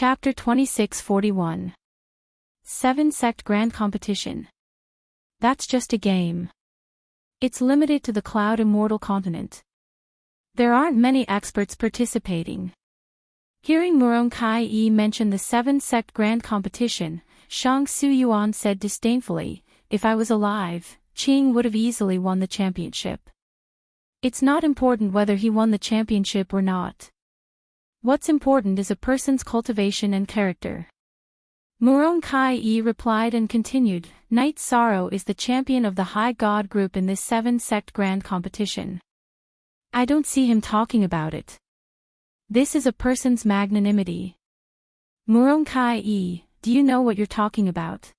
Chapter 2641. 7 Sect Grand Competition. That's just a game. It's limited to the Cloud Immortal continent. There aren't many experts participating. Hearing Murong Kai-yi mention the 7 Sect Grand Competition, Shang Su-yuan said disdainfully, "If I was alive, Qing would have easily won the championship. It's not important whether he won the championship or not. What's important is a person's cultivation and character." Murong Kai-yi replied and continued, "Knight Sorrow is the champion of the High God group in this 7 Sect Grand Competition. I don't see him talking about it. This is a person's magnanimity. Murong Kai-yi, do you know what you're talking about?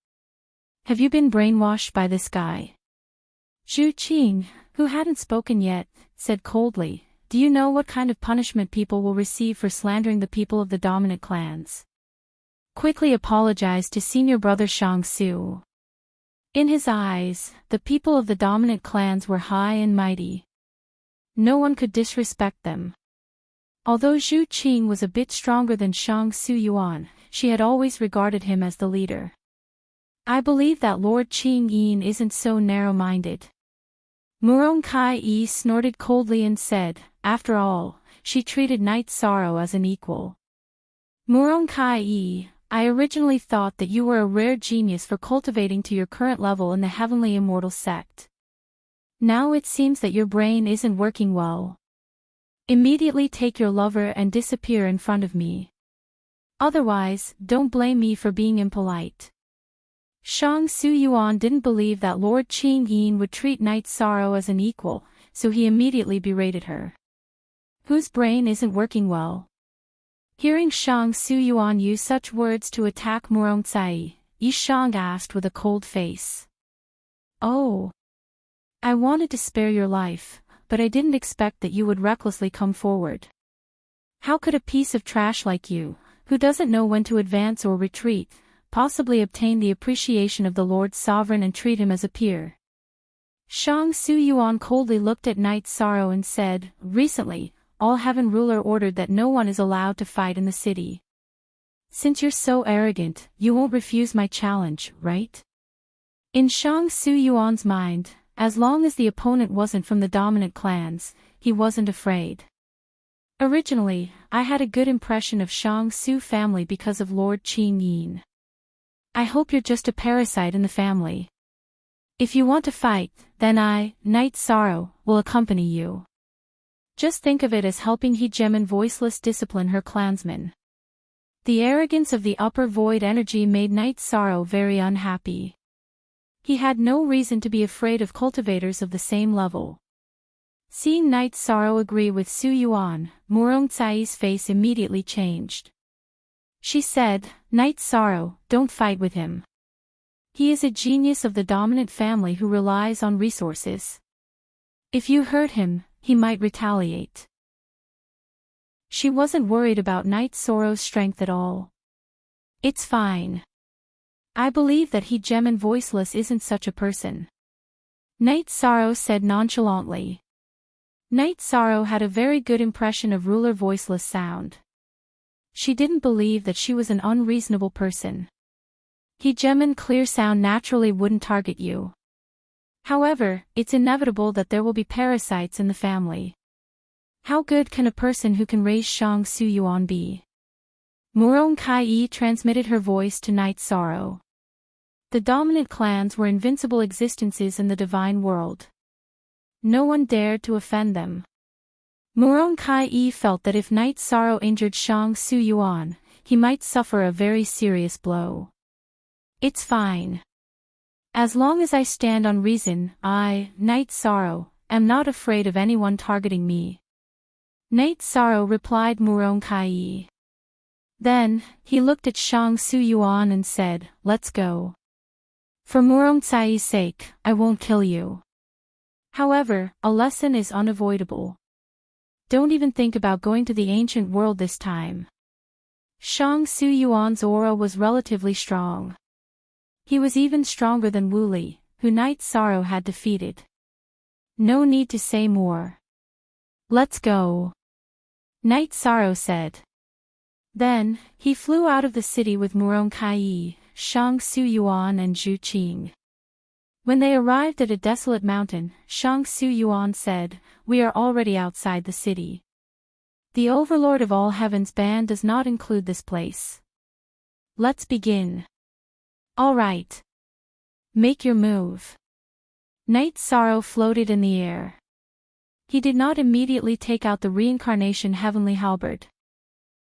Have you been brainwashed by this guy?" Zhu Qing, who hadn't spoken yet, said coldly, "Do you know what kind of punishment people will receive for slandering the people of the dominant clans? Quickly apologize to senior brother Shang Su." In his eyes, the people of the dominant clans were high and mighty. No one could disrespect them. Although Zhu Qing was a bit stronger than Shang Su-yuan, she had always regarded him as the leader. "I believe that Lord Qing Yin isn't so narrow-minded." Murong Kai-yi snorted coldly and said, "After all, she treated Knight Sorrow as an equal." "Murong Kai-yi, I originally thought that you were a rare genius for cultivating to your current level in the Heavenly Immortal Sect. Now it seems that your brain isn't working well. Immediately take your lover and disappear in front of me. Otherwise, don't blame me for being impolite." Shang Su-yuan didn't believe that Lord Qing Yin would treat Knight Sorrow as an equal, so he immediately berated her. "Whose brain isn't working well?" Hearing Shang Su-yuan use such words to attack Murong Cai, Yi Shang asked with a cold face. "Oh. I wanted to spare your life, but I didn't expect that you would recklessly come forward. How could a piece of trash like you, who doesn't know when to advance or retreat, possibly obtain the appreciation of the Lord Sovereign and treat him as a peer?" Shang Su-yuan coldly looked at Knight Sorrow and said, "Recently, All Heaven Ruler ordered that no one is allowed to fight in the city. Since you're so arrogant, you won't refuse my challenge, right?" In Shang Su-yuan's mind, as long as the opponent wasn't from the dominant clans, he wasn't afraid. "Originally, I had a good impression of Shang Su family because of Lord Qing Yin. I hope you're just a parasite in the family. If you want to fight, then I, Knight Sorrow, will accompany you. Just think of it as helping Hegeman Voiceless discipline her clansmen." The arrogance of the upper void energy made Knight Sorrow very unhappy. He had no reason to be afraid of cultivators of the same level. Seeing Knight Sorrow agree with Su-yuan, Murong Cai's face immediately changed. She said, "Knight Sorrow, don't fight with him. He is a genius of the dominant family who relies on resources. If you hurt him, he might retaliate." She wasn't worried about Knight Sorrow's strength at all. "It's fine. I believe that Hegeman Voiceless isn't such a person," Knight Sorrow said nonchalantly. Knight Sorrow had a very good impression of Ruler Voiceless sound. She didn't believe that she was an unreasonable person. Hegeman Clear Sound naturally wouldn't target you. However, it's inevitable that there will be parasites in the family. How good can a person who can raise Shang Su-yuan be? Murong Kai-yi transmitted her voice to Knight Sorrow. The dominant clans were invincible existences in the divine world. No one dared to offend them. Murong Kai-yi felt that if Knight Sorrow injured Shang Su-yuan, he might suffer a very serious blow. "It's fine. As long as I stand on reason, I, Knight Sorrow, am not afraid of anyone targeting me," Knight Sorrow replied Murong Kai-yi. Then, he looked at Shang Su-yuan and said, "Let's go. For Murong Cai's sake, I won't kill you. However, a lesson is unavoidable. Don't even think about going to the ancient world this time." Shang Su-yuan's aura was relatively strong. He was even stronger than Wu Li, who Knight Sorrow had defeated. No need to say more. "Let's go," Knight Sorrow said. Then, he flew out of the city with Murong Kai, Shang Su Yuan and Zhu Qing. When they arrived at a desolate mountain, Shang Su Yuan said, "We are already outside the city. The Overlord of all Heaven's band does not include this place. Let's begin." "All right. Make your move." Night Sorrow floated in the air. He did not immediately take out the reincarnation heavenly halberd.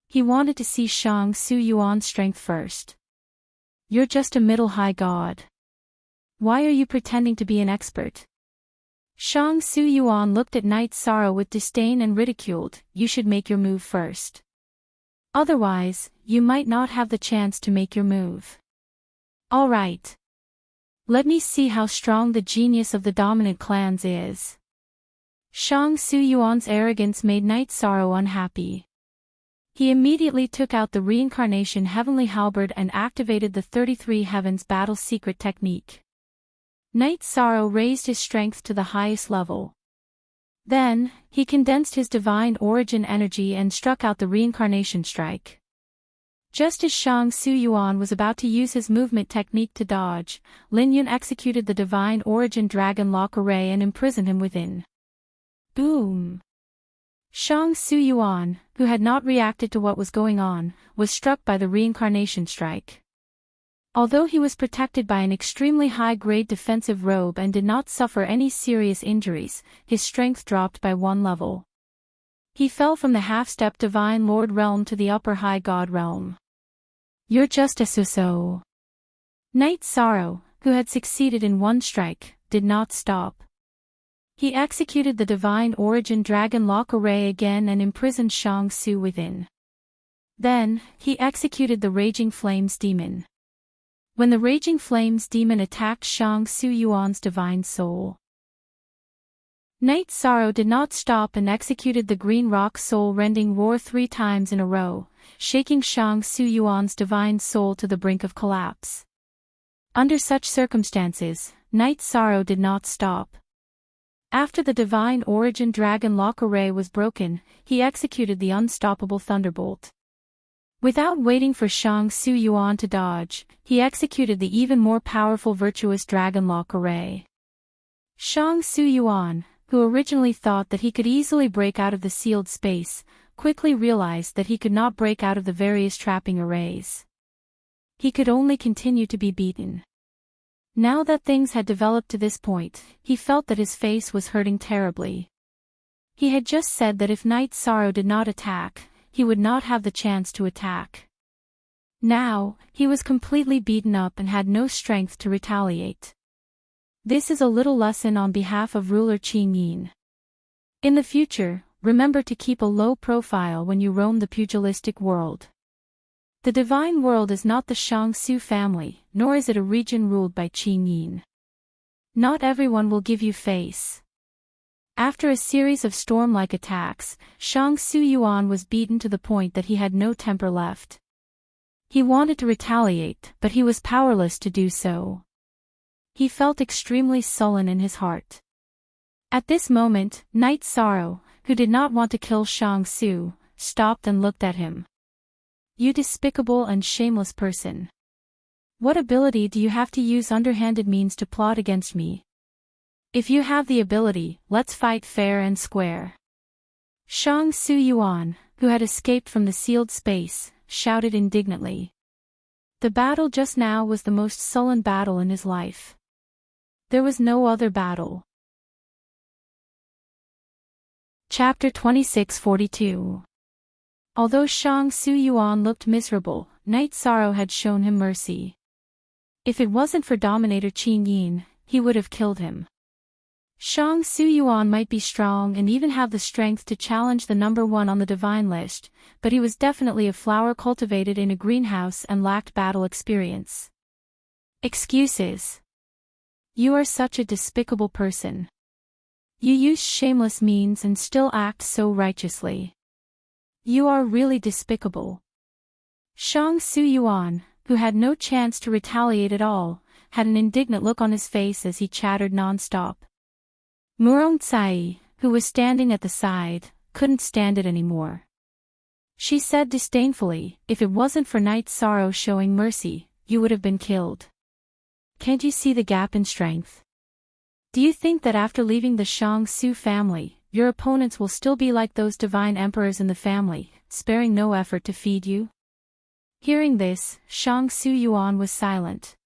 He wanted to see Shang Su Yuan's strength first. "You're just a middle-high god. Why are you pretending to be an expert?" Shang Su Yuan looked at Night Sorrow with disdain and ridiculed. "You should make your move first. Otherwise, you might not have the chance to make your move." "All right. Let me see how strong the genius of the dominant clans is." Shang Su Yuan's arrogance made Night Sorrow unhappy. He immediately took out the reincarnation heavenly halberd and activated the 33 Heavens battle secret technique. Night Sorrow raised his strength to the highest level. Then, he condensed his divine origin energy and struck out the reincarnation strike. Just as Shang Su Yuan was about to use his movement technique to dodge, Lin Yun executed the divine origin dragon lock array and imprisoned him within. Boom! Shang Su Yuan, who had not reacted to what was going on, was struck by the reincarnation strike. Although he was protected by an extremely high-grade defensive robe and did not suffer any serious injuries, his strength dropped by 1 level. He fell from the half-step Divine Lord realm to the upper High God realm. "You're just a so-so." Night Sorrow, who had succeeded in 1 strike, did not stop. He executed the Divine Origin Dragon Lock Array again and imprisoned Shang Su within. Then, he executed the Raging Flames Demon. When the Raging Flames Demon attacked Shang Su Yuan's Divine Soul, Night Sorrow did not stop and executed the Green Rock Soul-rending roar 3 times in a row, shaking Shang Su Yuan's Divine Soul to the brink of collapse. Under such circumstances, Night Sorrow did not stop. After the Divine Origin Dragon Lock Array was broken, he executed the Unstoppable Thunderbolt. Without waiting for Shang Su Yuan to dodge, he executed the even more powerful Virtuous Dragon Lock Array. Shang Su Yuan, who originally thought that he could easily break out of the sealed space, quickly realized that he could not break out of the various trapping arrays. He could only continue to be beaten. Now that things had developed to this point, he felt that his face was hurting terribly. He had just said that if Night Sorrow did not attack, he would not have the chance to attack. Now, he was completely beaten up and had no strength to retaliate. This is a little lesson on behalf of ruler Qing Yin. In the future, remember to keep a low profile when you roam the pugilistic world. The divine world is not the Shang Su family, nor is it a region ruled by Qing Yin. Not everyone will give you face. After a series of storm-like attacks, Shang Su Yuan was beaten to the point that he had no temper left. He wanted to retaliate, but he was powerless to do so. He felt extremely sullen in his heart. At this moment, Night Sorrow, who did not want to kill Shang Su, stopped and looked at him. "You despicable and shameless person. What ability do you have to use underhanded means to plot against me? If you have the ability, let's fight fair and square." Shang Su Yuan, who had escaped from the sealed space, shouted indignantly. The battle just now was the most sullen battle in his life. There was no other battle. Chapter 2642. Although Shang Su Yuan looked miserable, Night Sorrow had shown him mercy. If it wasn't for Dominator Qing Yin, he would have killed him. Shang Su Yuan might be strong and even have the strength to challenge the number 1 on the divine list, but he was definitely a flower cultivated in a greenhouse and lacked battle experience. Excuses. You are such a despicable person. You use shameless means and still act so righteously. You are really despicable. Shang Su Yuan, who had no chance to retaliate at all, had an indignant look on his face as he chattered non-stop. Murong Tsai, who was standing at the side, couldn't stand it anymore. She said disdainfully, if it wasn't for Night Sorrow showing mercy, you would have been killed. Can't you see the gap in strength? Do you think that after leaving the Shang-Su family, your opponents will still be like those divine emperors in the family, sparing no effort to feed you? Hearing this, Shang-Su Yuan was silent.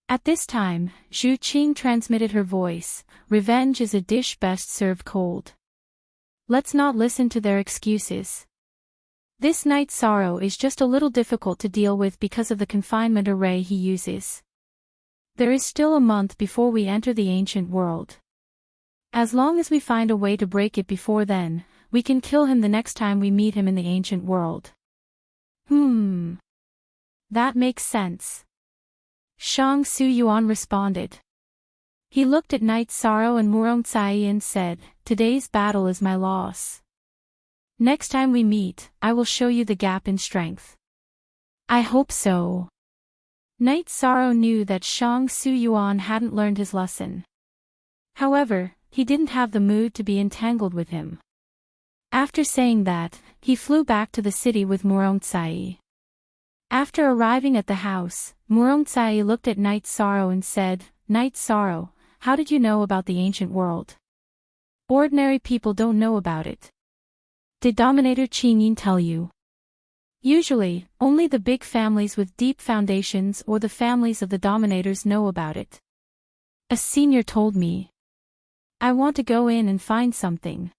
At this time, Zhu Qing transmitted her voice, revenge is a dish best served cold. Let's not listen to their excuses. This Night Sorrow is just a little difficult to deal with because of the confinement array he uses. There is still a month before we enter the ancient world. As long as we find a way to break it before then, we can kill him the next time we meet him in the ancient world. That makes sense. Shang-Su Yuan responded. He looked at Night Sorrow and Murong Cai and said, today's battle is my loss. Next time we meet, I will show you the gap in strength. I hope so. Night Sorrow knew that Shang-Su Yuan hadn't learned his lesson. However, he didn't have the mood to be entangled with him. After saying that, he flew back to the city with Murong Cai. After arriving at the house, Murong Cai looked at Night Sorrow and said, Night Sorrow, how did you know about the ancient world? Ordinary people don't know about it. Did Dominator Qingyin tell you? Usually, only the big families with deep foundations or the families of the dominators know about it. A senior told me. I want to go in and find something.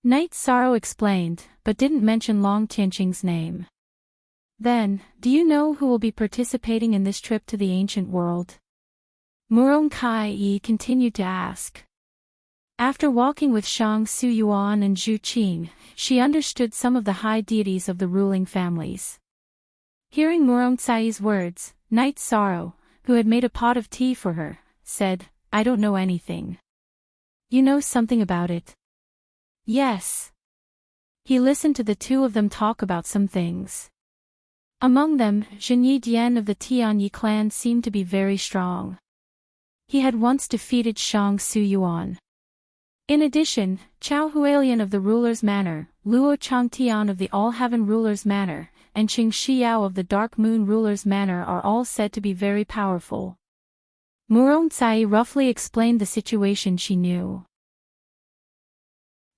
Night Sorrow explained, but didn't mention Long Tianqing's name. Then, do you know who will be participating in this trip to the ancient world? Murong Cai continued to ask. After walking with Shang-Su Yuan and Zhu Qing, she understood some of the high deities of the ruling families. Hearing Murong Cai's words, Night Sorrow, who had made a pot of tea for her, said, I don't know anything. You know something about it? Yes. He listened to the two of them talk about some things. Among them, Zhenyi Dian of the Tianyi clan seemed to be very strong. He had once defeated Shang-Su Yuan. In addition, Chao Hualian of the Ruler's Manor, Luo Changtian of the All-Heaven Ruler's Manor, and Qing Xiao of the Dark Moon Ruler's Manor are all said to be very powerful. Murong Cai roughly explained the situation she knew.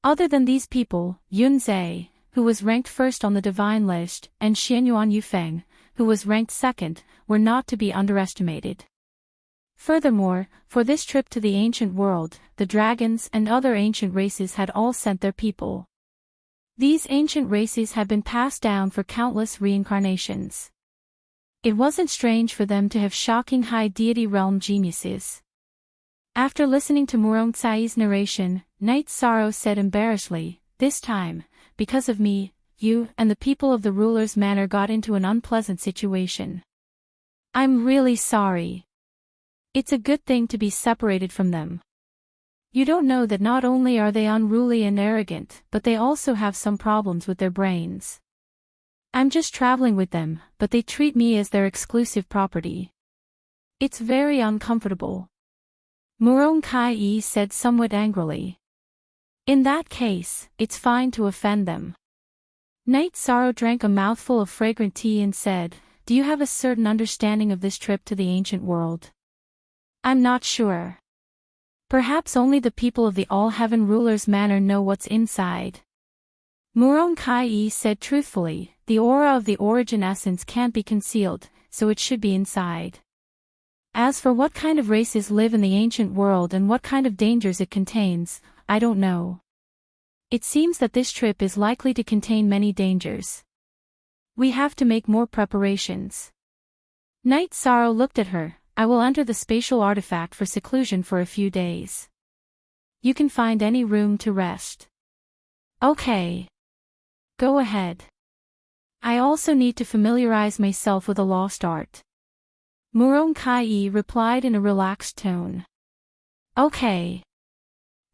Other than these people, Yun Zhe, who was ranked first on the divine list, and Xianyuan Yufeng, who was ranked second, were not to be underestimated. Furthermore, for this trip to the ancient world, the dragons and other ancient races had all sent their people. These ancient races had been passed down for countless reincarnations. It wasn't strange for them to have shocking high deity realm geniuses. After listening to Murong Cai's narration, Night Sorrow said embarrassedly, this time, because of me, you and the people of the ruler's manor got into an unpleasant situation. I'm really sorry. It's a good thing to be separated from them. You don't know that not only are they unruly and arrogant, but they also have some problems with their brains. I'm just traveling with them, but they treat me as their exclusive property. It's very uncomfortable. Murong Cai said somewhat angrily. In that case, it's fine to offend them. Night Sorrow drank a mouthful of fragrant tea and said, do you have a certain understanding of this trip to the ancient world? I'm not sure. Perhaps only the people of the All-Heaven Ruler's Manor know what's inside. Murong Cai said truthfully, the aura of the origin essence can't be concealed, so it should be inside. As for what kind of races live in the ancient world and what kind of dangers it contains, I don't know. It seems that this trip is likely to contain many dangers. We have to make more preparations. Night Sorrow looked at her. I will enter the spatial artifact for seclusion for a few days. You can find any room to rest. Okay. Go ahead. I also need to familiarize myself with a lost art. Murong Cai replied in a relaxed tone. Okay.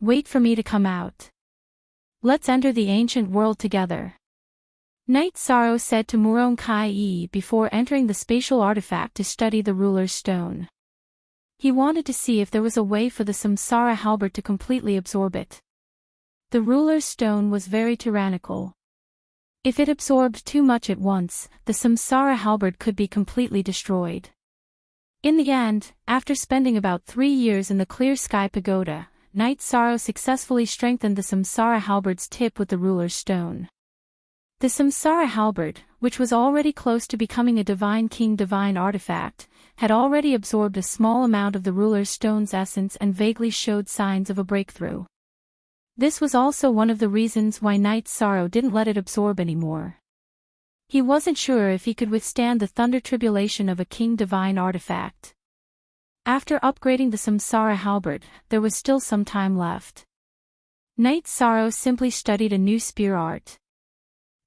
Wait for me to come out. Let's enter the ancient world together. Night Sorrow said to Murong Cai before entering the spatial artifact to study the ruler's stone. He wanted to see if there was a way for the Samsara halberd to completely absorb it. The ruler's stone was very tyrannical. If it absorbed too much at once, the samsara halberd could be completely destroyed. In the end, after spending about 3 years in the clear sky pagoda, Knight Sorrow successfully strengthened the samsara halberd's tip with the ruler's stone. The samsara halberd, which was already close to becoming a divine king-divine artifact, had already absorbed a small amount of the ruler's stone's essence and vaguely showed signs of a breakthrough. This was also one of the reasons why Knight Sorrow didn't let it absorb anymore. He wasn't sure if he could withstand the thunder tribulation of a king-divine artifact. After upgrading the samsara halberd, there was still some time left. Knight Sorrow simply studied a new spear art.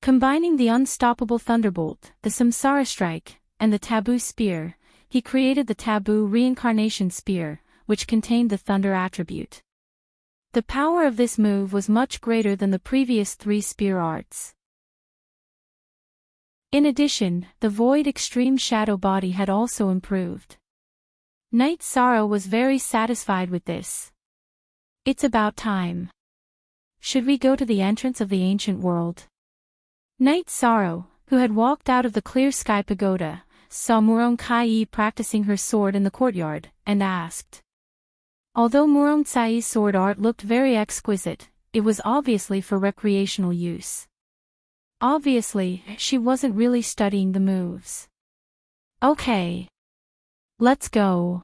Combining the unstoppable thunderbolt, the samsara strike, and the taboo spear, he created the taboo reincarnation spear, which contained the thunder attribute. The power of this move was much greater than the previous 3 spear arts. In addition, the void extreme shadow body had also improved. Knight Sorrow was very satisfied with this. It's about time. Should we go to the entrance of the ancient world? Knight Sorrow, who had walked out of the clear sky pagoda, saw Murong Kai practicing her sword in the courtyard, and asked. Although Murong Tsai's sword art looked very exquisite, it was obviously for recreational use. Obviously, she wasn't really studying the moves. Okay. Let's go.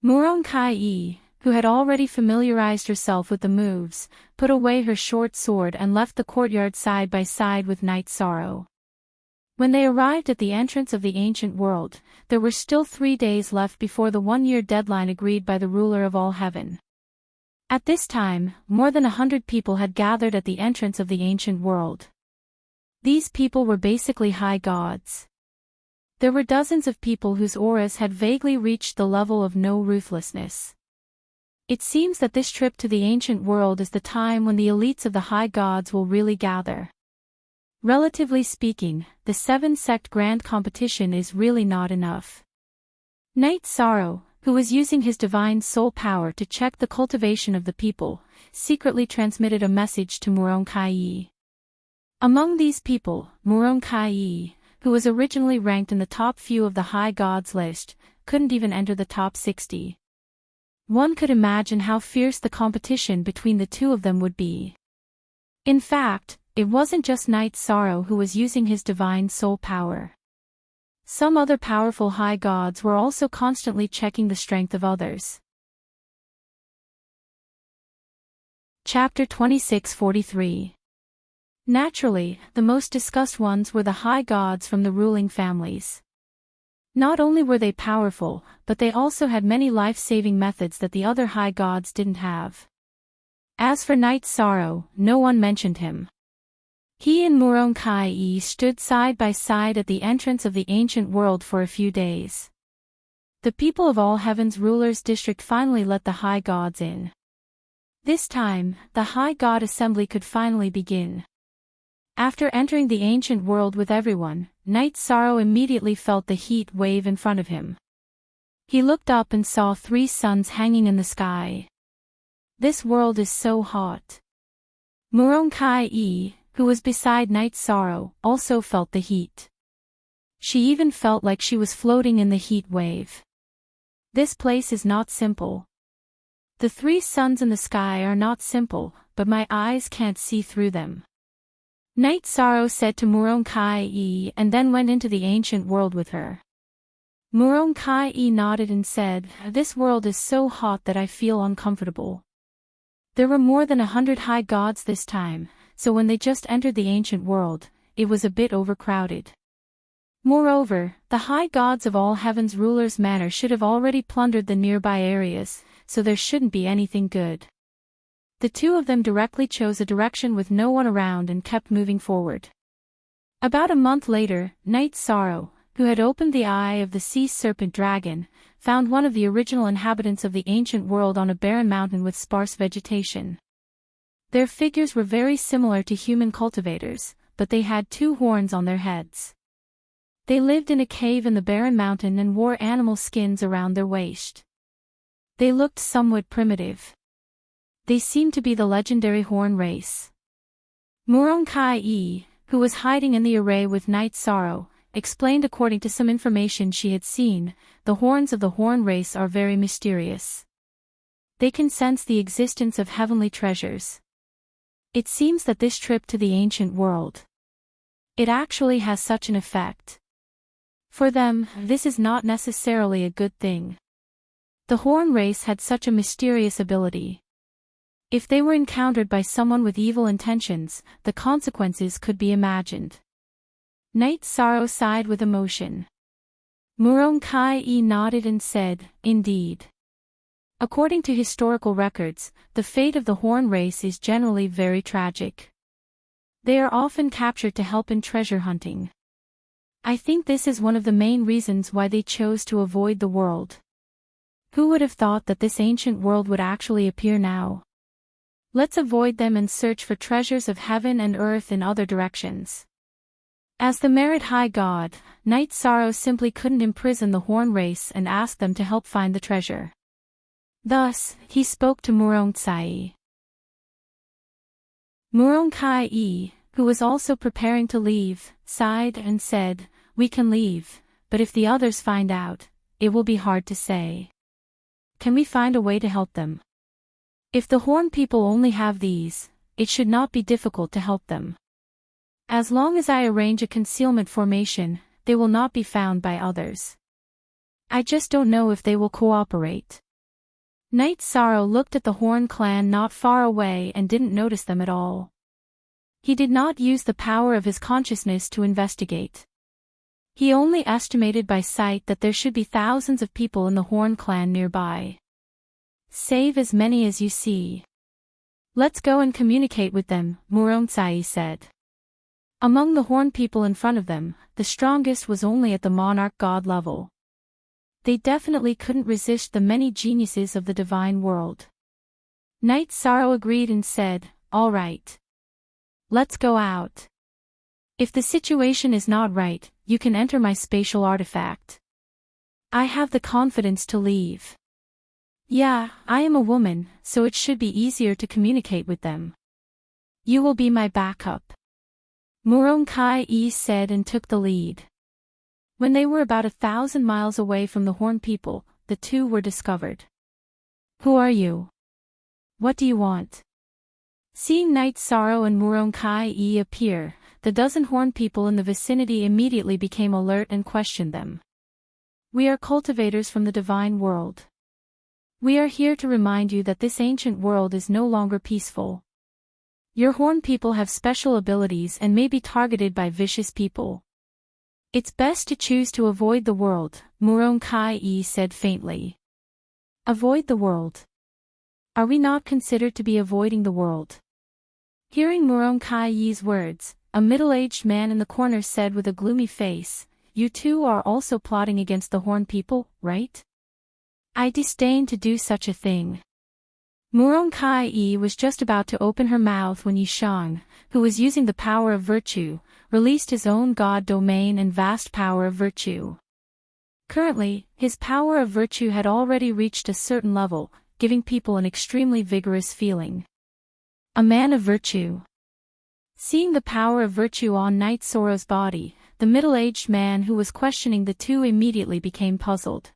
Murong Kai, who had already familiarized herself with the moves, put away her short sword and left the courtyard side by side with Knight Sorrow. When they arrived at the entrance of the ancient world, there were still 3 days left before the 1-year deadline agreed by the ruler of all heaven. At this time, more than 100 people had gathered at the entrance of the ancient world. These people were basically high gods. There were dozens of people whose auras had vaguely reached the level of no ruthlessness. It seems that this trip to the ancient world is the time when the elites of the high gods will really gather. Relatively speaking, the 7-sect grand competition is really not enough. Knight Sorrow, who was using his divine soul power to check the cultivation of the people, secretly transmitted a message to Murong Kai. Among these people, Murong Kai, who was originally ranked in the top few of the high gods list, couldn't even enter the top 60. One could imagine how fierce the competition between the two of them would be. In fact, it wasn't just Knight Sorrow who was using his divine soul power. Some other powerful high gods were also constantly checking the strength of others. Chapter 2643. Naturally, the most discussed ones were the high gods from the ruling families. Not only were they powerful, but they also had many life-saving methods that the other high gods didn't have. As for Knight Sorrow, no one mentioned him. He and Murong Kai stood side by side at the entrance of the ancient world for a few days. The people of all heaven's rulers' district finally let the high gods in. This time, the high god assembly could finally begin. After entering the ancient world with everyone, Knight Sorrow immediately felt the heat wave in front of him. He looked up and saw 3 suns hanging in the sky. This world is so hot. Murong Kai, who was beside Knight Sorrow, also felt the heat. She even felt like she was floating in the heat wave. This place is not simple. The 3 suns in the sky are not simple, but my eyes can't see through them. Knight Sorrow said to Murong Kai and then went into the ancient world with her. Murong Kai nodded and said, "This world is so hot that I feel uncomfortable." There were more than 100 high gods this time, so when they just entered the ancient world, it was a bit overcrowded. Moreover, the high gods of all heaven's rulers' manor should have already plundered the nearby areas, so there shouldn't be anything good. The two of them directly chose a direction with no one around and kept moving forward. About a month later, Knight Sorrow, who had opened the eye of the sea serpent dragon, found one of the original inhabitants of the ancient world on a barren mountain with sparse vegetation. Their figures were very similar to human cultivators, but they had 2 horns on their heads. They lived in a cave in the barren mountain and wore animal skins around their waist. They looked somewhat primitive. They seemed to be the legendary horn race. Murong Kai, who was hiding in the array with Night Sorrow, explained according to some information she had seen, the horns of the Horn race are very mysterious. They can sense the existence of heavenly treasures. It seems that this trip to the ancient world, it actually has such an effect. For them, this is not necessarily a good thing. The Horn race had such a mysterious ability. If they were encountered by someone with evil intentions, the consequences could be imagined. Night Sorrow sighed with emotion. Muronkai nodded and said, "Indeed." According to historical records, the fate of the Horn race is generally very tragic. They are often captured to help in treasure hunting. I think this is one of the main reasons why they chose to avoid the world. Who would have thought that this ancient world would actually appear now? Let's avoid them and search for treasures of heaven and earth in other directions. As the Merit High God, Night Sorrow simply couldn't imprison the Horn race and ask them to help find the treasure. Thus, he spoke to Muronkai. Muronkai, who was also preparing to leave, sighed and said, "We can leave, but if the others find out, it will be hard to say. Can we find a way to help them? If the Horn people only have these, it should not be difficult to help them. As long as I arrange a concealment formation, they will not be found by others. I just don't know if they will cooperate." Night Sorrow looked at the Horn clan not far away and didn't notice them at all. He did not use the power of his consciousness to investigate. He only estimated by sight that there should be thousands of people in the Horn clan nearby. "Save as many as you see. Let's go and communicate with them," Muronkai said. Among the Horn people in front of them, the strongest was only at the monarch god level. They definitely couldn't resist the many geniuses of the divine world. Night Sorrow agreed and said, "All right. Let's go out. If the situation is not right, you can enter my spatial artifact. I have the confidence to leave. Yeah, I am a woman, so it should be easier to communicate with them. You will be my backup." Muronkai said and took the lead. When they were about 1,000 miles away from the Horn people, the two were discovered. "Who are you? What do you want?" Seeing Night Sorrow and Muronkai appear, the dozen Horn people in the vicinity immediately became alert and questioned them. "We are cultivators from the divine world. We are here to remind you that this ancient world is no longer peaceful. Your Horn people have special abilities and may be targeted by vicious people. It's best to choose to avoid the world," Muronkai said faintly. "Avoid the world? Are we not considered to be avoiding the world?" Hearing Muronkai's words, a middle-aged man in the corner said with a gloomy face, "You two are also plotting against the Horn people, right? I disdain to do such a thing." Muronkai was just about to open her mouth when Yishang, who was using the power of virtue, released his own god domain and vast power of virtue. Currently, his power of virtue had already reached a certain level, giving people an extremely vigorous feeling. A man of virtue. Seeing the power of virtue on Night Sorrow's body, the middle-aged man who was questioning the two immediately became puzzled.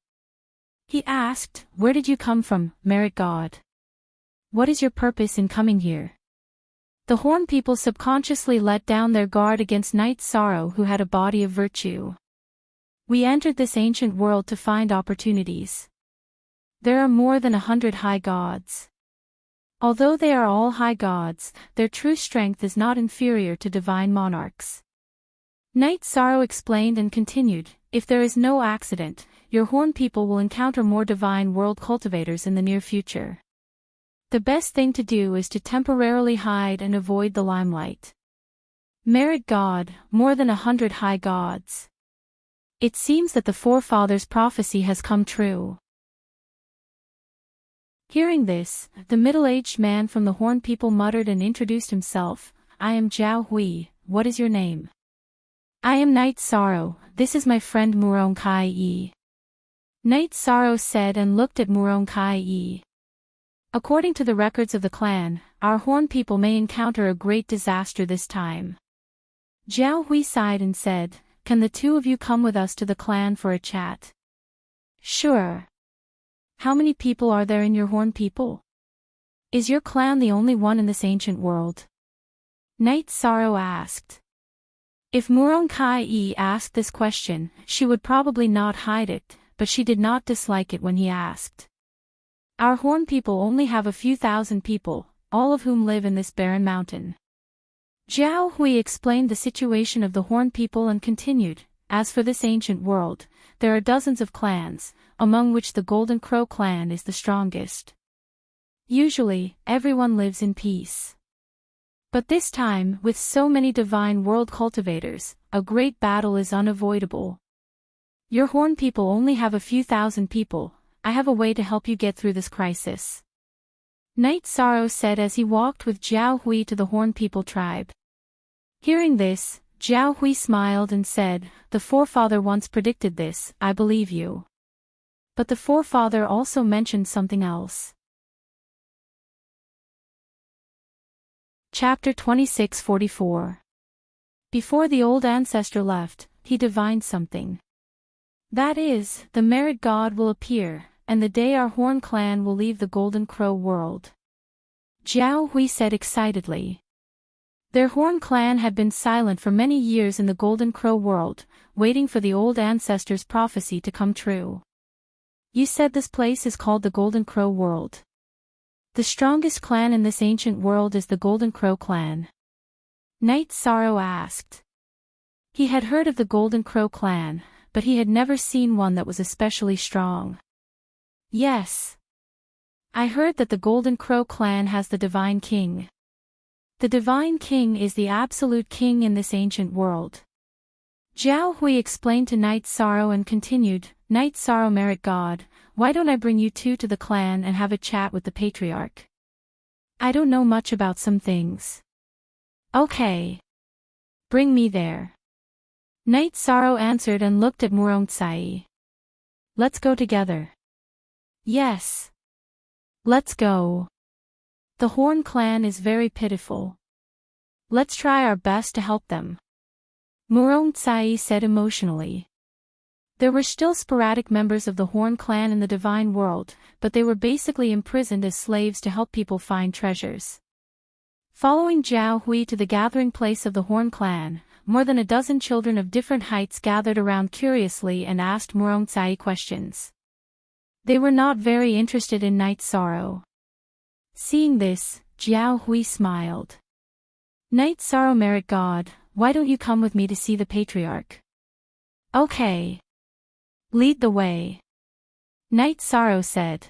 He asked, "Where did you come from, Merit God? What is your purpose in coming here?" The Horn people subconsciously let down their guard against Night Sorrow, who had a body of virtue. "We entered this ancient world to find opportunities. There are more than 100 high gods. Although they are all high gods, their true strength is not inferior to divine monarchs." Night Sorrow explained and continued, "If there is no accident, your Horn people will encounter more divine world cultivators in the near future. The best thing to do is to temporarily hide and avoid the limelight. Merit God, more than 100 high gods. It seems that the forefathers' prophecy has come true." Hearing this, the middle-aged man from the Horn people muttered and introduced himself, "I am Zhao Hui, what is your name?" "I am Night Sorrow, this is my friend Muronkai." Night Sorrow said and looked at Muronkai. "According to the records of the clan, our Horn people may encounter a great disaster this time. Jiao Hui sighed and said, "Can the two of you come with us to the clan for a chat?" "Sure. How many people are there in your horn people? Is your clan the only one in this ancient world?" Night Sorrow asked. If Murong Kai asked this question, she would probably not hide it, but she did not dislike it when he asked. "Our horn people only have a few thousand people, all of whom live in this barren mountain." Jiao Hui explained the situation of the horn people and continued, "As for this ancient world, there are dozens of clans, among which the Golden Crow clan is the strongest. Usually, everyone lives in peace. But this time, with so many divine world cultivators, a great battle is unavoidable. Your horn people only have a few thousand people. I have a way to help you get through this crisis," Night Sorrow said as he walked with Jiao Hui to the horn people tribe. Hearing this, Jiao Hui smiled and said, "The forefather once predicted this, I believe you." But the forefather also mentioned something else. Chapter 2644. Before the old ancestor left, he divined something. That is, the merit god will appear, and the day our horn clan will leave the Golden Crow world. Jiao Hui said excitedly. Their horn clan had been silent for many years in the Golden Crow world, waiting for the old ancestor's prophecy to come true. "You said this place is called the Golden Crow world. The strongest clan in this ancient world is the Golden Crow clan?" Night Sorrow asked. He had heard of the Golden Crow clan, but he had never seen one that was especially strong. "Yes. I heard that the Golden Crow clan has the Divine King. The Divine King is the absolute king in this ancient world." Jiao Hui explained to Night Sorrow and continued, "Night Sorrow Merit God, why don't I bring you two to the clan and have a chat with the patriarch? I don't know much about some things." "Okay. Bring me there." Night Sorrow answered and looked at Murong Tsai. "Let's go together." "Yes. Let's go. The Horn clan is very pitiful. Let's try our best to help them," Murong Tsai said emotionally. There were still sporadic members of the Horn clan in the divine world, but they were basically imprisoned as slaves to help people find treasures. Following Jiao Hui to the gathering place of the Horn clan, more than a dozen children of different heights gathered around curiously and asked Murong Tsai questions. They were not very interested in Night Sorrow. Seeing this, Jiao Hui smiled. "Night Sorrow Merit God, why don't you come with me to see the patriarch?" "Okay. Lead the way," Night Sorrow said.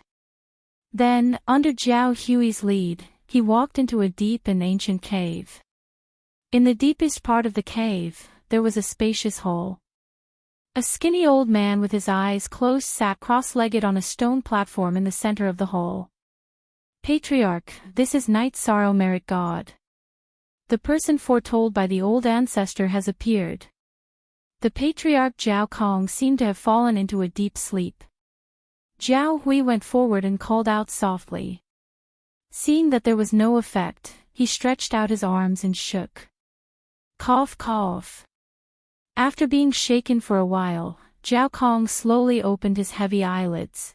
Then, under Jiao Hui's lead, he walked into a deep and ancient cave. In the deepest part of the cave, there was a spacious hole. A skinny old man with his eyes closed sat cross-legged on a stone platform in the center of the hole. "Patriarch, this is Night Sorrow Merit God. The person foretold by the old ancestor has appeared." The patriarch Jiao Kong seemed to have fallen into a deep sleep. Jiao Hui went forward and called out softly. Seeing that there was no effect, he stretched out his arms and shook. Cough cough. After being shaken for a while, Jiao Kong slowly opened his heavy eyelids.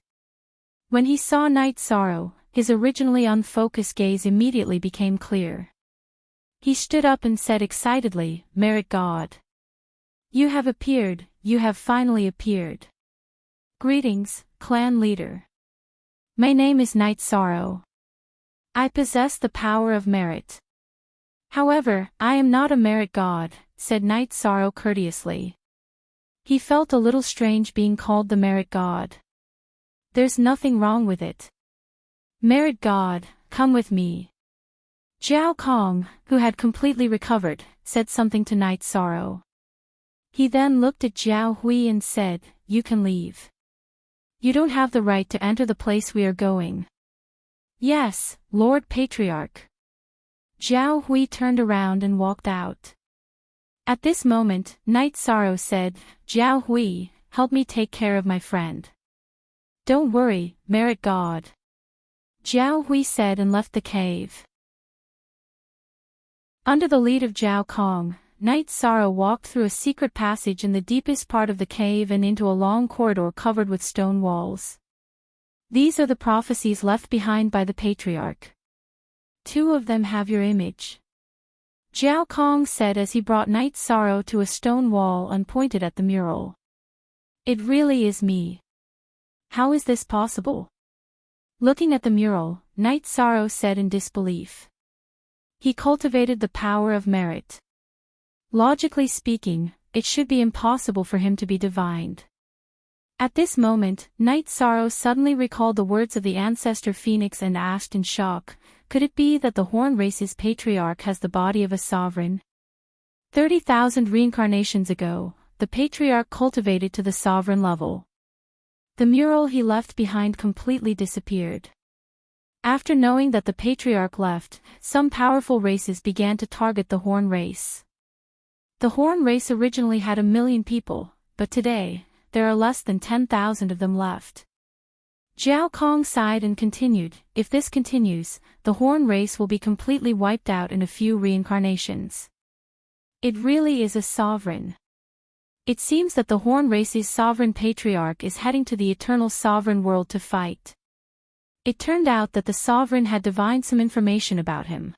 When he saw Night Sorrow, his originally unfocused gaze immediately became clear. He stood up and said excitedly, "Merit God. You have appeared, you have finally appeared. Greetings, clan leader. My name is Night Sorrow. I possess the power of merit. However, I am not a merit god," said Night Sorrow courteously. He felt a little strange being called the merit god. "There's nothing wrong with it. Merit God, come with me." Jiao Kong, who had completely recovered, said something to Night Sorrow. He then looked at Jiao Hui and said, "You can leave. You don't have the right to enter the place we are going." "Yes, Lord Patriarch." Jiao Hui turned around and walked out. At this moment, Night Sorrow said, "Jiao Hui, help me take care of my friend." "Don't worry, Merit God," Jiao Hui said and left the cave. Under the lead of Jiao Kong, Night Sorrow walked through a secret passage in the deepest part of the cave and into a long corridor covered with stone walls. These are the prophecies left behind by the patriarch. 2 of them have your image. Jiao Kong said as he brought Night Sorrow to a stone wall and pointed at the mural. It really is me. How is this possible? Looking at the mural, Night Sorrow said in disbelief. He cultivated the power of merit. Logically speaking, it should be impossible for him to be divined. At this moment, Night Sorrow suddenly recalled the words of the ancestor Phoenix and asked in shock, could it be that the Horn race's patriarch has the body of a sovereign? 30,000 reincarnations ago, the patriarch cultivated to the sovereign level. The mural he left behind completely disappeared. After knowing that the patriarch left, some powerful races began to target the Horn race. The Horn race originally had 1 million people, but today, there are less than 10,000 of them left. Jiao Kong sighed and continued, if this continues, the Horn race will be completely wiped out in a few reincarnations. It really is a sovereign. It seems that the Horn race's sovereign patriarch is heading to the eternal sovereign world to fight. It turned out that the sovereign had divined some information about him.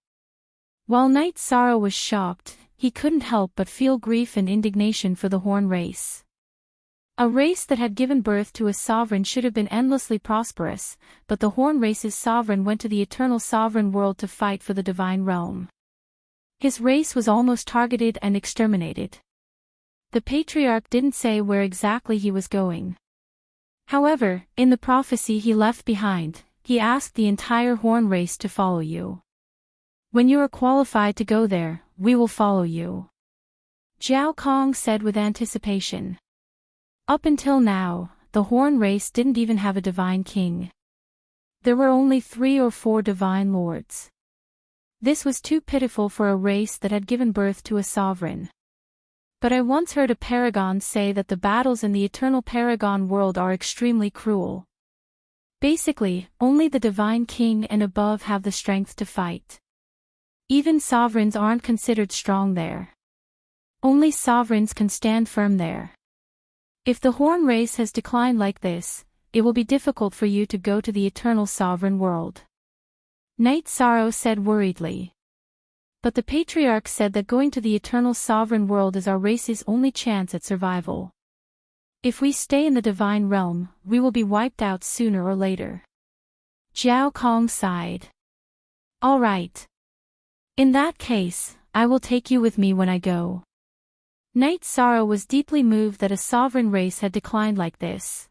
While Night Sorrow was shocked, he couldn't help but feel grief and indignation for the Horn race. A race that had given birth to a sovereign should have been endlessly prosperous, but the Horn race's sovereign went to the eternal sovereign world to fight for the divine realm. His race was almost targeted and exterminated. The patriarch didn't say where exactly he was going. However, in the prophecy he left behind, he asked the entire Horn race to follow you. When you are qualified to go there, we will follow you. Jiao Kong said with anticipation. Up until now, the Horn race didn't even have a divine king. There were only 3 or 4 divine lords. This was too pitiful for a race that had given birth to a sovereign. But I once heard a paragon say that the battles in the eternal paragon world are extremely cruel. Basically, only the divine king and above have the strength to fight. Even sovereigns aren't considered strong there. Only sovereigns can stand firm there. If the Horn race has declined like this, it will be difficult for you to go to the eternal sovereign world. Night Sorrow said worriedly. But the patriarch said that going to the eternal sovereign world is our race's only chance at survival. If we stay in the divine realm, we will be wiped out sooner or later. Jiao Kong sighed. All right. In that case, I will take you with me when I go. Night Sorrow was deeply moved that a sovereign race had declined like this.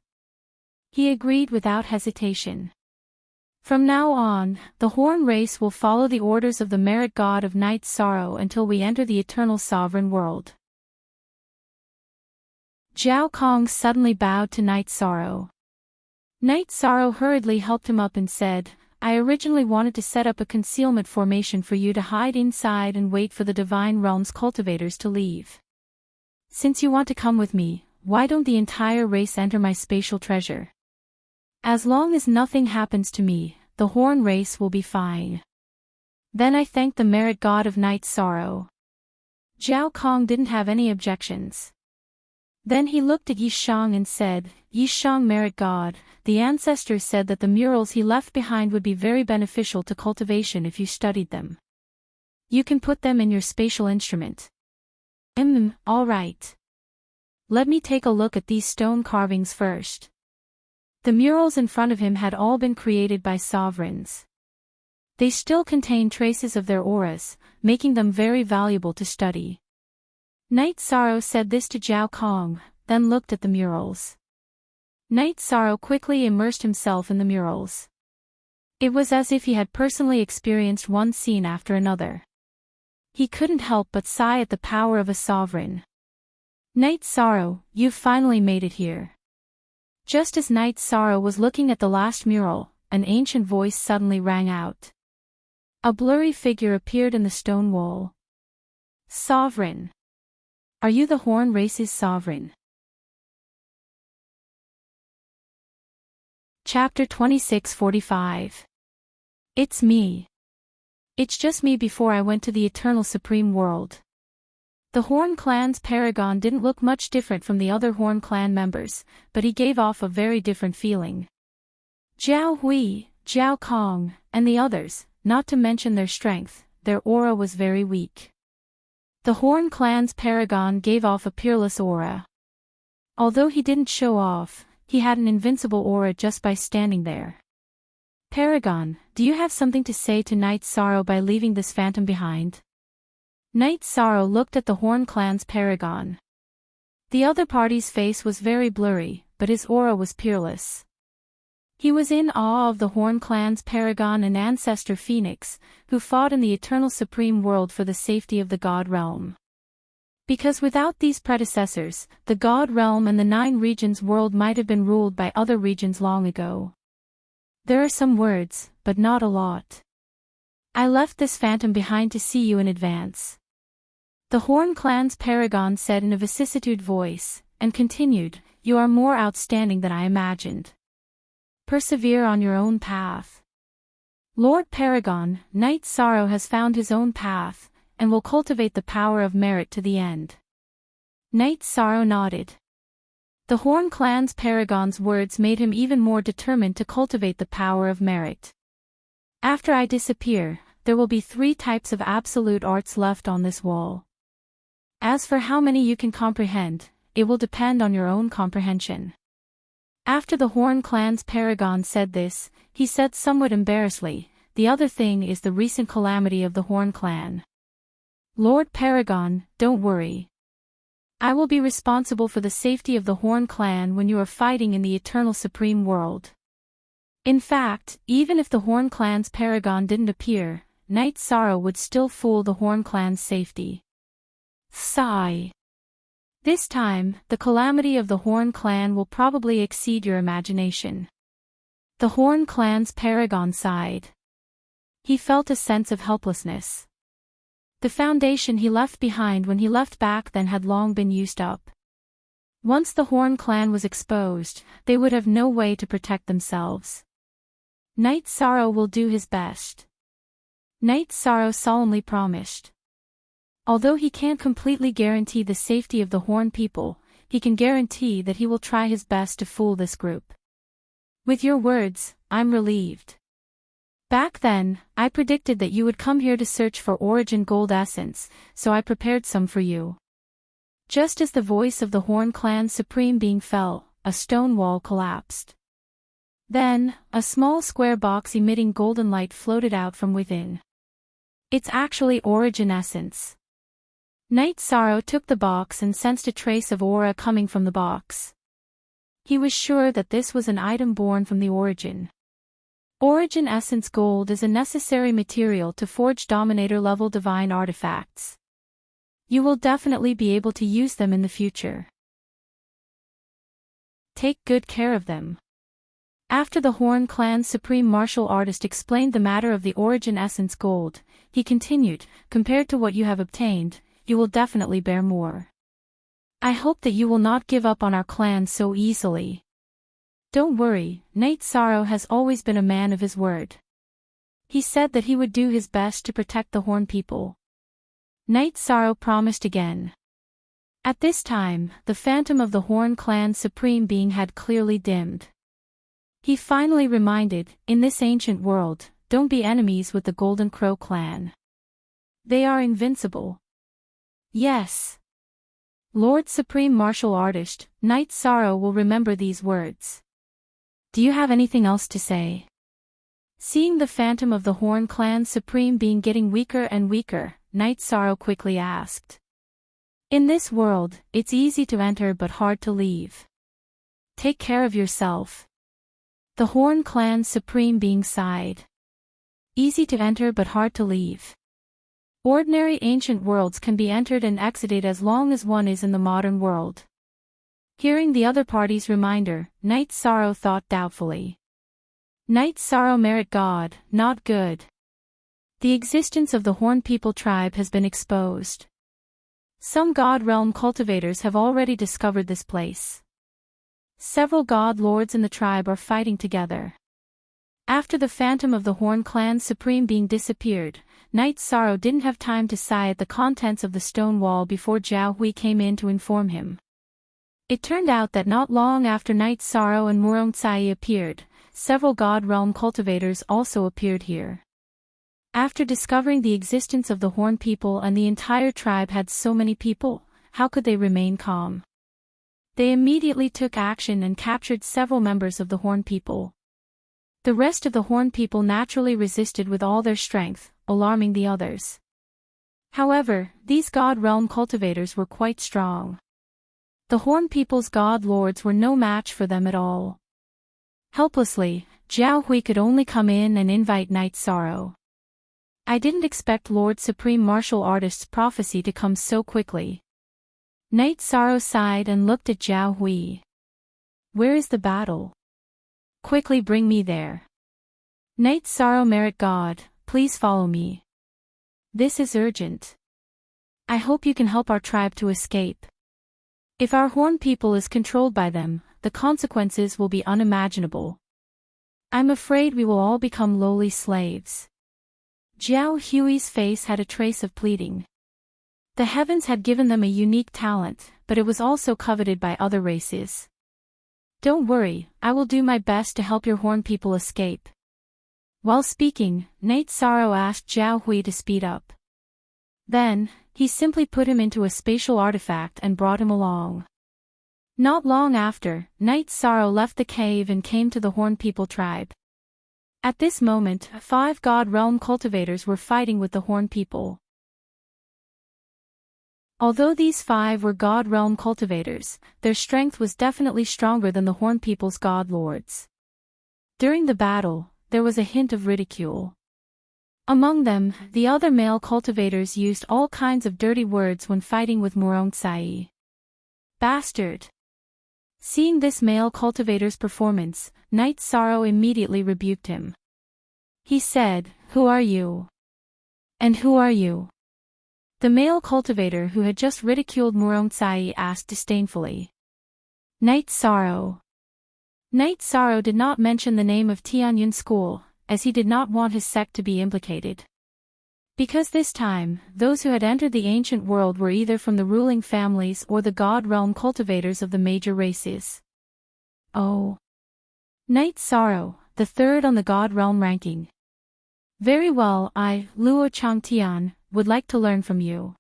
He agreed without hesitation. From now on, the Horn race will follow the orders of the merit god of Night Sorrow until we enter the eternal sovereign world. Jiao Kong suddenly bowed to Night Sorrow. Night Sorrow hurriedly helped him up and said, I originally wanted to set up a concealment formation for you to hide inside and wait for the Divine Realm's cultivators to leave. Since you want to come with me, why don't the entire race enter my spatial treasure? As long as nothing happens to me, the Horn race will be fine. Then I thanked the merit god of Night Sorrow. Jiao Kong didn't have any objections. Then he looked at Yishang and said, Yishang merit god, the ancestors said that the murals he left behind would be very beneficial to cultivation if you studied them. You can put them in your spatial instrument. All right. Let me take a look at these stone carvings first. The murals in front of him had all been created by sovereigns. They still contain traces of their auras, making them very valuable to study. Night Sorrow said this to Jiao Kong, then looked at the murals. Night Sorrow quickly immersed himself in the murals. It was as if he had personally experienced one scene after another. He couldn't help but sigh at the power of a sovereign. Night Sorrow, you've finally made it here. Just as Night Sorrow was looking at the last mural, an ancient voice suddenly rang out. A blurry figure appeared in the stone wall. Sovereign. Are you the Horn race's sovereign? Chapter 26:45. It's me. It's just me before I went to the Eternal Supreme World. The Horn Clan's paragon didn't look much different from the other Horn Clan members, but he gave off a very different feeling. Jiao Hui, Jiao Kong, and the others, not to mention their strength, their aura was very weak. The Horn Clan's paragon gave off a peerless aura. Although he didn't show off, he had an invincible aura just by standing there. Paragon, do you have something to say to Night Sorrow by leaving this phantom behind? Night Sorrow looked at the Horn Clan's paragon. The other party's face was very blurry, but his aura was peerless. He was in awe of the Horn Clan's paragon and ancestor Phoenix, who fought in the eternal supreme world for the safety of the God Realm. Because without these predecessors, the God Realm and the 9 regions world might have been ruled by other regions long ago. There are some words, but not a lot. I left this phantom behind to see you in advance. The Horn Clan's paragon said in a vicissitude voice, and continued, you are more outstanding than I imagined. Persevere on your own path. Lord Paragon, Night Sorrow has found his own path, and will cultivate the power of merit to the end. Night Sorrow nodded. The Horn Clan's paragon's words made him even more determined to cultivate the power of merit. After I disappear, there will be 3 types of absolute arts left on this wall. As for how many you can comprehend, it will depend on your own comprehension. After the Horn Clan's paragon said this, he said somewhat embarrassedly, the other thing is the recent calamity of the Horn Clan. Lord Paragon, don't worry. I will be responsible for the safety of the Horn Clan when you are fighting in the eternal supreme world. In fact, even if the Horn Clan's paragon didn't appear, Night Sorrow would still fool the Horn Clan's safety. Sigh. This time, the calamity of the Horn Clan will probably exceed your imagination. The Horn Clan's paragon sighed. He felt a sense of helplessness. The foundation he left behind when he left back then had long been used up. Once the Horn Clan was exposed, they would have no way to protect themselves. Night Sorrow will do his best. Night Sorrow solemnly promised. Although he can't completely guarantee the safety of the Horn people, he can guarantee that he will try his best to fool this group. With your words, I'm relieved. Back then, I predicted that you would come here to search for Origin Gold Essence, so I prepared some for you. Just as the voice of the Horn Clan's supreme being fell, a stone wall collapsed. Then, a small square box emitting golden light floated out from within. It's actually Origin Essence. Night Sorrow took the box and sensed a trace of aura coming from the box. He was sure that this was an item born from the Origin. Origin Essence Gold is a necessary material to forge Dominator-level divine artifacts. You will definitely be able to use them in the future. Take good care of them. After the Horn Clan's supreme martial artist explained the matter of the Origin Essence Gold, he continued, compared to what you have obtained, you will definitely bear more. I hope that you will not give up on our clan so easily. Don't worry, Night Sorrow has always been a man of his word. He said that he would do his best to protect the Horn people. Night Sorrow promised again. At this time, the phantom of the Horn Clan's supreme being had clearly dimmed. He finally reminded, in this ancient world, don't be enemies with the Golden Crow clan. They are invincible. Yes. Lord Supreme Martial Artist, Night Sorrow will remember these words. Do you have anything else to say? Seeing the phantom of the Horn Clan's supreme being getting weaker and weaker, Night Sorrow quickly asked. In this world, it's easy to enter but hard to leave. Take care of yourself. The Horn Clan's supreme being sighed. Easy to enter but hard to leave. Ordinary ancient worlds can be entered and exited as long as one is in the modern world. Hearing the other party's reminder, Night Sorrow thought doubtfully. Night Sorrow merit God, not good. The existence of the Horn People tribe has been exposed. Some God Realm cultivators have already discovered this place. Several God Lords in the tribe are fighting together. After the phantom of the Horn Clan's supreme being disappeared, Knight Sorrow didn't have time to sigh at the contents of the stone wall before Jiao Hui came in to inform him. It turned out that not long after Knight Sorrow and Murong Tsai appeared, several God Realm cultivators also appeared here. After discovering the existence of the Horn people and the entire tribe had so many people, how could they remain calm? They immediately took action and captured several members of the Horn people. The rest of the Horn people naturally resisted with all their strength, alarming the others. However, these God Realm cultivators were quite strong. The Horn people's God Lords were no match for them at all. Helplessly, Jiao Hui could only come in and invite Knight Sorrow. I didn't expect Lord Supreme Martial Artist's prophecy to come so quickly. Knight Sorrow sighed and looked at Jiao Hui. Where is the battle? Quickly bring me there. Knight Sorrow, Merit God, please follow me. This is urgent. I hope you can help our tribe to escape. If our Horn people is controlled by them, the consequences will be unimaginable. I'm afraid we will all become lowly slaves. Jiao Hui's face had a trace of pleading. The heavens had given them a unique talent, but it was also coveted by other races. Don't worry, I will do my best to help your Horn people escape. While speaking, Knight Sorrow asked Jiao Hui to speed up. Then, he simply put him into a spatial artifact and brought him along. Not long after, Knight Sorrow left the cave and came to the Horn people tribe. At this moment, 5 God Realm cultivators were fighting with the Horn people. Although these 5 were God Realm cultivators, their strength was definitely stronger than the Horn people's God Lords. During the battle, there was a hint of ridicule. Among them, the other male cultivators used all kinds of dirty words when fighting with Murong Tsai. Bastard! Seeing this male cultivator's performance, Knight Sorrow immediately rebuked him. He said, "Who are you? And who are you?" The male cultivator who had just ridiculed Murong Tsai asked disdainfully. Knight Sorrow. Knight Sorrow did not mention the name of Tianyun School, as he did not want his sect to be implicated. Because this time, those who had entered the ancient world were either from the ruling families or the God Realm cultivators of the major races. Oh. Knight Sorrow, the 3rd on the God Realm ranking. Very well, I, Luo Changtian, would like to learn from you.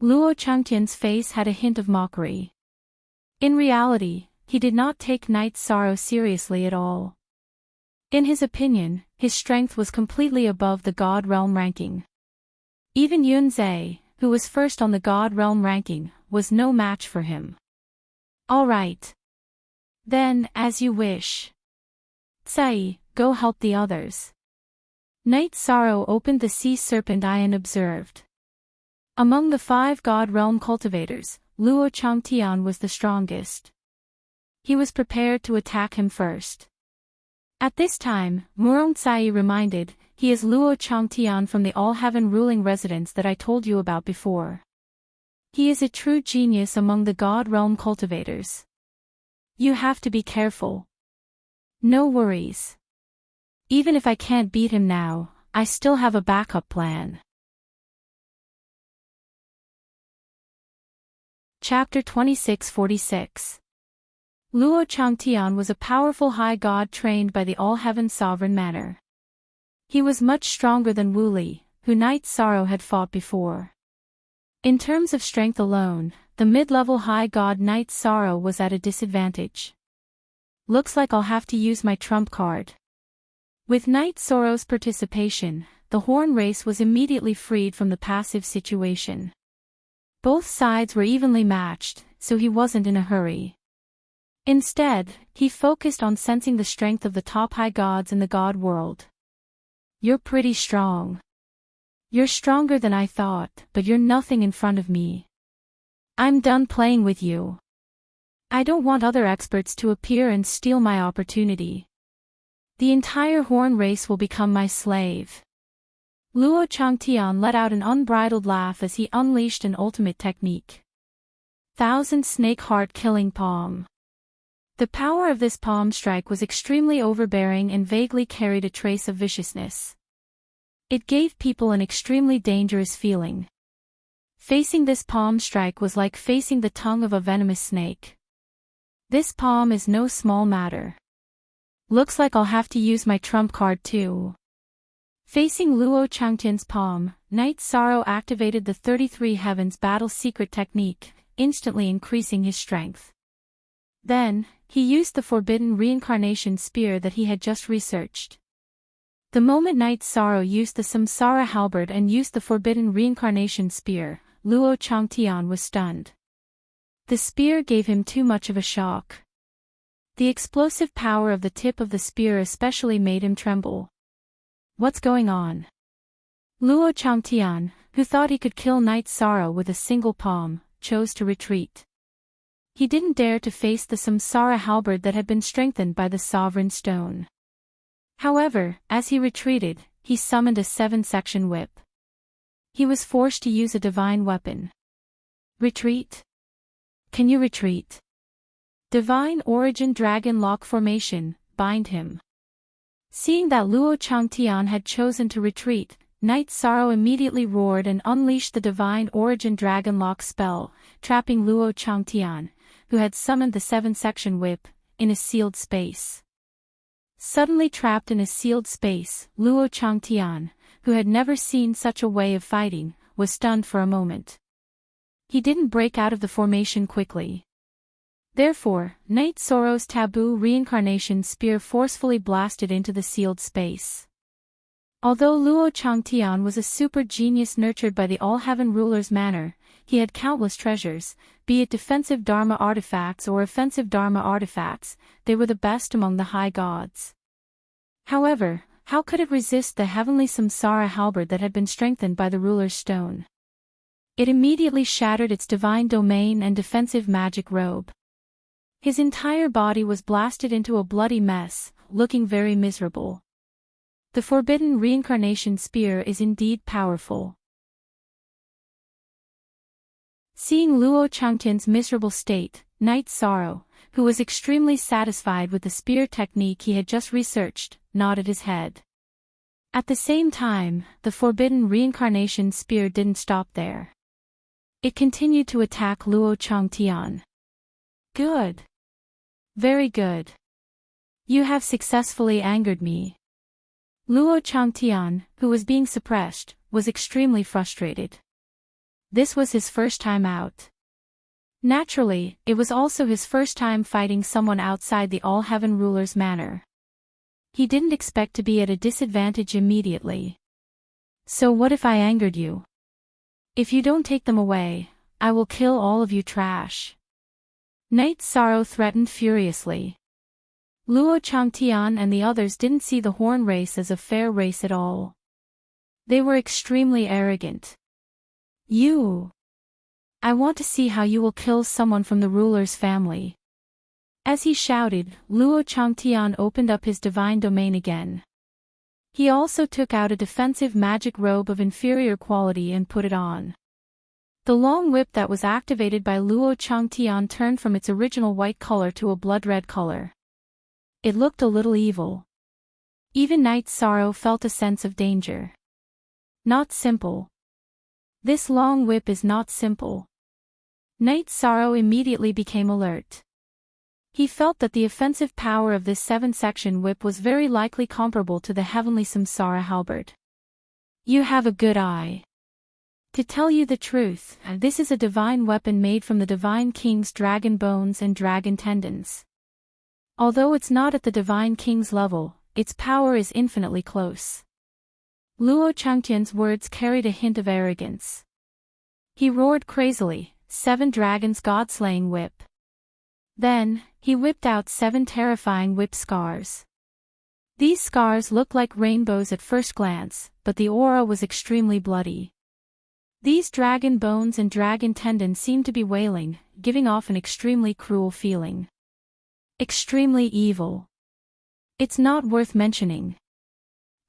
Luo Changtian's face had a hint of mockery. In reality, he did not take Knight Sorrow seriously at all. In his opinion, his strength was completely above the God Realm ranking. Even Yun Zhe, who was 1st on the God Realm ranking, was no match for him. All right. Then, as you wish. Tsai, go help the others. Knight Sorrow opened the sea serpent eye and observed. Among the 5 God Realm cultivators, Luo Changtian was the strongest. He was prepared to attack him first. At this time, Murong Tsai reminded, he is Luo Changtian from the All-Heaven ruling residence that I told you about before. He is a true genius among the God Realm cultivators. You have to be careful. No worries. Even if I can't beat him now, I still have a backup plan. Chapter 2646. Luo Changtian was a powerful high god trained by the All-Heaven Sovereign Manor. He was much stronger than Wu Li, who Knight Sorrow had fought before. In terms of strength alone, the mid-level high god Knight Sorrow was at a disadvantage. Looks like I'll have to use my trump card. With Knight Sorrow's participation, the Horn race was immediately freed from the passive situation. Both sides were evenly matched, so he wasn't in a hurry. Instead, he focused on sensing the strength of the top high gods in the god world. You're pretty strong. You're stronger than I thought, but you're nothing in front of me. I'm done playing with you. I don't want other experts to appear and steal my opportunity. The entire Horn race will become my slave. Luo Changtian let out an unbridled laugh as he unleashed an ultimate technique. 1000 Snake Heart Killing Palm. The power of this palm strike was extremely overbearing and vaguely carried a trace of viciousness. It gave people an extremely dangerous feeling. Facing this palm strike was like facing the tongue of a venomous snake. This palm is no small matter. Looks like I'll have to use my trump card too. Facing Luo Changtian's palm, Knight Sorrow activated the 33 Heavens Battle Secret technique, instantly increasing his strength. Then, he used the forbidden reincarnation spear that he had just researched. The moment Knight Sorrow used the Samsara halberd and used the forbidden reincarnation spear, Luo Changtian was stunned. The spear gave him too much of a shock. The explosive power of the tip of the spear especially made him tremble. What's going on? Luo Changtian, who thought he could kill Knight Sorrow with a single palm, chose to retreat. He didn't dare to face the Samsara halberd that had been strengthened by the Sovereign Stone. However, as he retreated, he summoned a 7-section whip. He was forced to use a divine weapon. Retreat? Can you retreat? Divine Origin Dragon Lock Formation, bind him. Seeing that Luo Changtian had chosen to retreat, Knight Sorrow immediately roared and unleashed the Divine Origin Dragon Lock spell, trapping Luo Changtian, who had summoned the 7-section whip, in a sealed space. Suddenly trapped in a sealed space, Luo Changtian, who had never seen such a way of fighting, was stunned for a moment. He didn't break out of the formation quickly. Therefore, Knight Sorrow's taboo reincarnation spear forcefully blasted into the sealed space. Although Luo Changtian was a super genius nurtured by the All-Heaven Ruler's manor, he had countless treasures, be it defensive Dharma artifacts or offensive Dharma artifacts, they were the best among the high gods. However, how could it resist the heavenly Samsara halberd that had been strengthened by the ruler's stone? It immediately shattered its divine domain and defensive magic robe. His entire body was blasted into a bloody mess, looking very miserable. The forbidden reincarnation spear is indeed powerful. Seeing Luo Changtian's miserable state, Knight Sorrow, who was extremely satisfied with the spear technique he had just researched, nodded his head. At the same time, the forbidden reincarnation spear didn't stop there. It continued to attack Luo Changtian. Good. Very good. You have successfully angered me. Luo Changtian, who was being suppressed, was extremely frustrated. This was his first time out. Naturally, it was also his first time fighting someone outside the All-Heaven Ruler's manor. He didn't expect to be at a disadvantage immediately. So what if I angered you? If you don't take them away, I will kill all of you trash. Knight Sorrow threatened furiously. Luo Changtian and the others didn't see the Horn race as a fair race at all. They were extremely arrogant. I want to see how you will kill someone from the ruler's family. As he shouted, Luo Changtian opened up his divine domain again. He also took out a defensive magic robe of inferior quality and put it on. The long whip that was activated by Luo Changtian turned from its original white color to a blood-red color. It looked a little evil. Even Knight Sorrow felt a sense of danger. Not simple. This long whip is not simple. Knight Sorrow immediately became alert. He felt that the offensive power of this 7-section whip was very likely comparable to the heavenly Samsara halberd. You have a good eye. To tell you the truth, this is a divine weapon made from the Divine King's dragon bones and dragon tendons. Although it's not at the Divine King's level, its power is infinitely close. Luo Changtian's words carried a hint of arrogance. He roared crazily, 7 dragons god-slaying whip. Then, he whipped out 7 terrifying whip scars. These scars looked like rainbows at first glance, but the aura was extremely bloody. These dragon bones and dragon tendons seemed to be wailing, giving off an extremely cruel feeling. Extremely evil. It's not worth mentioning.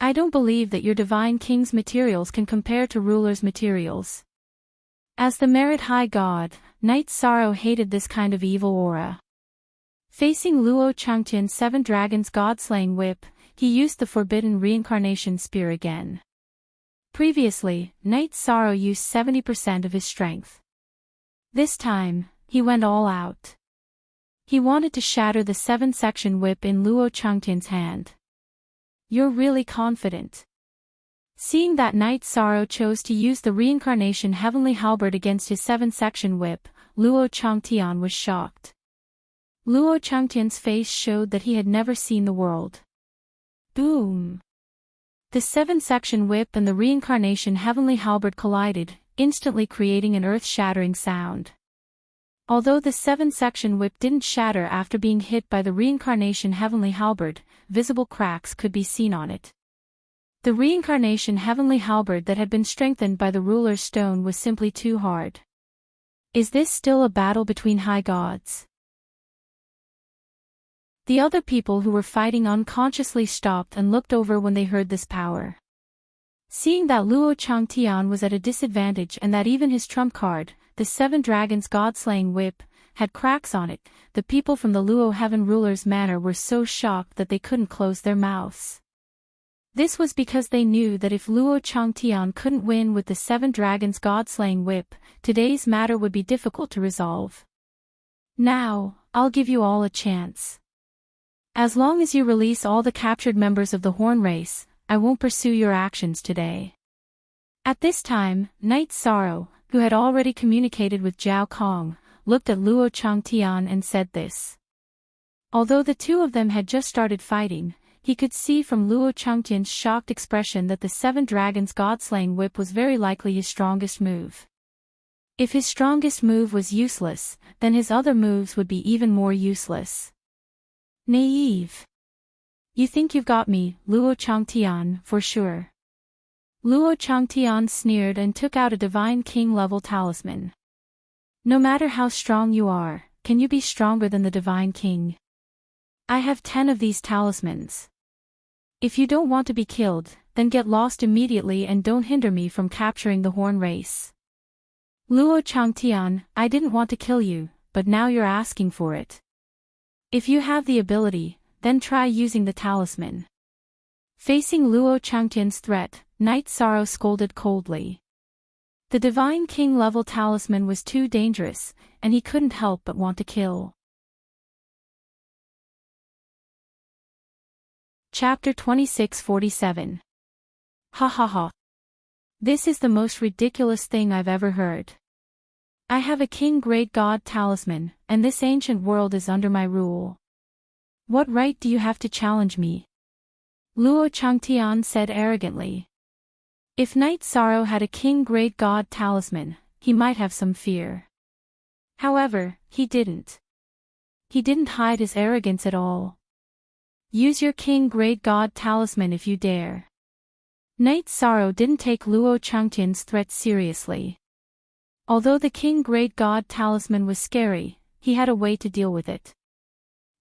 I don't believe that your Divine King's materials can compare to Ruler's materials. As the Merit High God, Knight Sorrow hated this kind of evil aura. Facing Luo Changtian's 7 Dragons God-slaying whip, he used the forbidden reincarnation spear again. Previously, Knight Sorrow used 70% of his strength. This time, he went all out. He wanted to shatter the 7-section whip in Luo Changtian's hand. You're really confident. Seeing that Knight Sorrow chose to use the reincarnation heavenly halberd against his 7-section whip, Luo Changtian was shocked. Luo Changtian's face showed that he had never seen the world. Boom! The 7-section whip and the reincarnation heavenly halberd collided, instantly creating an earth-shattering sound. Although the 7-section whip didn't shatter after being hit by the reincarnation heavenly halberd, visible cracks could be seen on it. The reincarnation heavenly halberd that had been strengthened by the ruler's stone was simply too hard. Is this still a battle between high gods? The other people who were fighting unconsciously stopped and looked over when they heard this power. Seeing that Luo Changtian was at a disadvantage and that even his trump card, the 7 Dragons God-slaying whip, had cracks on it, the people from the Luo Heaven Ruler's manor were so shocked that they couldn't close their mouths. This was because they knew that if Luo Changtian couldn't win with the 7 Dragons God-slaying whip, today's matter would be difficult to resolve. Now, I'll give you all a chance. As long as you release all the captured members of the Horn race, I won't pursue your actions today. At this time, Knight Sorrow, who had already communicated with Zhao Kong, looked at Luo Changtian and said this. Although the two of them had just started fighting, he could see from Luo Changtian's shocked expression that the 7 Dragons God-slaying whip was very likely his strongest move. If his strongest move was useless, then his other moves would be even more useless. Naive. You think you've got me, Luo Changtian, for sure. Luo Changtian sneered and took out a Divine King-level talisman. No matter how strong you are, can you be stronger than the Divine King? I have 10 of these talismans. If you don't want to be killed, then get lost immediately and don't hinder me from capturing the Horn race. Luo Changtian, I didn't want to kill you, but now you're asking for it. If you have the ability, then try using the talisman. Facing Luo Changtian's threat, Knight Sorrow scolded coldly. The Divine King-level talisman was too dangerous, and he couldn't help but want to kill. Chapter 2647. Ha ha ha. This is the most ridiculous thing I've ever heard. I have a king-grade god talisman, and this ancient world is under my rule. What right do you have to challenge me? Luo Changtian said arrogantly. If Knight Sorrow had a king-grade god talisman, he might have some fear. However, he didn't. He didn't hide his arrogance at all. Use your king-grade god talisman if you dare. Knight Sorrow didn't take Luo Changtian's threat seriously. Although the king-grade god talisman was scary, he had a way to deal with it.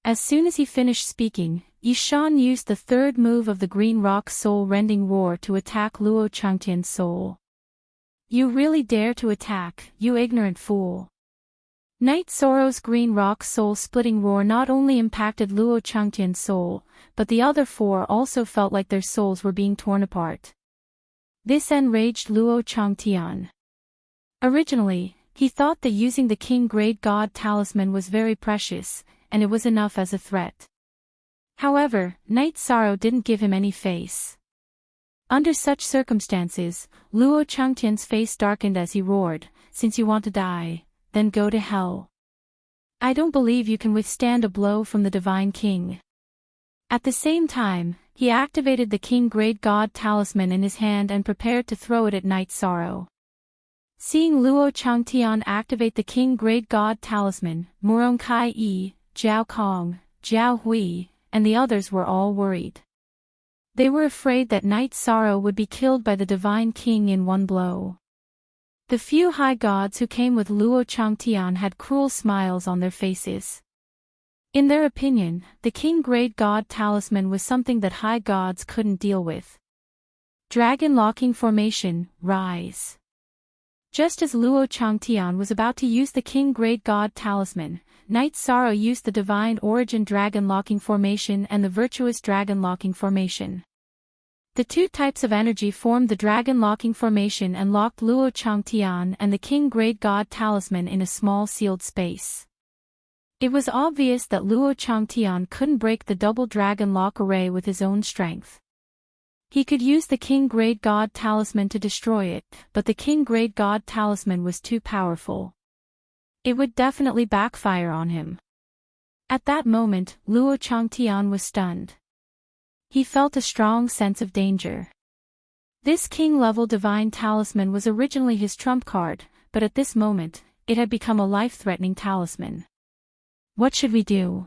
As soon as he finished speaking, Yishan used the third move of the Green Rock soul-rending roar to attack Luo Changtian's soul. You really dare to attack, you ignorant fool. Knight Sorrow's Green Rock soul-splitting roar not only impacted Luo Changtian's soul, but the other 4 also felt like their souls were being torn apart. This enraged Luo Changtian. Originally, he thought that using the king-grade god talisman was very precious, and it was enough as a threat. However, Knight Sorrow didn't give him any face. Under such circumstances, Luo Changtian's face darkened as he roared, "Since you want to die, then go to hell. I don't believe you can withstand a blow from the Divine King." At the same time, he activated the king-grade god talisman in his hand and prepared to throw it at Knight Sorrow. Seeing Luo Changtian activate the king-grade god talisman, Murong Kai-yi, Zhao Kong, Zhao Hui, and the others were all worried. They were afraid that Knight Sorrow would be killed by the Divine King in one blow. The few high gods who came with Luo Changtian had cruel smiles on their faces. In their opinion, the king-grade god talisman was something that high gods couldn't deal with. Dragon locking formation, rise. Just as Luo Changtian was about to use the king-grade god talisman, Night Sorrow used the Divine Origin Dragon Locking Formation and the Virtuous Dragon Locking Formation. The two types of energy formed the Dragon Locking Formation and locked Luo Changtian and the King Great God Talisman in a small sealed space. It was obvious that Luo Changtian couldn't break the double Dragon Lock array with his own strength. He could use the King Great God Talisman to destroy it, but the King Great God Talisman was too powerful. It would definitely backfire on him. At that moment, Luo Changtian was stunned. He felt a strong sense of danger. This king-level divine talisman was originally his trump card, but at this moment, it had become a life-threatening talisman. What should we do?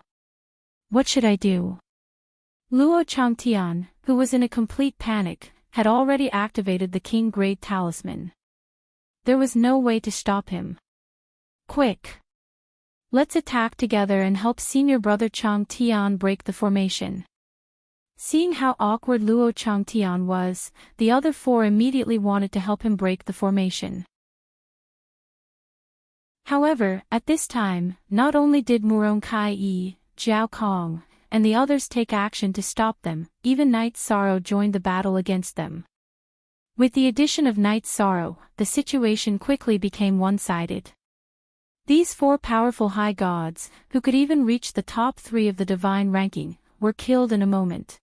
What should I do? Luo Changtian, who was in a complete panic, had already activated the King Great Talisman. There was no way to stop him. Quick! Let's attack together and help senior brother Changtian break the formation. Seeing how awkward Luo Changtian was, the other four immediately wanted to help him break the formation. However, at this time, not only did Murong Kai-yi, Zhao Kong, and the others take action to stop them, even Night Sorrow joined the battle against them. With the addition of Night Sorrow, the situation quickly became one-sided. These four powerful high gods, who could even reach the top 3 of the divine ranking, were killed in a moment.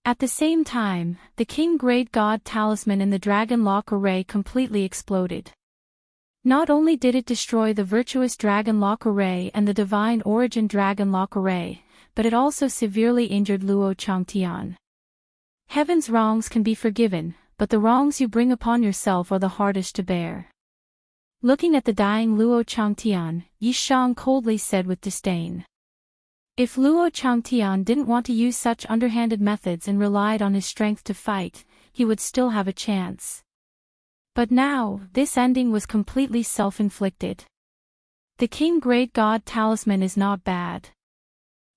At the same time, the King Great God Talisman in the Dragon Lock Array completely exploded. Not only did it destroy the Virtuous Dragon Lock Array and the Divine Origin Dragon Lock Array, but it also severely injured Luo Changtian. Heaven's wrongs can be forgiven, but the wrongs you bring upon yourself are the hardest to bear. Looking at the dying Luo Changtian, Yi Shang coldly said with disdain. If Luo Changtian didn't want to use such underhanded methods and relied on his strength to fight, he would still have a chance. But now, this ending was completely self-inflicted. The King Great God Talisman is not bad.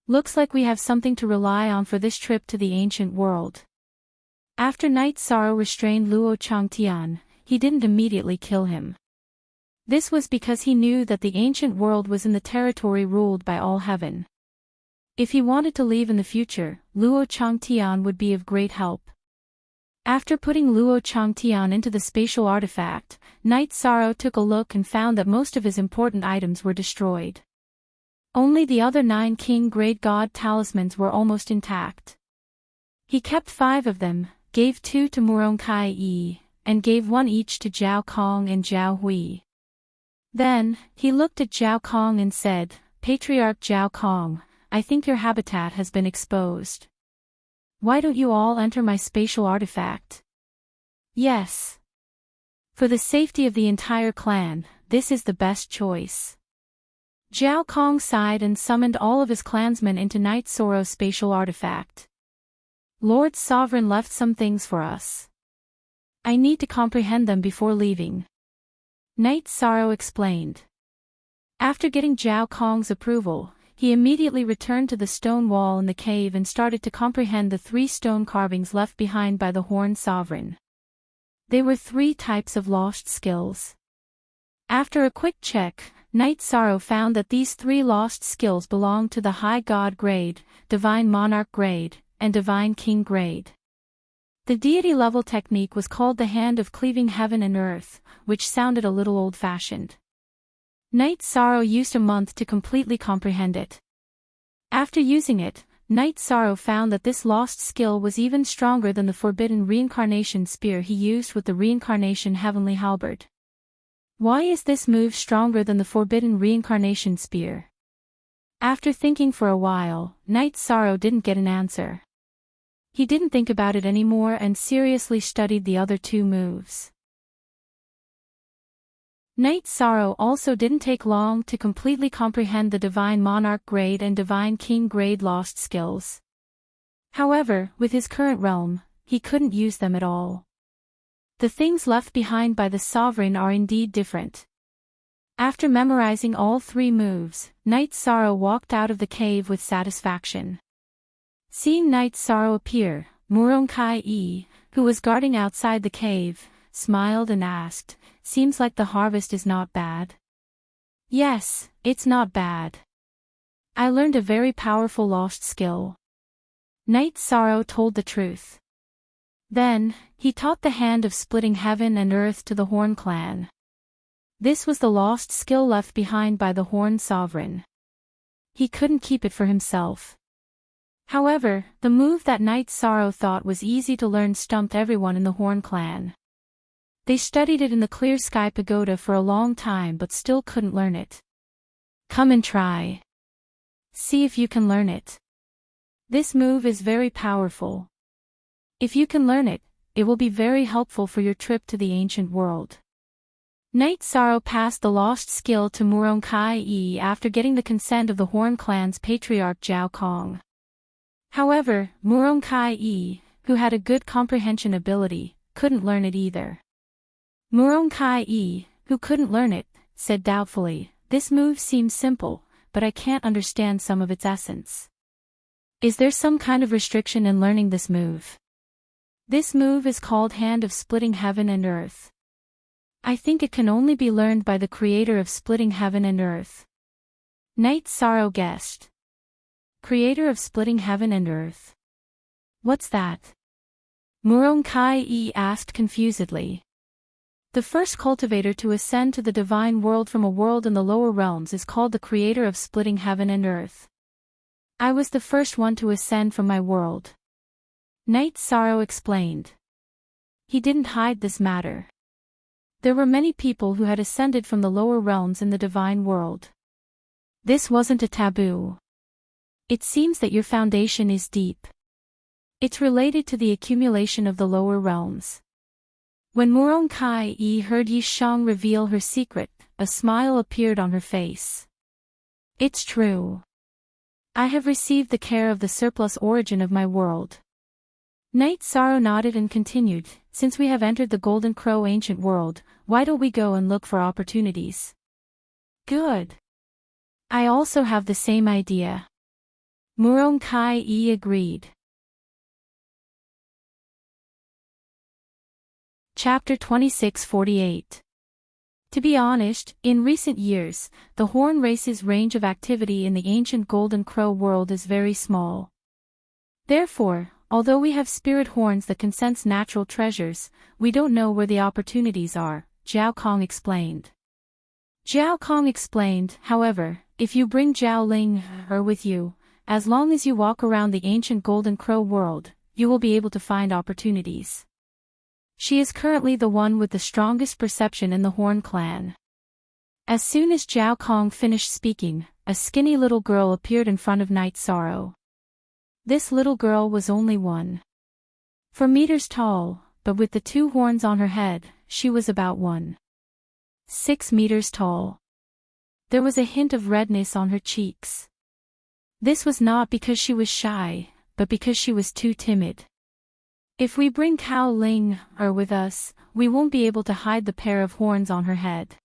Looks like we have something to rely on for this trip to the ancient world. After Night Sorrow restrained Luo Changtian, he didn't immediately kill him. This was because he knew that the ancient world was in the territory ruled by all heaven. If he wanted to leave in the future, Luo Changtian would be of great help. After putting Luo Changtian into the spatial artifact, Night Sorrow took a look and found that most of his important items were destroyed. Only the other 9 King Great God Talismans were almost intact. He kept 5 of them, gave 2 to Murong Kai-yi, and gave 1 each to Zhao Kong and Zhao Hui. Then, he looked at Zhao Kong and said, "Patriarch Zhao Kong, I think your habitat has been exposed. Why don't you all enter my spatial artifact?" "Yes. For the safety of the entire clan, this is the best choice." Zhao Kong sighed and summoned all of his clansmen into Night Sorrow's spatial artifact. "Lord Sovereign left some things for us. I need to comprehend them before leaving," Night Sorrow explained. After getting Zhao Kong's approval, he immediately returned to the stone wall in the cave and started to comprehend the 3 stone carvings left behind by the Horned Sovereign. They were 3 types of lost skills. After a quick check, Night Sorrow found that these 3 lost skills belonged to the High God grade, Divine Monarch grade, and Divine King grade. The deity-level technique was called the Hand of Cleaving Heaven and Earth, which sounded a little old-fashioned. Night Sorrow used a month to completely comprehend it. After using it, Night Sorrow found that this lost skill was even stronger than the forbidden reincarnation spear he used with the reincarnation heavenly halberd. Why is this move stronger than the forbidden reincarnation spear? After thinking for a while, Night Sorrow didn't get an answer. He didn't think about it anymore and seriously studied the other 2 moves. Night Sorrow also didn't take long to completely comprehend the Divine Monarch grade and Divine King grade lost skills. However, with his current realm, he couldn't use them at all. The things left behind by the Sovereign are indeed different. After memorizing all 3 moves, Night Sorrow walked out of the cave with satisfaction. Seeing Night Sorrow appear, Murong Kai-yi, who was guarding outside the cave, smiled and asked, "Seems like the harvest is not bad." "Yes, it's not bad. I learned a very powerful lost skill. Night Sorrow told the truth. Then, he taught the hand of splitting heaven and earth to the Horn clan. This was the lost skill left behind by the Horn sovereign. He couldn't keep it for himself. However, the move that Night Sorrow thought was easy to learn stumped everyone in the Horn clan. They studied it in the Clear Sky Pagoda for a long time but still couldn't learn it. Come and try. See if you can learn it. This move is very powerful. If you can learn it, it will be very helpful for your trip to the ancient world. Night Sorrow passed the lost skill to Muronkai after getting the consent of the Horn clan's patriarch Zhao Kong. However, Muronkai, who had a good comprehension ability, couldn't learn it either. Muronkai, who couldn't learn it, said doubtfully, "This move seems simple, but I can't understand some of its essence. Is there some kind of restriction in learning this move?" This move is called Hand of Splitting Heaven and Earth. I think it can only be learned by the creator of splitting heaven and earth. Night Sorrow guessed. Creator of splitting heaven and earth. What's that? Muronkai asked confusedly. The first cultivator to ascend to the divine world from a world in the lower realms is called the creator of splitting heaven and earth. I was the first one to ascend from my world. Night Sorrow explained. He didn't hide this matter. There were many people who had ascended from the lower realms in the divine world. This wasn't a taboo. It seems that your foundation is deep. It's related to the accumulation of the lower realms. When Muronkai heard Yi Shang reveal her secret, a smile appeared on her face. It's true. I have received the care of the surplus origin of my world. Night Sorrow nodded and continued, "Since we have entered the Golden Crow ancient world, why don't we go and look for opportunities?" Good. I also have the same idea. Muronkai agreed. Chapter 2648. To be honest, in recent years, the Horn race's range of activity in the ancient Golden Crow world is very small. Therefore, although we have spirit horns that can sense natural treasures, we don't know where the opportunities are, Zhao Kong explained. Zhao Kong explained, however, if you bring Zhao Ling with you, as long as you walk around the ancient Golden Crow world, you will be able to find opportunities. She is currently the one with the strongest perception in the Horn clan. As soon as Zhao Kong finished speaking, a skinny little girl appeared in front of Night Sorrow. This little girl was only 1.4 meters tall, but with the 2 horns on her head, she was about 1.6 meters tall. There was a hint of redness on her cheeks. This was not because she was shy, but because she was too timid. If we bring Cao Ling with us, we won't be able to hide the pair of horns on her head.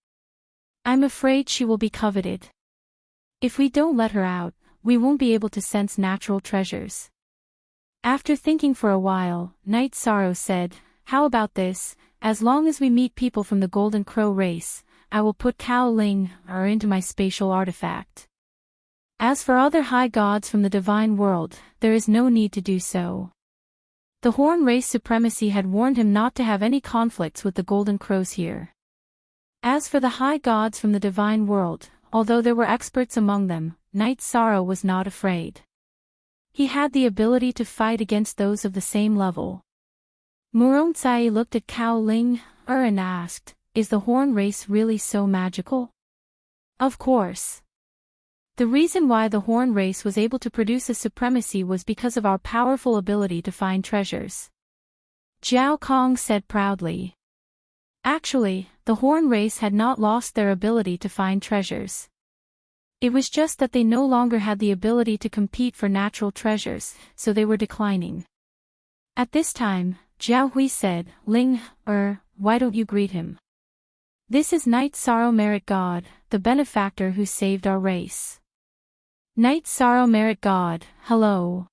I'm afraid she will be coveted. If we don't let her out, we won't be able to sense natural treasures. After thinking for a while, Night Sorrow said, "How about this? As long as we meet people from the Golden Crow race, I will put Cao Ling into my spatial artifact. As for other high gods from the divine world, there is no need to do so." The Horn race supremacy had warned him not to have any conflicts with the Golden Crows here. As for the high gods from the divine world, although there were experts among them, Night Sorrow was not afraid. He had the ability to fight against those of the same level. Muronkai looked at Cao Ling and asked, "Is the Horn race really so magical?" Of course. The reason why the Horn race was able to produce a supremacy was because of our powerful ability to find treasures. Zhao Kong said proudly. Actually, the Horn race had not lost their ability to find treasures. It was just that they no longer had the ability to compete for natural treasures, so they were declining. At this time, Zhao Hui said, "Ling, why don't you greet him? This is Night Sorrow Merit God, the benefactor who saved our race." Night Sorrow Merit God, hello.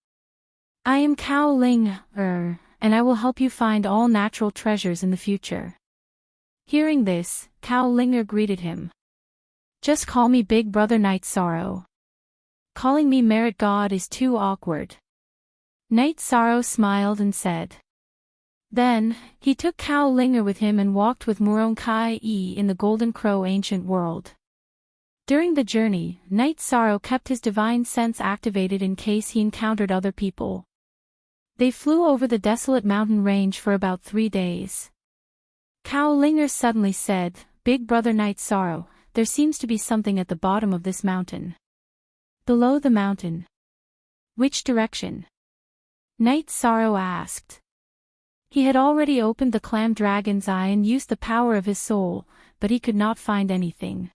I am Cao Ling, and I will help you find all natural treasures in the future. Hearing this, Cao Ling greeted him. Just call me Big Brother Night Sorrow. Calling me Merit God is too awkward. Knight Sorrow smiled and said. Then, he took Cao Linger with him and walked with Murong Kai-e in the Golden Crow ancient world. During the journey, Knight Sorrow kept his divine sense activated in case he encountered other people. They flew over the desolate mountain range for about 3 days. Cao Linger suddenly said, "Big brother Knight Sorrow, there seems to be something at the bottom of this mountain." "Below the mountain." "Which direction?" Knight Sorrow asked. He had already opened the clam dragon's eye and used the power of his soul, but he could not find anything.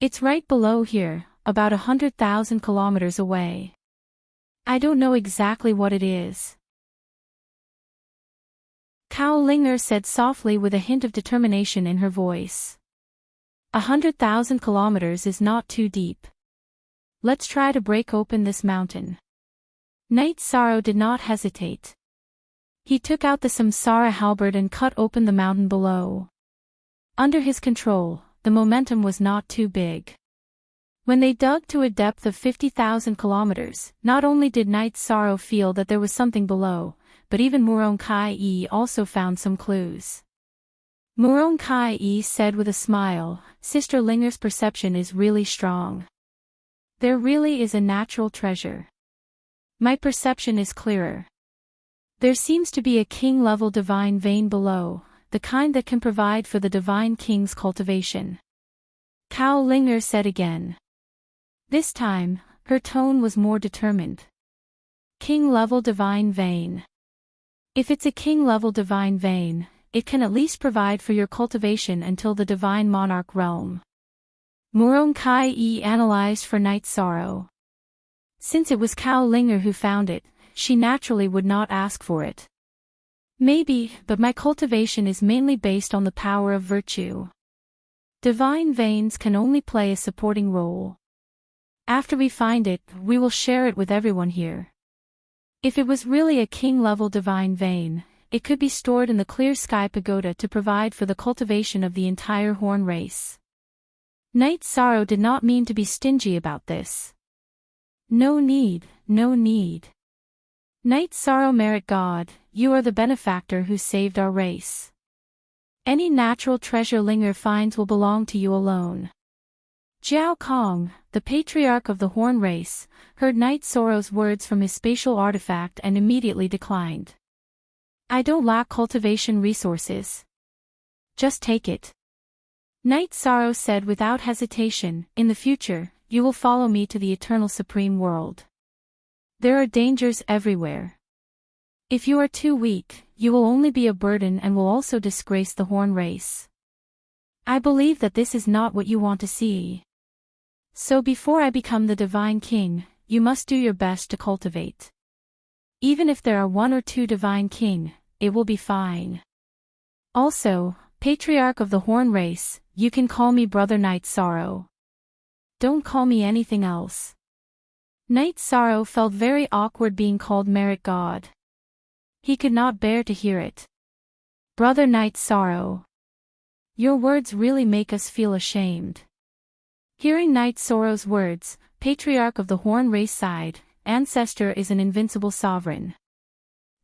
"It's right below here, about 100,000 kilometers away. I don't know exactly what it is." Cao Linger said softly with a hint of determination in her voice. 100,000 kilometers is not too deep. Let's try to break open this mountain. Knight Sorrow did not hesitate. He took out the Samsara halberd and cut open the mountain below. Under his control, the momentum was not too big. When they dug to a depth of 50,000 kilometers, not only did Knight Sorrow feel that there was something below, but even Murong Kai-e also found some clues. Murong Kai-e said with a smile, "Sister Linger's perception is really strong. There really is a natural treasure. My perception is clearer. There seems to be a king-level divine vein below, the kind that can provide for the divine king's cultivation." Cao Linger said again. This time, her tone was more determined. King-level divine vein. If it's a king-level divine vein, it can at least provide for your cultivation until the divine monarch realm. Murong Kai-e analyzed for Knight Sorrow. Since it was Cao Linger who found it, she naturally would not ask for it. "Maybe, but my cultivation is mainly based on the power of virtue. Divine veins can only play a supporting role. After we find it, we will share it with everyone here. If it was really a king-level divine vein, it could be stored in the Clear Sky Pagoda to provide for the cultivation of the entire Horn race." Knight Sorrow did not mean to be stingy about this. "No need, no need. Knight Sorrow Merit God, you are the benefactor who saved our race. Any natural treasure Linger finds will belong to you alone." Jiao Kong, the patriarch of the Horn race, heard Knight Sorrow's words from his spatial artifact and immediately declined. "I don't lack cultivation resources. Just take it." Knight Sorrow said without hesitation, "In the future, you will follow me to the eternal supreme world. There are dangers everywhere. If you are too weak, you will only be a burden and will also disgrace the Horn race. I believe that this is not what you want to see. So before I become the Divine King, you must do your best to cultivate. Even if there are 1 or 2 Divine King, it will be fine. Also, Patriarch of the Horn race, you can call me Brother Knight Sorrow. Don't call me anything else." Knight Sorrow felt very awkward being called Merit God. He could not bear to hear it. "Brother Knight Sorrow. Your words really make us feel ashamed." Hearing Knight Sorrow's words, Patriarch of the Horn race sighed, "Ancestor is an invincible sovereign.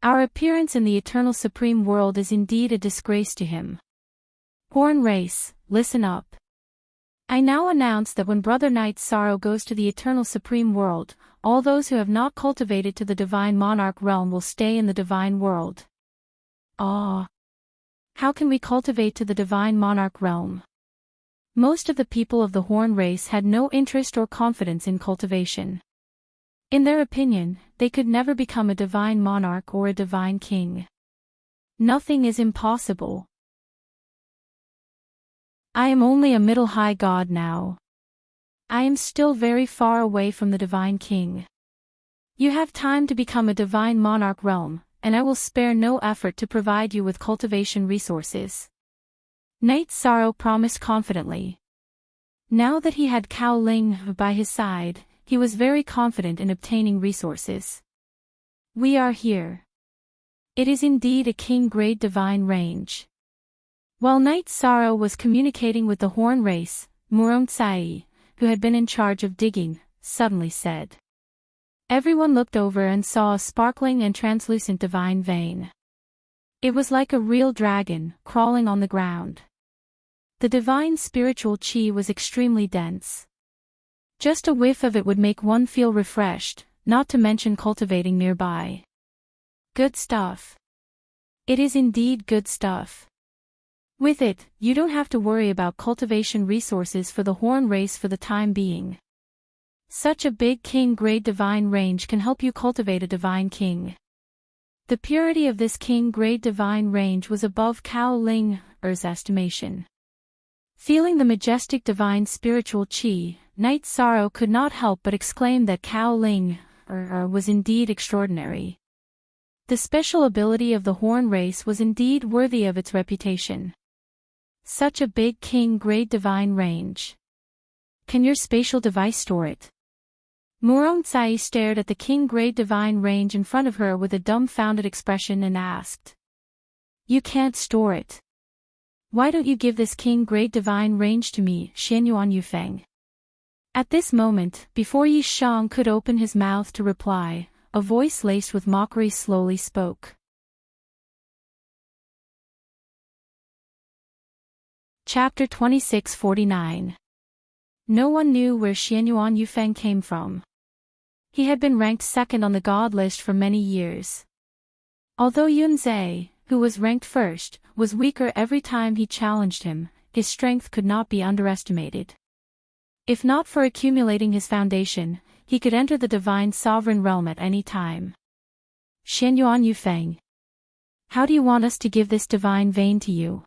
Our appearance in the eternal supreme world is indeed a disgrace to him. Horn race, listen up. I now announce that when Brother Knight Sorrow goes to the eternal supreme world, all those who have not cultivated to the divine monarch realm will stay in the divine world." "Ah! How can we cultivate to the divine monarch realm?" Most of the people of the Horn race had no interest or confidence in cultivation. In their opinion, they could never become a divine monarch or a divine king. Nothing is impossible. I am only a middle-high god now. I am still very far away from the divine king. You have time to become a divine monarch realm, and I will spare no effort to provide you with cultivation resources." Knight Sorrow promised confidently. Now that he had Cao Ling by his side, he was very confident in obtaining resources. "We are here. It is indeed a king-grade divine range." While Knight Sorrow was communicating with the Horn race, Murong Tsai, who had been in charge of digging, suddenly said. Everyone looked over and saw a sparkling and translucent divine vein. It was like a real dragon, crawling on the ground. The divine spiritual chi was extremely dense. Just a whiff of it would make one feel refreshed, not to mention cultivating nearby. Good stuff. It is indeed good stuff. With it, you don't have to worry about cultivation resources for the horn race for the time being. Such a big king-grade divine range can help you cultivate a divine king. The purity of this king-grade divine range was above Cao Ling's estimation. Feeling the majestic divine spiritual chi, Knight Sorrow could not help but exclaim that Cao Ling was indeed extraordinary. The special ability of the horn race was indeed worthy of its reputation. Such a big king-grade divine range. Can your spatial device store it? Murong-Tsai stared at the king-grade divine range in front of her with a dumbfounded expression and asked. You can't store it. Why don't you give this king-grade divine range to me, Xianyuan Yufeng? At this moment, before Yi Shang could open his mouth to reply, a voice laced with mockery slowly spoke. Chapter 2649. No one knew where Xianyuan Yufeng came from. He had been ranked second on the god list for many years. Although Yunzhe, who was ranked first, was weaker every time he challenged him, his strength could not be underestimated. If not for accumulating his foundation, he could enter the divine sovereign realm at any time. Xianyuan Yufeng. How do you want us to give this divine vein to you?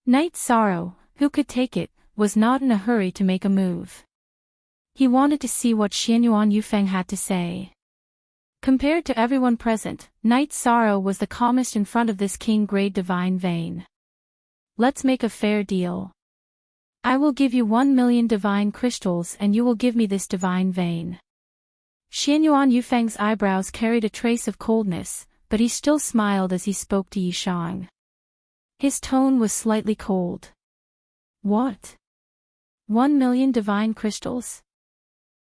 Knight Sorrow, who could take it, was not in a hurry to make a move. He wanted to see what Xianyuan Yufeng had to say. Compared to everyone present, Knight Sorrow was the calmest in front of this king-grade divine vein. Let's make a fair deal. I will give you 1,000,000 divine crystals and you will give me this divine vein. Xianyuan Yufeng's eyebrows carried a trace of coldness, but he still smiled as he spoke to Yi Shang. His tone was slightly cold. What? 1,000,000 divine crystals?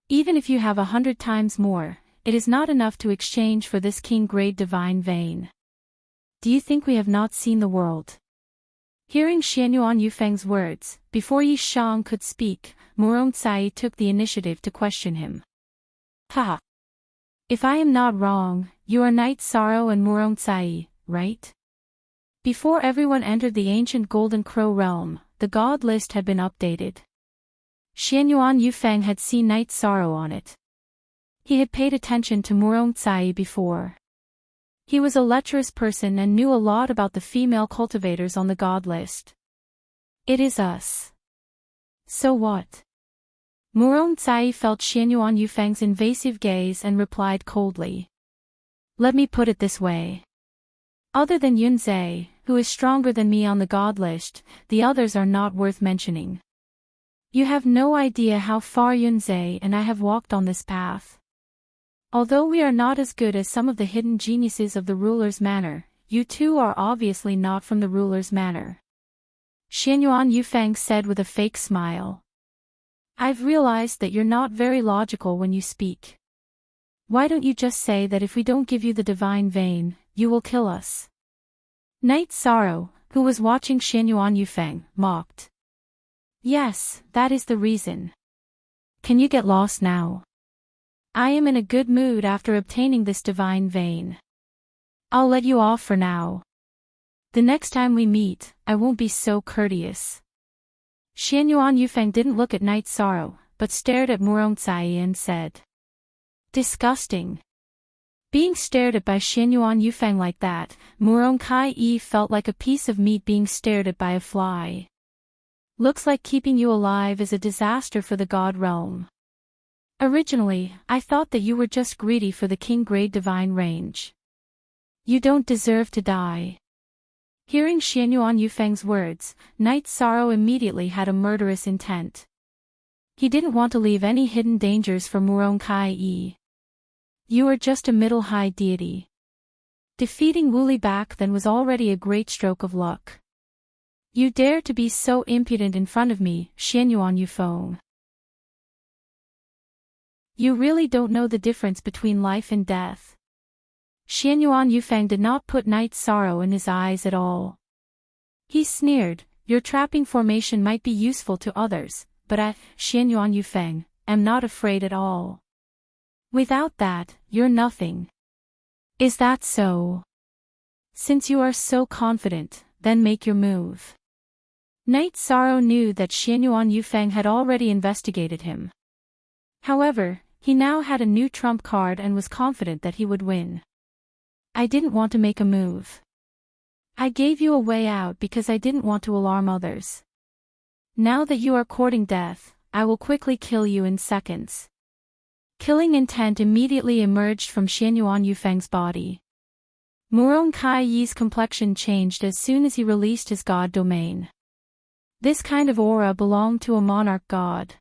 Even if you have 100 times more, it is not enough to exchange for this king-grade divine vein. Do you think we have not seen the world? Hearing Xianyuan Yufeng's words, before Yi Shang could speak, Murong-Tsai took the initiative to question him. Ha! If I am not wrong, you are Knight Sorrow and Murong-Tsai, right? Before everyone entered the ancient Golden Crow realm, the god list had been updated. Xianyuan Yufeng had seen Knight Sorrow on it. He had paid attention to Murong-Tsai before. He was a lecherous person and knew a lot about the female cultivators on the god list. It is us. So what? Murong-Tsai felt Xianyuan Yufeng's invasive gaze and replied coldly. Let me put it this way. Other than Yunzhe, who is stronger than me on the god list, the others are not worth mentioning. You have no idea how far Yunzhe and I have walked on this path. Although we are not as good as some of the hidden geniuses of the ruler's manor, you two are obviously not from the ruler's manor. Xianyuan Yufeng said with a fake smile. I've realized that you're not very logical when you speak. Why don't you just say that if we don't give you the divine vein, you will kill us? Knight Sorrow, who was watching Xianyuan Yufeng, mocked. Yes, that is the reason. Can you get lost now? I am in a good mood after obtaining this divine vein. I'll let you off for now. The next time we meet, I won't be so courteous. Xianyuan Yufeng didn't look at Knight Sorrow, but stared at Murong-Tsai and said. Disgusting. Being stared at by Xianyuan Yufeng like that, Murong-Tsai felt like a piece of meat being stared at by a fly. Looks like keeping you alive is a disaster for the god realm. Originally, I thought that you were just greedy for the king-grade divine range. You don't deserve to die. Hearing Xianyuan Yufeng's words, Knight Sorrow immediately had a murderous intent. He didn't want to leave any hidden dangers for Murong-Tsai. You are just a middle-high deity. Defeating Wu Li back then was already a great stroke of luck. You dare to be so impudent in front of me, Xianyuan Yufeng. You really don't know the difference between life and death. Xianyuan Yufeng did not put Night's sorrow in his eyes at all. He sneered, your trapping formation might be useful to others, but I, Xianyuan Yufeng, am not afraid at all. Without that, you're nothing. Is that so? Since you are so confident, then make your move. Night's sorrow knew that Xianyuan Yufeng had already investigated him. However, he now had a new trump card and was confident that he would win. I didn't want to make a move. I gave you a way out because I didn't want to alarm others. Now that you are courting death, I will quickly kill you in seconds. Killing intent immediately emerged from Xianyuan Yufeng's body. Murong Kai Yi's complexion changed as soon as he released his god domain. This kind of aura belonged to a monarch god.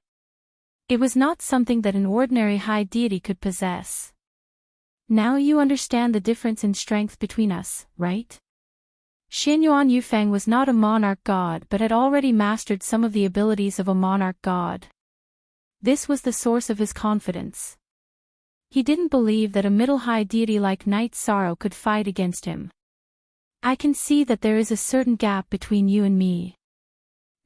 It was not something that an ordinary high deity could possess. Now you understand the difference in strength between us, right? Xianyuan Yufeng was not a monarch god but had already mastered some of the abilities of a monarch god. This was the source of his confidence. He didn't believe that a middle-high deity like Night's sorrow could fight against him. I can see that there is a certain gap between you and me.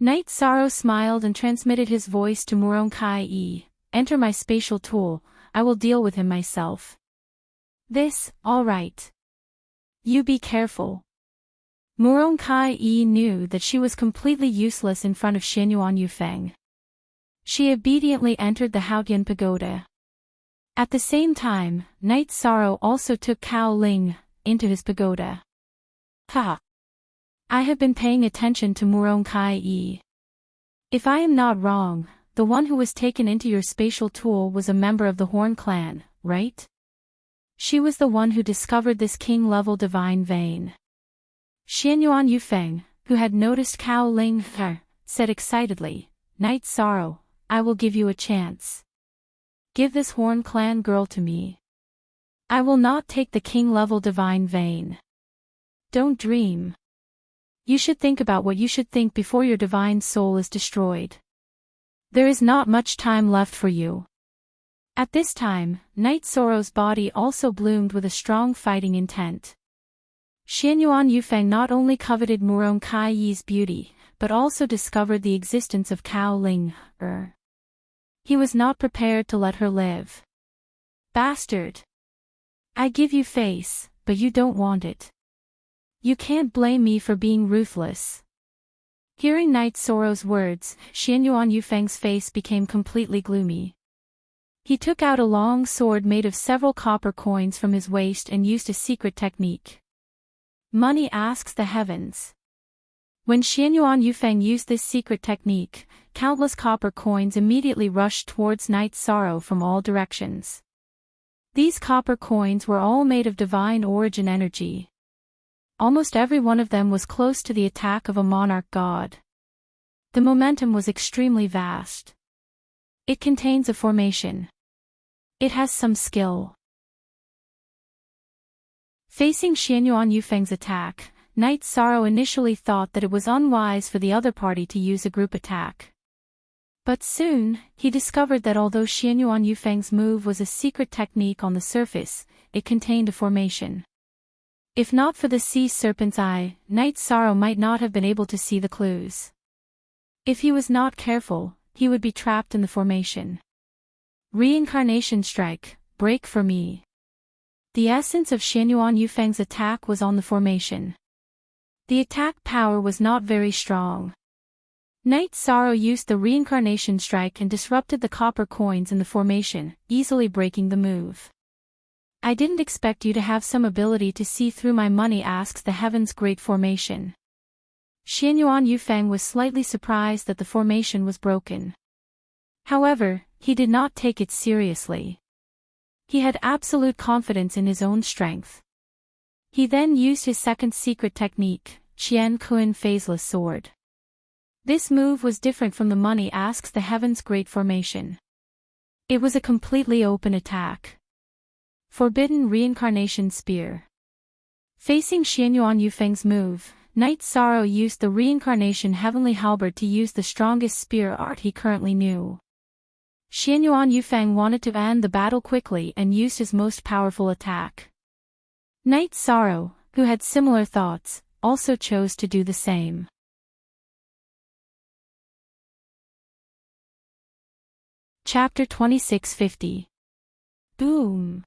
Night's sorrow smiled and transmitted his voice to Murong Kai Yi. Enter my spatial tool, I will deal with him myself. This, all right. You be careful. Murong Kai Yi knew that she was completely useless in front of Xianyuan Yufeng. She obediently entered the Haotian pagoda. At the same time, Night's sorrow also took Cao Ling into his pagoda. Ha! I have been paying attention to Murong Kai Yi. If I am not wrong, the one who was taken into your spatial tool was a member of the Horn clan, right? She was the one who discovered this king-level divine vein. Xianyuan Yufeng, who had noticed Cao Ling, said excitedly, Night's sorrow, I will give you a chance. Give this Horn clan girl to me. I will not take the king-level divine vein. Don't dream. You should think about what you should think before your divine soul is destroyed. There is not much time left for you. At this time, Night's sorrow's body also bloomed with a strong fighting intent. Xianyuan Yufeng not only coveted Murong Kai Yi's beauty, but also discovered the existence of Cao Ling. He was not prepared to let her live. Bastard! I give you face, but you don't want it. You can't blame me for being ruthless. Hearing Night's sorrow's words, Xianyuan Yufeng's face became completely gloomy. He took out a long sword made of several copper coins from his waist and used a secret technique. Money asks the heavens. When Xianyuan Yufeng used this secret technique, countless copper coins immediately rushed towards Night's sorrow from all directions. These copper coins were all made of divine origin energy. Almost every one of them was close to the attack of a monarch god. The momentum was extremely vast. It contains a formation. It has some skill. Facing Xianyuan Yufeng's attack, Night's sorrow initially thought that it was unwise for the other party to use a group attack. But soon, he discovered that although Xianyuan Yufeng's move was a secret technique on the surface, it contained a formation. If not for the sea serpent's eye, Night's sorrow might not have been able to see the clues. If he was not careful, he would be trapped in the formation. Reincarnation strike, break for me. The essence of Xianyuan Yufeng's attack was on the formation. The attack power was not very strong. Night's sorrow used the reincarnation strike and disrupted the copper coins in the formation, easily breaking the move. I didn't expect you to have some ability to see through my money, asks the heaven's great formation. Xianyuan Yufeng was slightly surprised that the formation was broken. However, he did not take it seriously. He had absolute confidence in his own strength. He then used his second secret technique, Qian Kun Phaseless Sword. This move was different from the money, asks the heaven's great formation. It was a completely open attack. Forbidden Reincarnation Spear. Facing Xianyuan Yufeng's move, Night's sorrow used the Reincarnation Heavenly Halberd to use the strongest spear art he currently knew. Xianyuan Yufeng wanted to end the battle quickly and used his most powerful attack. Knight Sorrow, who had similar thoughts, also chose to do the same. Chapter 2650. Boom!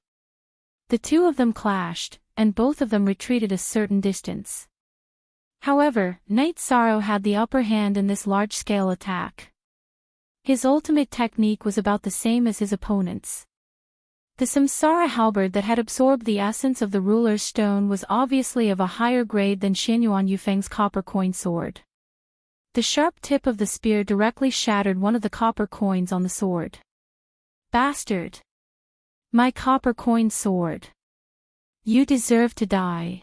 The two of them clashed, and both of them retreated a certain distance. However, Knight Sorrow had the upper hand in this large-scale attack. His ultimate technique was about the same as his opponent's. The Samsara halberd that had absorbed the essence of the ruler's stone was obviously of a higher grade than Xianyuan Yufeng's copper coin sword. The sharp tip of the spear directly shattered one of the copper coins on the sword. Bastard! My copper coin sword! You deserve to die.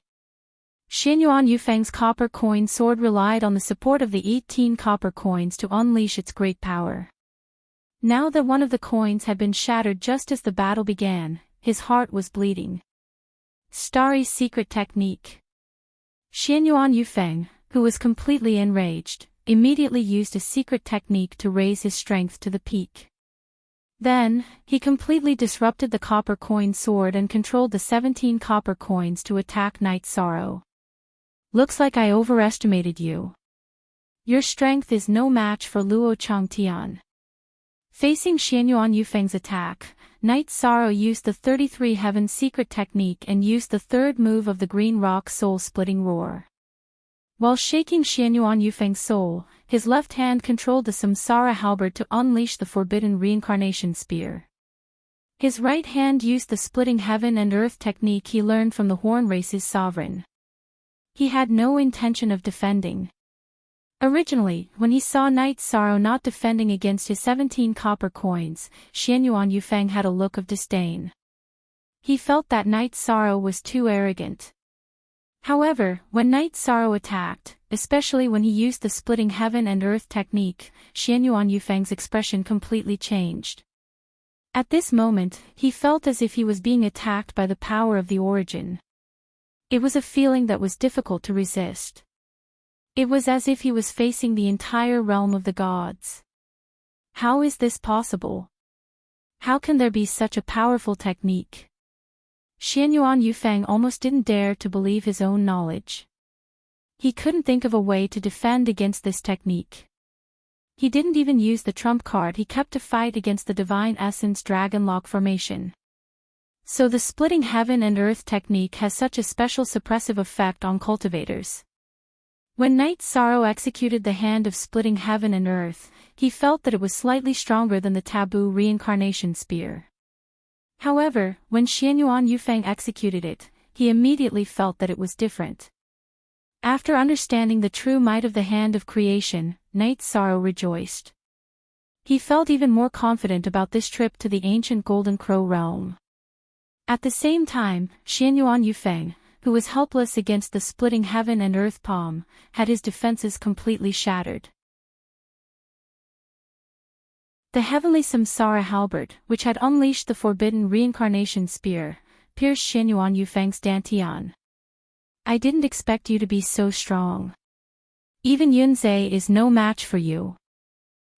Xianyuan Yufeng's copper coin sword relied on the support of the 18 copper coins to unleash its great power. Now that one of the coins had been shattered just as the battle began, his heart was bleeding. Starry's secret technique. Xianyuan Yufeng, who was completely enraged, immediately used a secret technique to raise his strength to the peak. Then, he completely disrupted the copper coin sword and controlled the 17 copper coins to attack Knight Sorrow. Looks like I overestimated you. Your strength is no match for Luo Changtian. Facing Xianyuan Yufeng's attack, Knight Sorrow used the 33 Heaven secret technique and used the third move of the Green Rock soul-splitting roar. While shaking Xianyuan Yufeng's soul, his left hand controlled the Samsara halberd to unleash the forbidden reincarnation spear. His right hand used the splitting heaven and earth technique he learned from the Horn Race's sovereign. He had no intention of defending. Originally, when he saw Knight Sorrow not defending against his 17 copper coins, Xianyuan Yufeng had a look of disdain. He felt that Knight Sorrow was too arrogant. However, when Knight Sorrow attacked, especially when he used the splitting heaven and earth technique, Xianyuan Yufeng's expression completely changed. At this moment, he felt as if he was being attacked by the power of the origin. It was a feeling that was difficult to resist. It was as if he was facing the entire realm of the gods. How is this possible? How can there be such a powerful technique? Xianyuan Yufeng almost didn't dare to believe his own knowledge. He couldn't think of a way to defend against this technique. He didn't even use the trump card he kept to fight against the Divine Essence Dragon Lock formation. So the splitting heaven and earth technique has such a special suppressive effect on cultivators. When Knight Sorrow executed the hand of splitting heaven and earth, he felt that it was slightly stronger than the taboo reincarnation spear. However, when Xianyuan Yufeng executed it, he immediately felt that it was different. After understanding the true might of the hand of creation, Knight Sorrow rejoiced. He felt even more confident about this trip to the ancient Golden Crow realm. At the same time, Xianyuan Yufeng, who was helpless against the splitting heaven and earth palm, had his defenses completely shattered. The heavenly Samsara halberd, which had unleashed the forbidden reincarnation spear, pierced Xianyuan Yufeng's dantian. I didn't expect you to be so strong. Even Yunzhe is no match for you.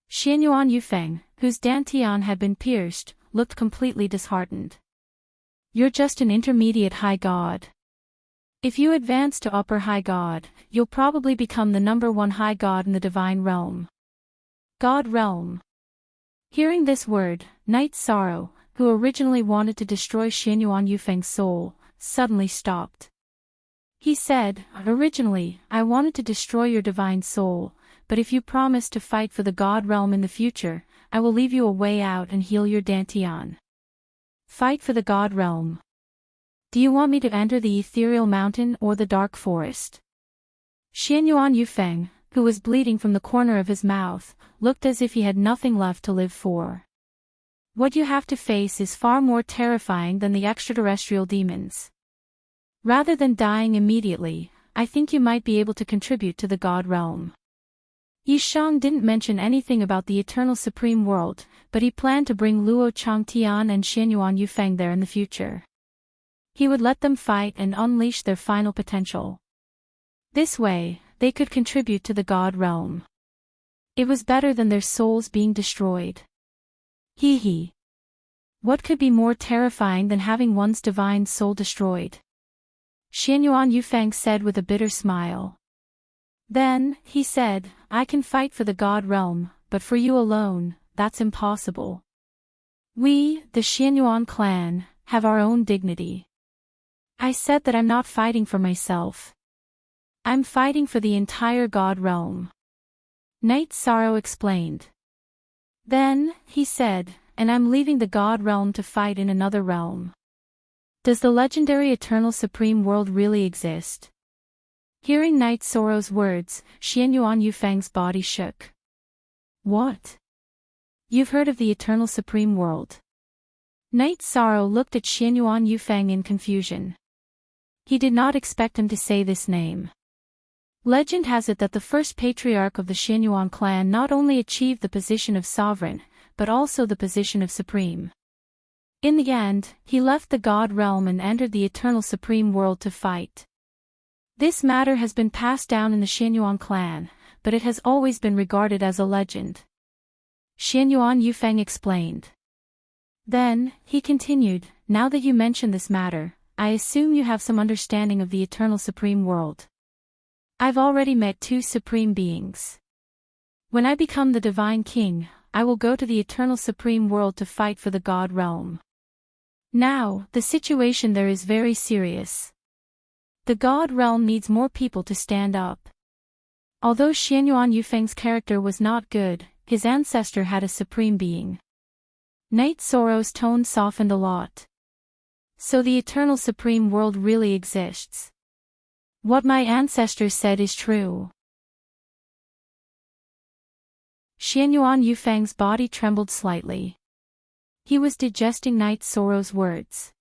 Xianyuan Yufeng, whose dantian had been pierced, looked completely disheartened. You're just an intermediate high god. If you advance to upper high god, you'll probably become the #1 high god in the divine realm. God realm. Hearing this word, Knight Sorrow, who originally wanted to destroy Xianyuan Yufeng's soul, suddenly stopped. He said, originally, I wanted to destroy your divine soul, but if you promise to fight for the god realm in the future, I will leave you a way out and heal your dantian. Fight for the god realm. Do you want me to enter the ethereal mountain or the dark forest? Xianyuan Yufeng, who was bleeding from the corner of his mouth, looked as if he had nothing left to live for. What you have to face is far more terrifying than the extraterrestrial demons. Rather than dying immediately, I think you might be able to contribute to the god realm. Yishang didn't mention anything about the eternal supreme world, but he planned to bring Luo Changtian and Xianyuan Yufeng there in the future. He would let them fight and unleash their final potential. This way, they could contribute to the god realm. It was better than their souls being destroyed. Hee hee. What could be more terrifying than having one's divine soul destroyed? Xianyuan Yufeng said with a bitter smile. Then, he said, I can fight for the God realm, but for you alone, that's impossible. We, the Xianyuan clan, have our own dignity. I said that I'm not fighting for myself. I'm fighting for the entire God realm. Night Sorrow explained. Then, he said, and I'm leaving the God realm to fight in another realm. Does the legendary Eternal Supreme World really exist? Hearing Night Sorrow's words, Xianyuan Yufeng's body shook. What? You've heard of the Eternal Supreme World? Night Sorrow looked at Xianyuan Yufeng in confusion. He did not expect him to say this name. Legend has it that the first patriarch of the Xianyuan clan not only achieved the position of sovereign, but also the position of supreme. In the end, he left the God realm and entered the Eternal Supreme World to fight. This matter has been passed down in the Xianyuan clan, but it has always been regarded as a legend. Xianyuan Yufeng explained. Then, he continued, now that you mention this matter, I assume you have some understanding of the Eternal Supreme World. I've already met two supreme beings. When I become the Divine King, I will go to the Eternal Supreme World to fight for the God realm. Now, the situation there is very serious. The God realm needs more people to stand up. Although Xianyuan Yufeng's character was not good, his ancestor had a supreme being. Night Sorrow's tone softened a lot. So the Eternal Supreme World really exists. What my ancestors said is true. Xianyuan Yufeng's body trembled slightly. He was digesting Night Sorrow's words.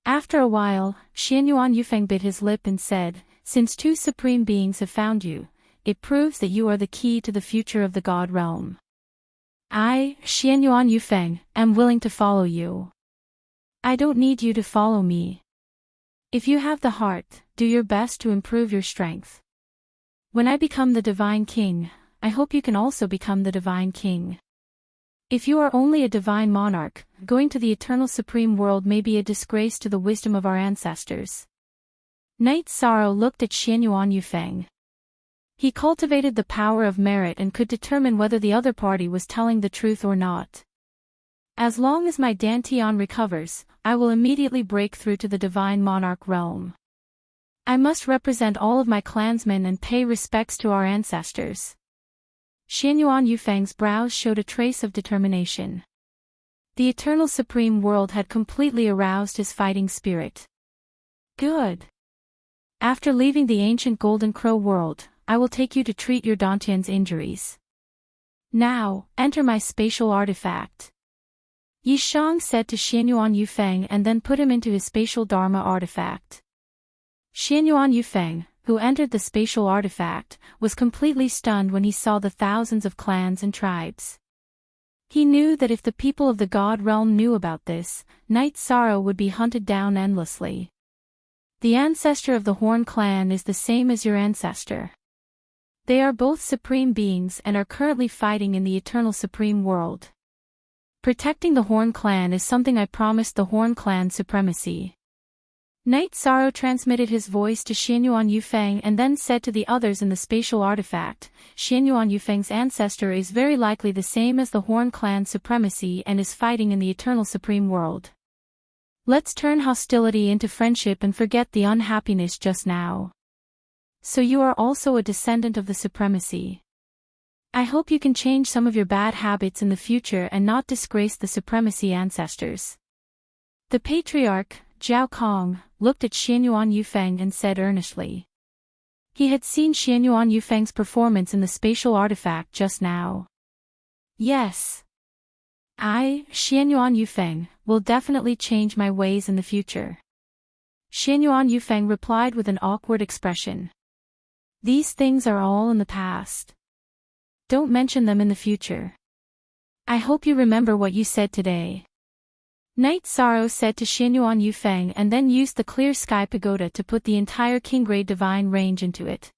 After a while, Xianyuan Yufeng bit his lip and said, since two supreme beings have found you, it proves that you are the key to the future of the God realm. I, Xianyuan Yufeng, am willing to follow you. I don't need you to follow me. If you have the heart, do your best to improve your strength. When I become the Divine King, I hope you can also become the Divine King. If you are only a divine monarch, going to the Eternal Supreme World may be a disgrace to the wisdom of our ancestors. Night Sorrow looked at Xianyuan Yufeng. He cultivated the power of merit and could determine whether the other party was telling the truth or not. As long as my Dantian recovers, I will immediately break through to the Divine Monarch realm. I must represent all of my clansmen and pay respects to our ancestors. Xianyuan Yufeng's brows showed a trace of determination. The Eternal Supreme World had completely aroused his fighting spirit. Good. After leaving the ancient Golden Crow world, I will take you to treat your Dantian's injuries. Now, enter my spatial artifact. Yi Shang said to Xianyuan Yufeng and then put him into his spatial Dharma artifact. Xianyuan Yufeng, who entered the spatial artifact, was completely stunned when he saw the thousands of clans and tribes. He knew that if the people of the God realm knew about this, Night Sorrow would be hunted down endlessly. The ancestor of the Horn clan is the same as your ancestor. They are both supreme beings and are currently fighting in the Eternal Supreme World. Protecting the Horn clan is something I promised the Horn clan supremacy. Night Sorrow transmitted his voice to Xianyuan Yufeng and then said to the others in the spatial artifact, Xianyuan Yufeng's ancestor is very likely the same as the Horn clan supremacy and is fighting in the Eternal Supreme World. Let's turn hostility into friendship and forget the unhappiness just now. So you are also a descendant of the supremacy. I hope you can change some of your bad habits in the future and not disgrace the supremacy ancestors. The patriarch, Zhao Kong, looked at Xianyuan Yufeng and said earnestly. He had seen Xianyuan Yufeng's performance in the spatial artifact just now. Yes. I, Xianyuan Yufeng, will definitely change my ways in the future. Xianyuan Yufeng replied with an awkward expression. These things are all in the past. Don't mention them in the future. I hope you remember what you said today. Night Sorrow said to Xianyuan Yufeng and then used the Clear Sky Pagoda to put the entire Kinggrade Divine Range into it.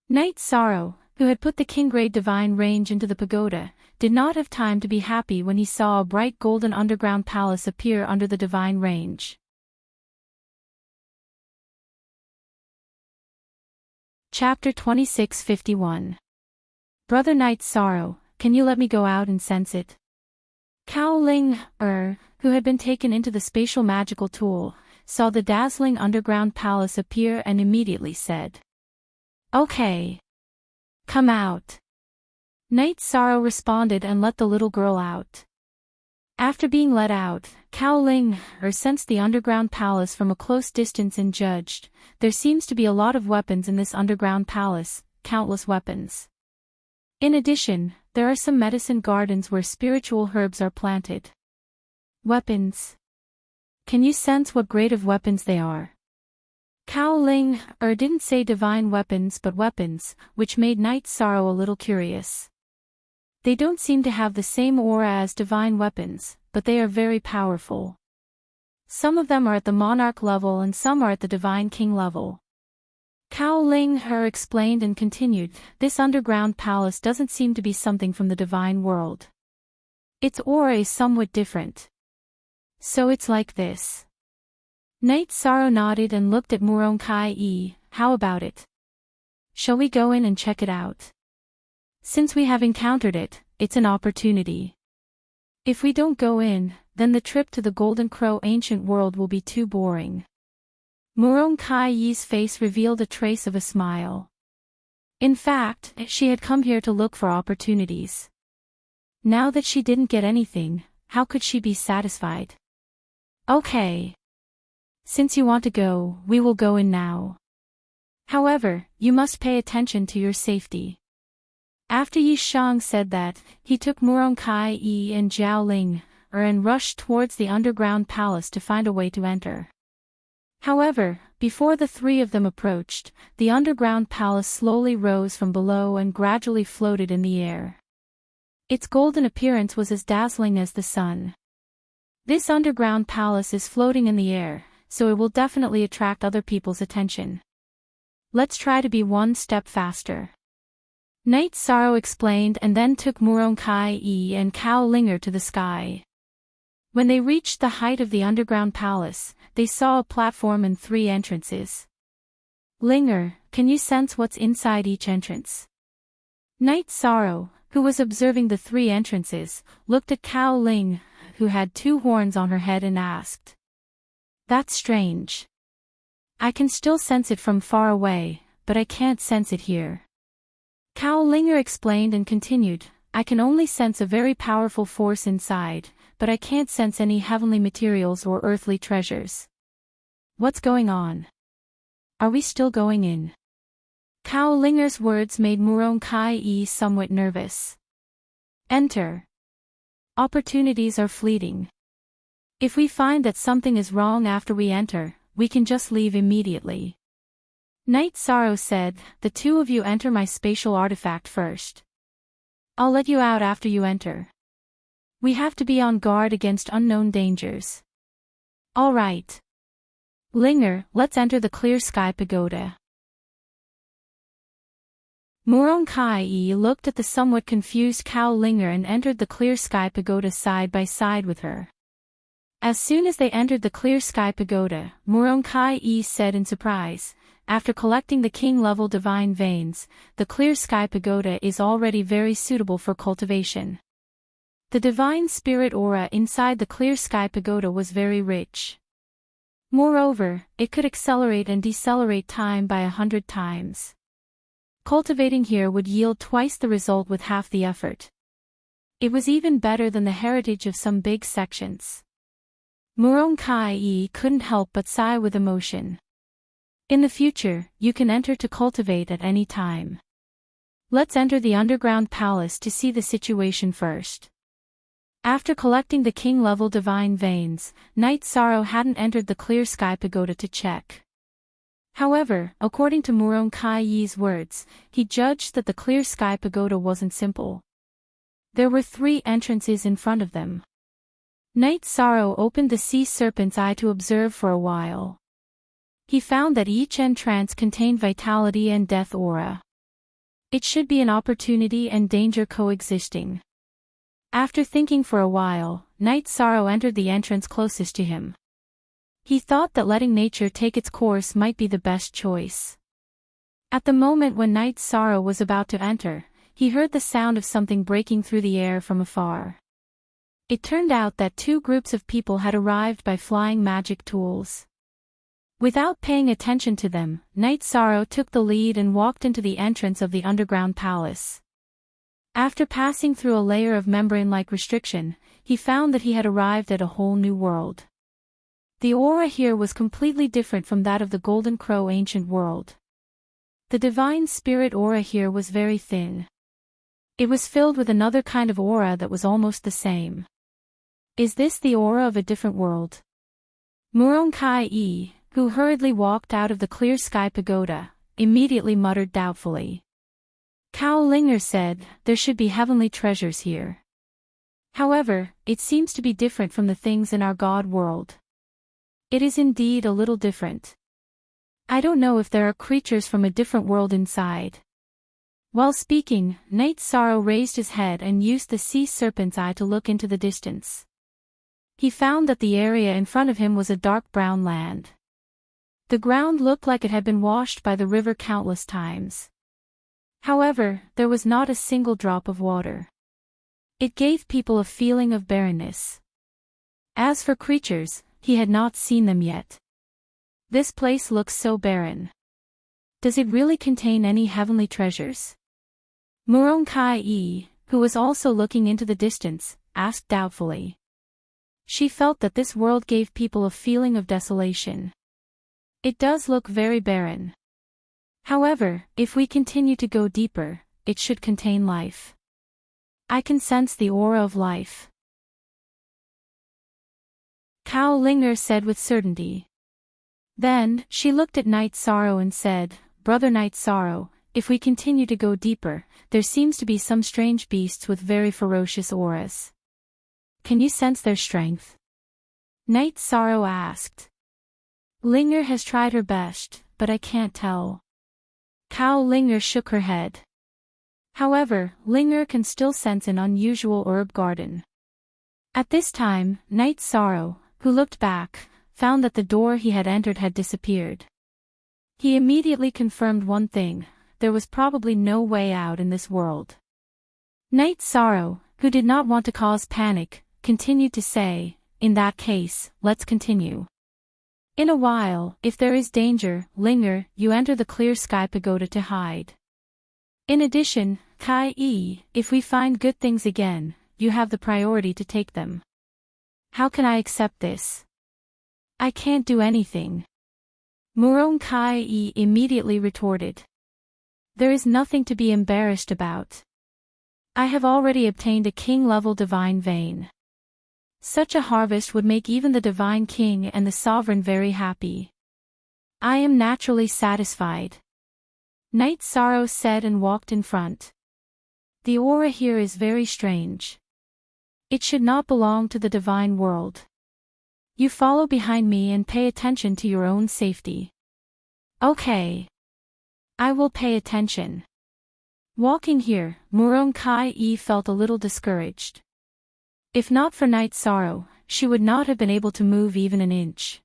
Night Sorrow, who had put the king-grade divine range into the pagoda, did not have time to be happy when he saw a bright golden underground palace appear under the divine range. Chapter 26:51. Brother Knight's Sorrow, can you let me go out and sense it? Cao Ling, who had been taken into the spatial magical tool, saw the dazzling underground palace appear and immediately said, "Okay. Come out." Knight's Sorrow responded and let the little girl out. After being let out, Cao Ling sensed the underground palace from a close distance and judged, there seems to be a lot of weapons in this underground palace, countless weapons. In addition, there are some medicine gardens where spiritual herbs are planted. Weapons. Can you sense what grade of weapons they are? Cao Ling didn't say divine weapons but weapons, which made Knight's Sorrow a little curious. They don't seem to have the same aura as divine weapons, but they are very powerful. Some of them are at the monarch level and some are at the divine king level. Cao Ling explained and continued, this underground palace doesn't seem to be something from the divine world. Its aura is somewhat different. So it's like this. Knight's Sorrow nodded and looked at Murong Kai. How about it? Shall we go in and check it out? Since we have encountered it, it's an opportunity. If we don't go in, then the trip to the Golden Crow ancient world will be too boring. Murong Kai's face revealed a trace of a smile. In fact, she had come here to look for opportunities. Now that she didn't get anything, how could she be satisfied? Okay. Since you want to go, we will go in now. However, you must pay attention to your safety. After Yi Shang said that, he took Murong Kai and Zhao Ling, and rushed towards the underground palace to find a way to enter. However, before the three of them approached, the underground palace slowly rose from below and gradually floated in the air. Its golden appearance was as dazzling as the sun. This underground palace is floating in the air, so it will definitely attract other people's attention. Let's try to be one step faster. Knight's Sorrow explained and then took Murong Kai and Cao Linger to the sky. When they reached the height of the underground palace, they saw a platform and 3 entrances. Linger, can you sense what's inside each entrance? Knight's Sorrow, who was observing the 3 entrances, looked at Cao Ling, who had 2 horns on her head and asked. That's strange. I can still sense it from far away, but I can't sense it here. Cao Linger explained and continued, I can only sense a very powerful force inside, but I can't sense any heavenly materials or earthly treasures. What's going on? Are we still going in? Cao Linger's words made Murong Kai somewhat nervous. Enter. Opportunities are fleeting. If we find that something is wrong after we enter, we can just leave immediately. Knight's Sorrow said, the 2 of you enter my spatial artifact first. I'll let you out after you enter. We have to be on guard against unknown dangers. All right. Linger, let's enter the Clear Sky Pagoda. Murong Kai looked at the somewhat confused Cao Linger and entered the Clear Sky Pagoda side by side with her. As soon as they entered the Clear Sky Pagoda, Murong Kai said in surprise, after collecting the king-level divine veins, the Clear Sky Pagoda is already very suitable for cultivation. The divine spirit aura inside the Clear Sky Pagoda was very rich. Moreover, it could accelerate and decelerate time by 100 times. Cultivating here would yield twice the result with half the effort. It was even better than the heritage of some big sections. Murong Kai couldn't help but sigh with emotion. In the future, you can enter to cultivate at any time. Let's enter the underground palace to see the situation first. After collecting the king-level divine veins, Knight's Sorrow hadn't entered the Clear Sky Pagoda to check. However, according to Murong Kai's words, he judged that the Clear Sky Pagoda wasn't simple. There were 3 entrances in front of them. Knight's Sorrow opened the sea serpent's eye to observe for a while. He found that each entrance contained vitality and death aura. It should be an opportunity and danger coexisting. After thinking for a while, Night Sorrow entered the entrance closest to him. He thought that letting nature take its course might be the best choice. At the moment when Night Sorrow was about to enter, he heard the sound of something breaking through the air from afar. It turned out that two groups of people had arrived by flying magic tools. Without paying attention to them, Night Sorrow took the lead and walked into the entrance of the underground palace. After passing through a layer of membrane-like restriction, he found that he had arrived at a whole new world. The aura here was completely different from that of the Golden Crow ancient world. The divine spirit aura here was very thin. It was filled with another kind of aura that was almost the same. Is this the aura of a different world? Muronkai, who hurriedly walked out of the clear sky pagoda, immediately muttered doubtfully. Cao Linger said, there should be heavenly treasures here. However, it seems to be different from the things in our God world. It is indeed a little different. I don't know if there are creatures from a different world inside. While speaking, Night Sorrow raised his head and used the sea serpent's eye to look into the distance. He found that the area in front of him was a dark brown land. The ground looked like it had been washed by the river countless times. However, there was not a single drop of water. It gave people a feeling of barrenness. As for creatures, he had not seen them yet. This place looks so barren. Does it really contain any heavenly treasures? Muronkai, who was also looking into the distance, asked doubtfully. She felt that this world gave people a feeling of desolation. It does look very barren. However, if we continue to go deeper, it should contain life. I can sense the aura of life. Cao Linger said with certainty. Then, she looked at Night Sorrow and said, Brother Night Sorrow, if we continue to go deeper, there seems to be some strange beasts with very ferocious auras. Can you sense their strength? Night Sorrow asked. Linger has tried her best, but I can't tell. Cao Linger shook her head. However, Linger can still sense an unusual herb garden. At this time, Night Sorrow, who looked back, found that the door he had entered had disappeared. He immediately confirmed one thing, there was probably no way out in this world. Night Sorrow, who did not want to cause panic, continued to say, in that case, let's continue. In a while, if there is danger, Linger, you enter the clear sky pagoda to hide. In addition, Kai-e, if we find good things again, you have the priority to take them. How can I accept this? I can't do anything. Muronkai immediately retorted. There is nothing to be embarrassed about. I have already obtained a king-level divine vein. Such a harvest would make even the divine king and the sovereign very happy. I am naturally satisfied. Night Sorrow said and walked in front. The aura here is very strange. It should not belong to the divine world. You follow behind me and pay attention to your own safety. Okay. I will pay attention. Walking here, Muronkai felt a little discouraged. If not for Night Sorrow, she would not have been able to move even an inch.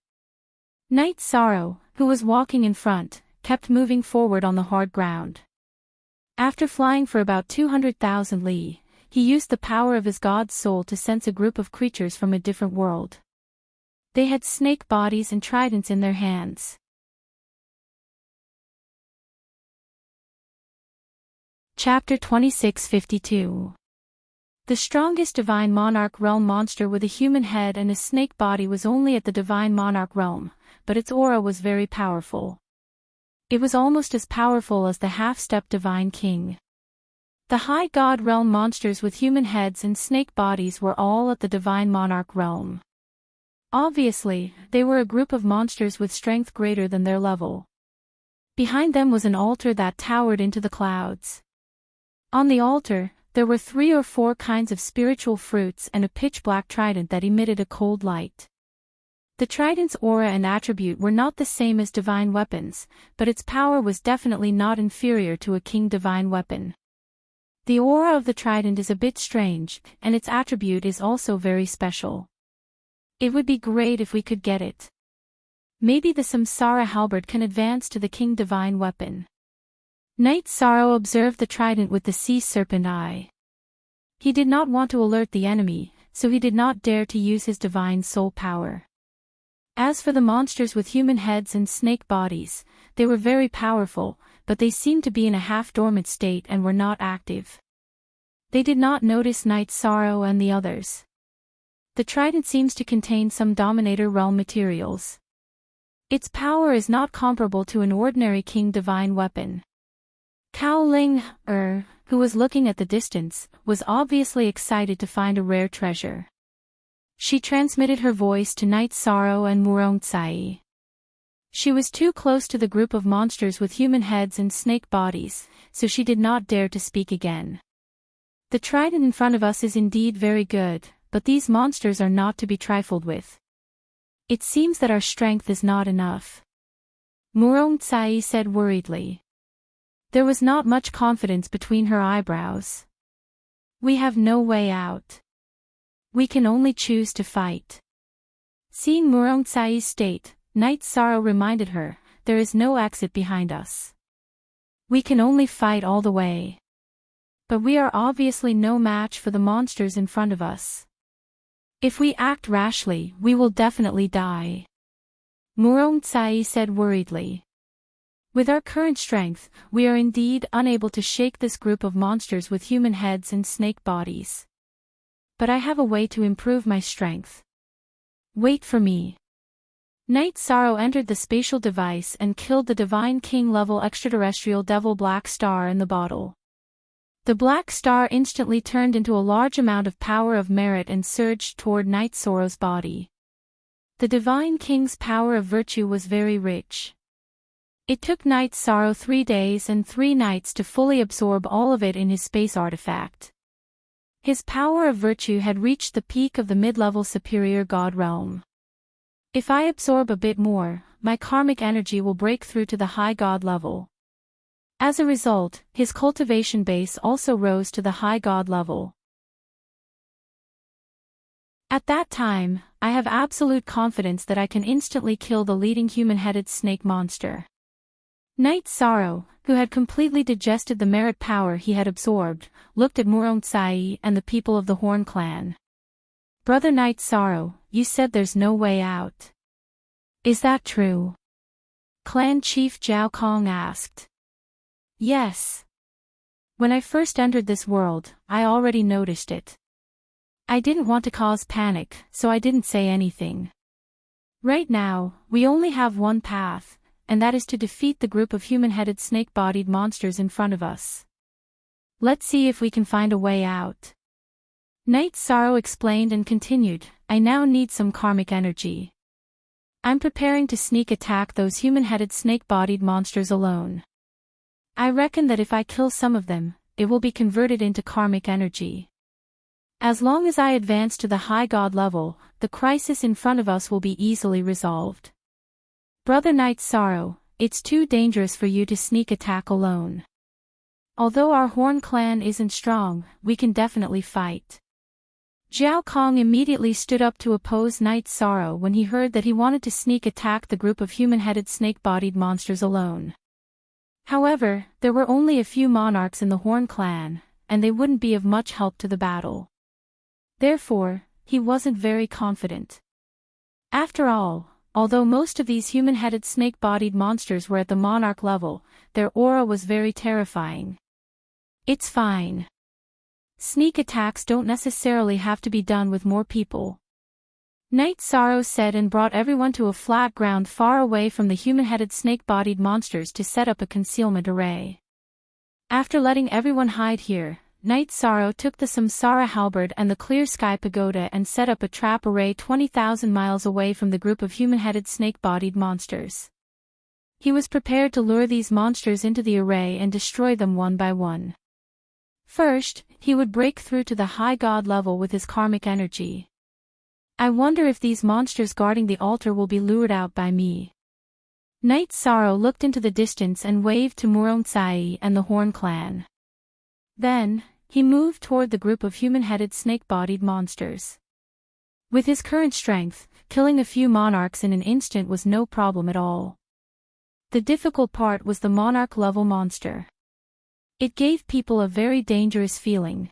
Night Sorrow, who was walking in front, kept moving forward on the hard ground. After flying for about 200,000 li, he used the power of his god's soul to sense a group of creatures from a different world. They had snake bodies and tridents in their hands. Chapter 2652. The strongest Divine Monarch Realm monster with a human head and a snake body was only at the Divine Monarch Realm, but its aura was very powerful. It was almost as powerful as the half-step Divine King. The High God Realm monsters with human heads and snake bodies were all at the Divine Monarch Realm. Obviously, they were a group of monsters with strength greater than their level. Behind them was an altar that towered into the clouds. On the altar, there were 3 or 4 kinds of spiritual fruits and a pitch-black trident that emitted a cold light. The trident's aura and attribute were not the same as divine weapons, but its power was definitely not inferior to a king divine weapon. The aura of the trident is a bit strange, and its attribute is also very special. It would be great if we could get it. Maybe the Samsara halberd can advance to the king divine weapon. Knight Sorrow observed the trident with the sea serpent eye. He did not want to alert the enemy, so he did not dare to use his divine soul power. As for the monsters with human heads and snake bodies, they were very powerful, but they seemed to be in a half-dormant state and were not active. They did not notice Knight Sorrow and the others. The trident seems to contain some Dominator realm materials. Its power is not comparable to an ordinary king divine weapon. Cao Ling, who was looking at the distance, was obviously excited to find a rare treasure. She transmitted her voice to Knight Sorrow and Murong Tsai. She was too close to the group of monsters with human heads and snake bodies, so she did not dare to speak again. The trident in front of us is indeed very good, but these monsters are not to be trifled with. It seems that our strength is not enough. Murong Tsai said worriedly. There was not much confidence between her eyebrows. We have no way out. We can only choose to fight. Seeing Murong Tsai's state, Knight Sorrow reminded her, there is no exit behind us. We can only fight all the way. But we are obviously no match for the monsters in front of us. If we act rashly, we will definitely die. Murong Tsai said worriedly. With our current strength, we are indeed unable to shake this group of monsters with human heads and snake bodies. But I have a way to improve my strength. Wait for me. Knight Sorrow entered the spatial device and killed the Divine King level extraterrestrial devil Black Star in the bottle. The Black Star instantly turned into a large amount of power of merit and surged toward Knight Sorrow's body. The Divine King's power of virtue was very rich. It took Knight Sorrow 3 days and 3 nights to fully absorb all of it in his space artifact. His power of virtue had reached the peak of the mid-level superior god realm. If I absorb a bit more, my karmic energy will break through to the high god level. As a result, his cultivation base also rose to the high god level. At that time, I have absolute confidence that I can instantly kill the leading human-headed snake monster. Knight Sorrow, who had completely digested the merit power he had absorbed, looked at Murong Tsai and the people of the Horn clan. Brother Knight Sorrow, you said there's no way out. Is that true? Clan Chief Zhao Kong asked. Yes. When I first entered this world, I already noticed it. I didn't want to cause panic, so I didn't say anything. Right now, we only have one path, and that is to defeat the group of human-headed snake-bodied monsters in front of us. Let's see if we can find a way out. Knight Sorrow explained and continued, I now need some karmic energy. I'm preparing to sneak attack those human-headed snake-bodied monsters alone. I reckon that if I kill some of them, it will be converted into karmic energy. As long as I advance to the high god level, the crisis in front of us will be easily resolved. Brother Knight Sorrow, it's too dangerous for you to sneak attack alone. Although our Horn clan isn't strong, we can definitely fight. Zhao Kong immediately stood up to oppose Knight Sorrow when he heard that he wanted to sneak attack the group of human-headed snake-bodied monsters alone. However, there were only a few monarchs in the Horn clan, and they wouldn't be of much help to the battle. Therefore, he wasn't very confident. After all, although most of these human-headed snake-bodied monsters were at the monarch level, their aura was very terrifying. It's fine. Sneak attacks don't necessarily have to be done with more people. Knight Sorrow said and brought everyone to a flat ground far away from the human-headed snake-bodied monsters to set up a concealment array. After letting everyone hide here, Knight Sorrow took the Samsara halberd and the Clear Sky Pagoda and set up a trap array 20,000 miles away from the group of human-headed snake-bodied monsters. He was prepared to lure these monsters into the array and destroy them one by one. First, he would break through to the high god level with his karmic energy. I wonder if these monsters guarding the altar will be lured out by me. Knight Sorrow looked into the distance and waved to Murontsai and the Horn Clan. Then, he moved toward the group of human-headed snake-bodied monsters. With his current strength, killing a few monarchs in an instant was no problem at all. The difficult part was the monarch-level monster. It gave people a very dangerous feeling.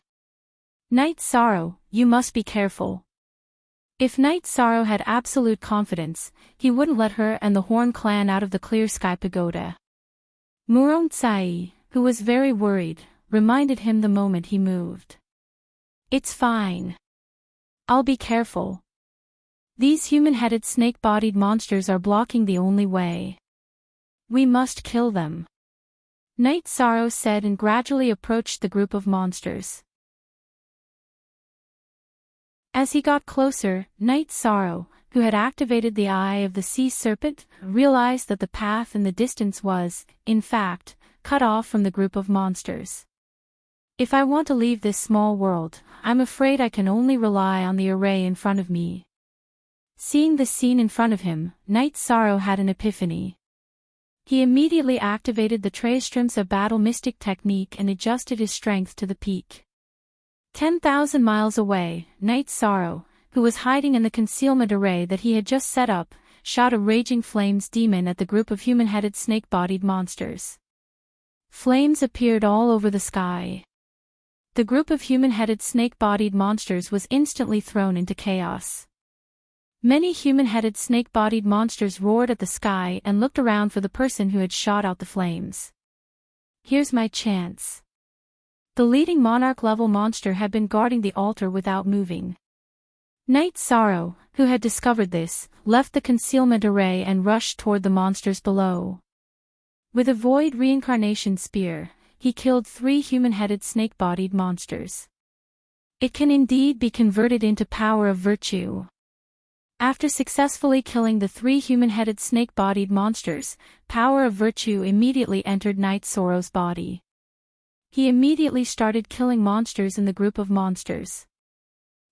Knight Sorrow, you must be careful. If Knight Sorrow had absolute confidence, he wouldn't let her and the Horn Clan out of the Clear Sky Pagoda. Murontsai, who was very worried, reminded him the moment he moved. It's fine. I'll be careful. These human-headed snake-bodied monsters are blocking the only way. We must kill them. Knight Sorrow said and gradually approached the group of monsters. As he got closer, Knight Sorrow, who had activated the Eye of the Sea Serpent, realized that the path in the distance was, in fact, cut off from the group of monsters. If I want to leave this small world, I'm afraid I can only rely on the array in front of me. Seeing the scene in front of him, Knight Sorrow had an epiphany. He immediately activated the Tristramsa Battle Mystic technique and adjusted his strength to the peak. 10,000 miles away, Knight Sorrow, who was hiding in the concealment array that he had just set up, shot a raging flames demon at the group of human-headed snake-bodied monsters. Flames appeared all over the sky. The group of human-headed snake-bodied monsters was instantly thrown into chaos. Many human-headed snake-bodied monsters roared at the sky and looked around for the person who had shot out the flames. Here's my chance. The leading monarch-level monster had been guarding the altar without moving. Knight Sorrow, who had discovered this, left the concealment array and rushed toward the monsters below. With a void reincarnation spear, he killed 3 human-headed snake-bodied monsters. It can indeed be converted into power of virtue. After successfully killing the 3 human-headed snake-bodied monsters, power of virtue immediately entered Knight Sorrow's body. He immediately started killing monsters in the group of monsters.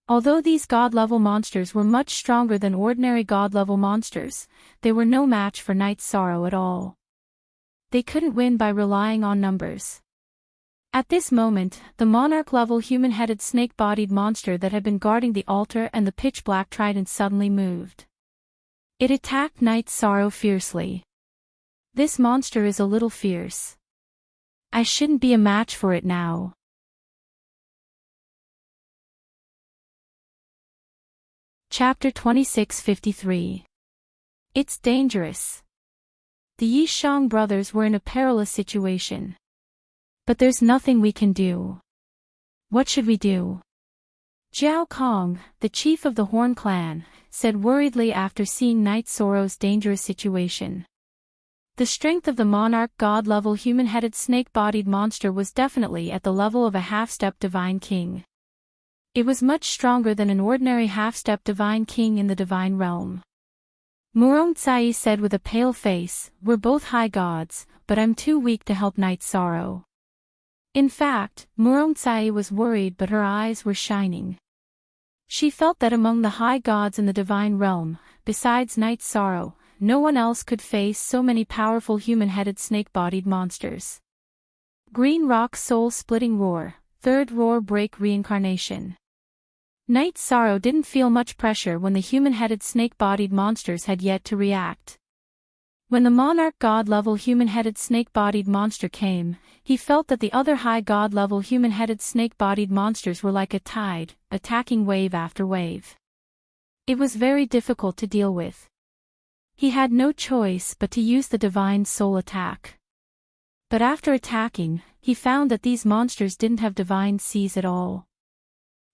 Although these god-level monsters were much stronger than ordinary god-level monsters, they were no match for Knight Sorrow at all. They couldn't win by relying on numbers. At this moment, the monarch-level human-headed snake-bodied monster that had been guarding the altar and the pitch-black trident suddenly moved. It attacked Knight Sorrow fiercely. This monster is a little fierce. I shouldn't be a match for it now. Chapter 2653. It's dangerous. The Yishang brothers were in a perilous situation. But there's nothing we can do. What should we do? Jiao Kong, the chief of the Horn Clan, said worriedly after seeing Knight Sorrow's dangerous situation. The strength of the monarch god-level human-headed snake-bodied monster was definitely at the level of a half-step divine king. It was much stronger than an ordinary half-step divine king in the divine realm. Murontsai said with a pale face, "We're both high gods, but I'm too weak to help Knight Sorrow." In fact, Murontsai was worried but her eyes were shining. She felt that among the high gods in the divine realm, besides Knight Sorrow, no one else could face so many powerful human-headed snake-bodied monsters. Green Rock Soul-Splitting Roar, Third Roar Break Reincarnation. Knight Sorrow didn't feel much pressure when the human-headed snake-bodied monsters had yet to react. When the monarch god-level human-headed snake-bodied monster came, he felt that the other high god-level human-headed snake-bodied monsters were like a tide, attacking wave after wave. It was very difficult to deal with. He had no choice but to use the divine soul attack. But after attacking, he found that these monsters didn't have divine seas at all.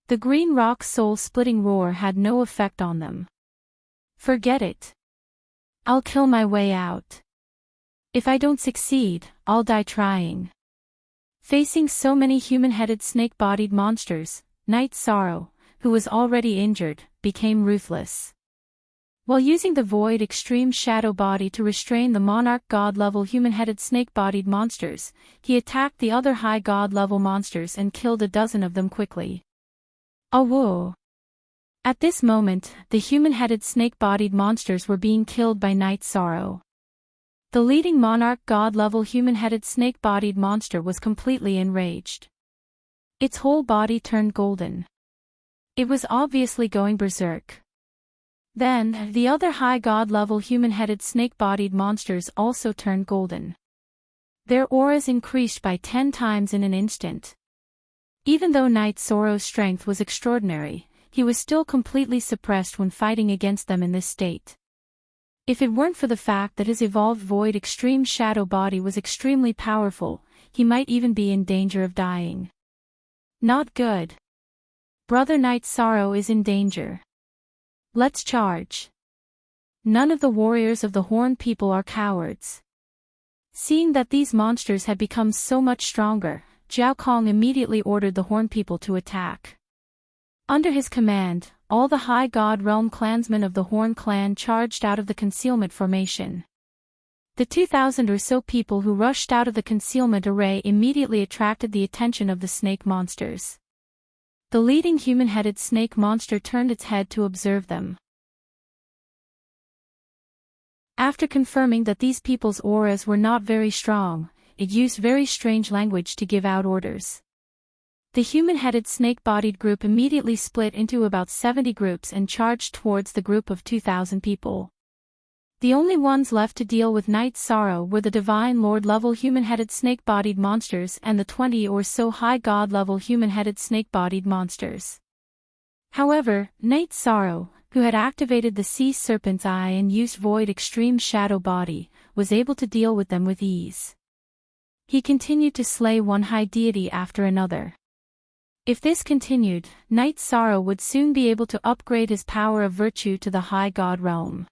The Green Rock Soul-Splitting Roar had no effect on them. Forget it. I'll kill my way out. If I don't succeed, I'll die trying. Facing so many human-headed snake-bodied monsters, Knight Sorrow, who was already injured, became ruthless. While using the Void Extreme Shadow Body to restrain the Monarch God-level human-headed snake-bodied monsters, he attacked the other high God-level monsters and killed a dozen of them quickly. Awoo! At this moment, the human-headed snake-bodied monsters were being killed by Night Sorrow. The leading monarch god-level human-headed snake-bodied monster was completely enraged. Its whole body turned golden. It was obviously going berserk. Then, the other high god-level human-headed snake-bodied monsters also turned golden. Their auras increased by 10 times in an instant. Even though Night Sorrow's strength was extraordinary, he was still completely suppressed when fighting against them in this state. If it weren't for the fact that his evolved Void Extreme Shadow body was extremely powerful, he might even be in danger of dying. Not good. Brother Night Sorrow is in danger. Let's charge. None of the warriors of the Horn People are cowards. Seeing that these monsters had become so much stronger, Jiao Kong immediately ordered the Horn People to attack. Under his command, all the High God Realm clansmen of the Horn Clan charged out of the concealment formation. The 2,000 or so people who rushed out of the concealment array immediately attracted the attention of the snake monsters. The leading human-headed snake monster turned its head to observe them. After confirming that these people's auras were not very strong, it used very strange language to give out orders. The human-headed snake-bodied group immediately split into about 70 groups and charged towards the group of 2,000 people. The only ones left to deal with Night Sorrow were the Divine Lord-level human-headed snake-bodied monsters and the 20 or so High God-level human-headed snake-bodied monsters. However, Night Sorrow, who had activated the Sea Serpent's Eye and used Void Extreme Shadow body, was able to deal with them with ease. He continued to slay one high deity after another. If this continued, Night Sorrow would soon be able to upgrade his power of virtue to the High God Realm.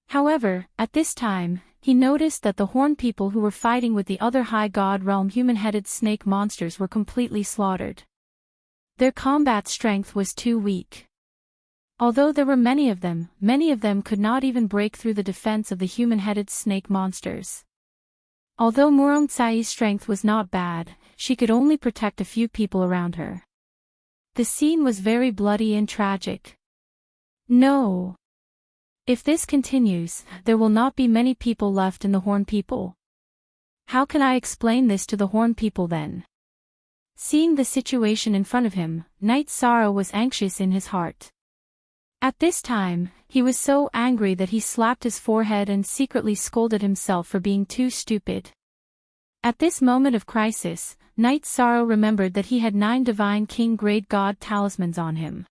However, at this time, he noticed that the Horn People who were fighting with the other High God Realm human-headed snake monsters were completely slaughtered. Their combat strength was too weak. Although there were many of them could not even break through the defense of the human-headed snake monsters. Although Murongtsai's strength was not bad, she could only protect a few people around her. The scene was very bloody and tragic. No. If this continues, there will not be many people left in the Horn People. How can I explain this to the Horn People then? Seeing the situation in front of him, Night Sorrow was anxious in his heart. At this time, he was so angry that he slapped his forehead and secretly scolded himself for being too stupid. At this moment of crisis, Night Sorrow remembered that he had 9 Divine King Great God talismans on him.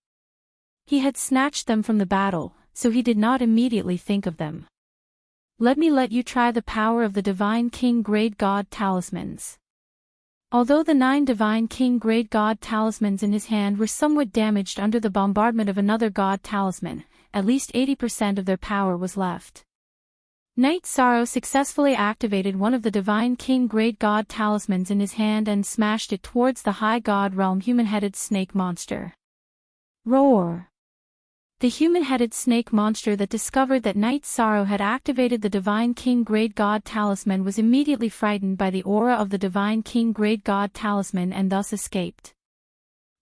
He had snatched them from the battle, so he did not immediately think of them. Let me let you try the power of the Divine King Great God talismans. Although the 9 Divine King Great God talismans in his hand were somewhat damaged under the bombardment of another God talisman, at least 80% of their power was left. Night Sorrow successfully activated one of the Divine King Great God talismans in his hand and smashed it towards the High God Realm human-headed snake monster. Roar! The human-headed snake monster that discovered that Night Sorrow had activated the Divine King Great God talisman was immediately frightened by the aura of the Divine King Great God talisman and thus escaped.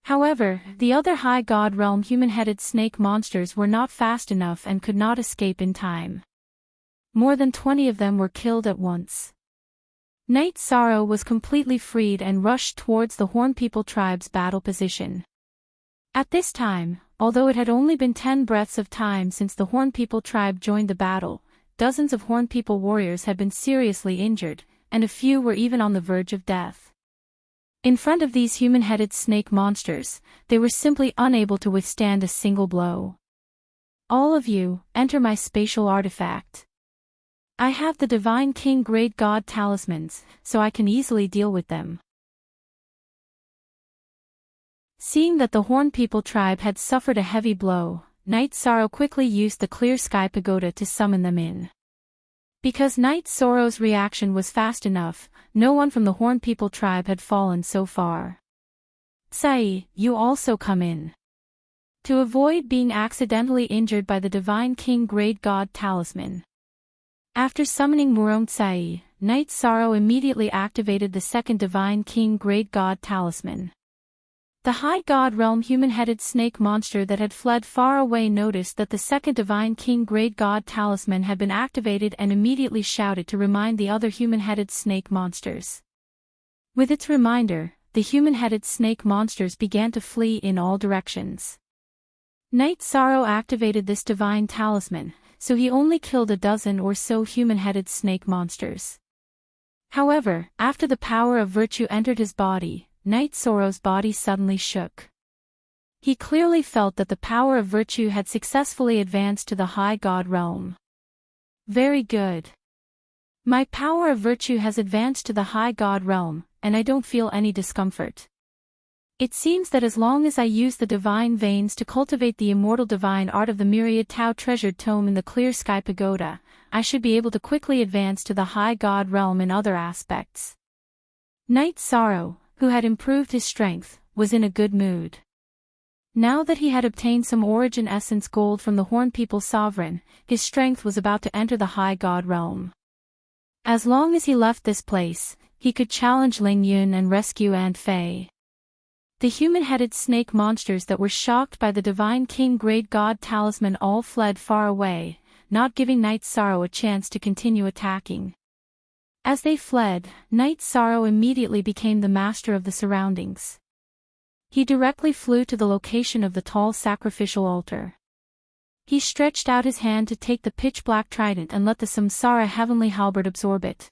However, the other High God Realm human-headed snake monsters were not fast enough and could not escape in time. More than 20 of them were killed at once. Night Sorrow was completely freed and rushed towards the Horn People tribe's battle position. At this time, although it had only been 10 breaths of time since the Horn People tribe joined the battle, dozens of Horn People warriors had been seriously injured, and a few were even on the verge of death. In front of these human-headed snake monsters, they were simply unable to withstand a single blow. All of you, enter my spatial artifact. I have the Divine King Great God talismans, so I can easily deal with them. Seeing that the Horn People tribe had suffered a heavy blow, Night Sorrow quickly used the Clear Sky Pagoda to summon them in. Because Night Sorrow's reaction was fast enough, no one from the Horn People tribe had fallen so far. Sai, you also come in. To avoid being accidentally injured by the Divine King Great God talisman. After summoning Murongtsai, Night Sorrow immediately activated the second Divine King Great God talisman. The high god realm human-headed snake monster that had fled far away noticed that the second divine king grade god talisman had been activated and immediately shouted to remind the other human-headed snake monsters. With its reminder, the human-headed snake monsters began to flee in all directions. Night Sorrow activated this divine talisman, so he only killed a dozen or so human-headed snake monsters. However, after the power of virtue entered his body, Night Sorrow's body suddenly shook. He clearly felt that the power of virtue had successfully advanced to the high god realm. Very good. My power of virtue has advanced to the high god realm, and I don't feel any discomfort. It seems that as long as I use the divine veins to cultivate the immortal divine art of the myriad Tao treasured tome in the clear sky pagoda, I should be able to quickly advance to the high god realm in other aspects. Night Sorrow, who had improved his strength, was in a good mood. Now that he had obtained some origin essence gold from the Horn People Sovereign, his strength was about to enter the high god realm. As long as he left this place, he could challenge Ling Yun and rescue Aunt Fei. The human-headed snake monsters that were shocked by the divine king grade god talisman all fled far away, not giving Night Sorrow a chance to continue attacking. As they fled, Night Sorrow immediately became the master of the surroundings. He directly flew to the location of the tall sacrificial altar. He stretched out his hand to take the pitch-black trident and let the Samsara heavenly halberd absorb it.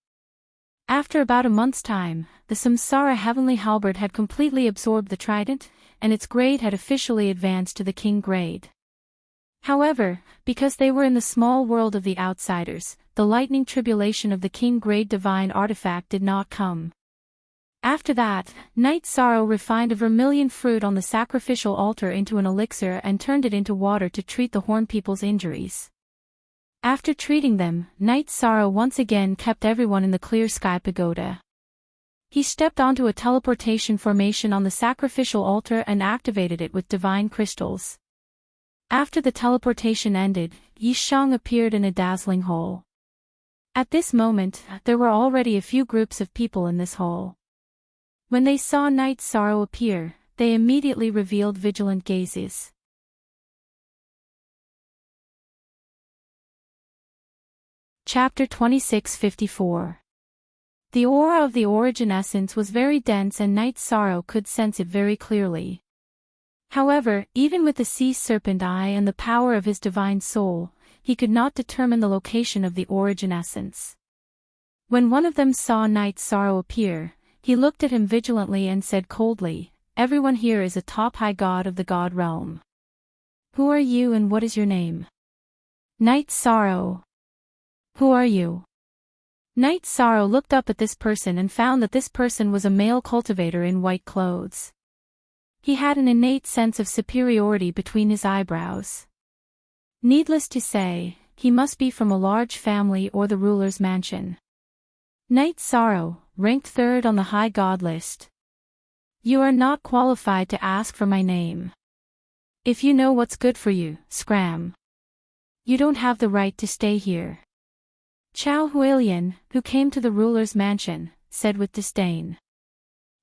After about a month's time, the Samsara heavenly halberd had completely absorbed the trident, and its grade had officially advanced to the king grade. However, because they were in the small world of the outsiders, the lightning tribulation of the king grade divine artifact did not come. After that, Night Sorrow refined a vermilion fruit on the sacrificial altar into an elixir and turned it into water to treat the Horn People's injuries. After treating them, Night Sorrow once again kept everyone in the clear sky pagoda. He stepped onto a teleportation formation on the sacrificial altar and activated it with divine crystals. After the teleportation ended, Yi Shang appeared in a dazzling hole. At this moment, there were already a few groups of people in this hole. When they saw Night Sorrow appear, they immediately revealed vigilant gazes. Chapter 2654. The aura of the origin essence was very dense and Night Sorrow could sense it very clearly. However, even with the sea serpent eye and the power of his divine soul, he could not determine the location of the origin essence. When one of them saw Night Sorrow appear, he looked at him vigilantly and said coldly, "Everyone here is a top high god of the god realm. Who are you and what is your name?" Night Sorrow. Who are you? Night Sorrow looked up at this person and found that this person was a male cultivator in white clothes. He had an innate sense of superiority between his eyebrows. Needless to say, he must be from a large family or the ruler's mansion. Night Sorrow, ranked 3rd on the high god list. You are not qualified to ask for my name. If you know what's good for you, scram. You don't have the right to stay here. Chao Huilian, who came to the ruler's mansion, said with disdain.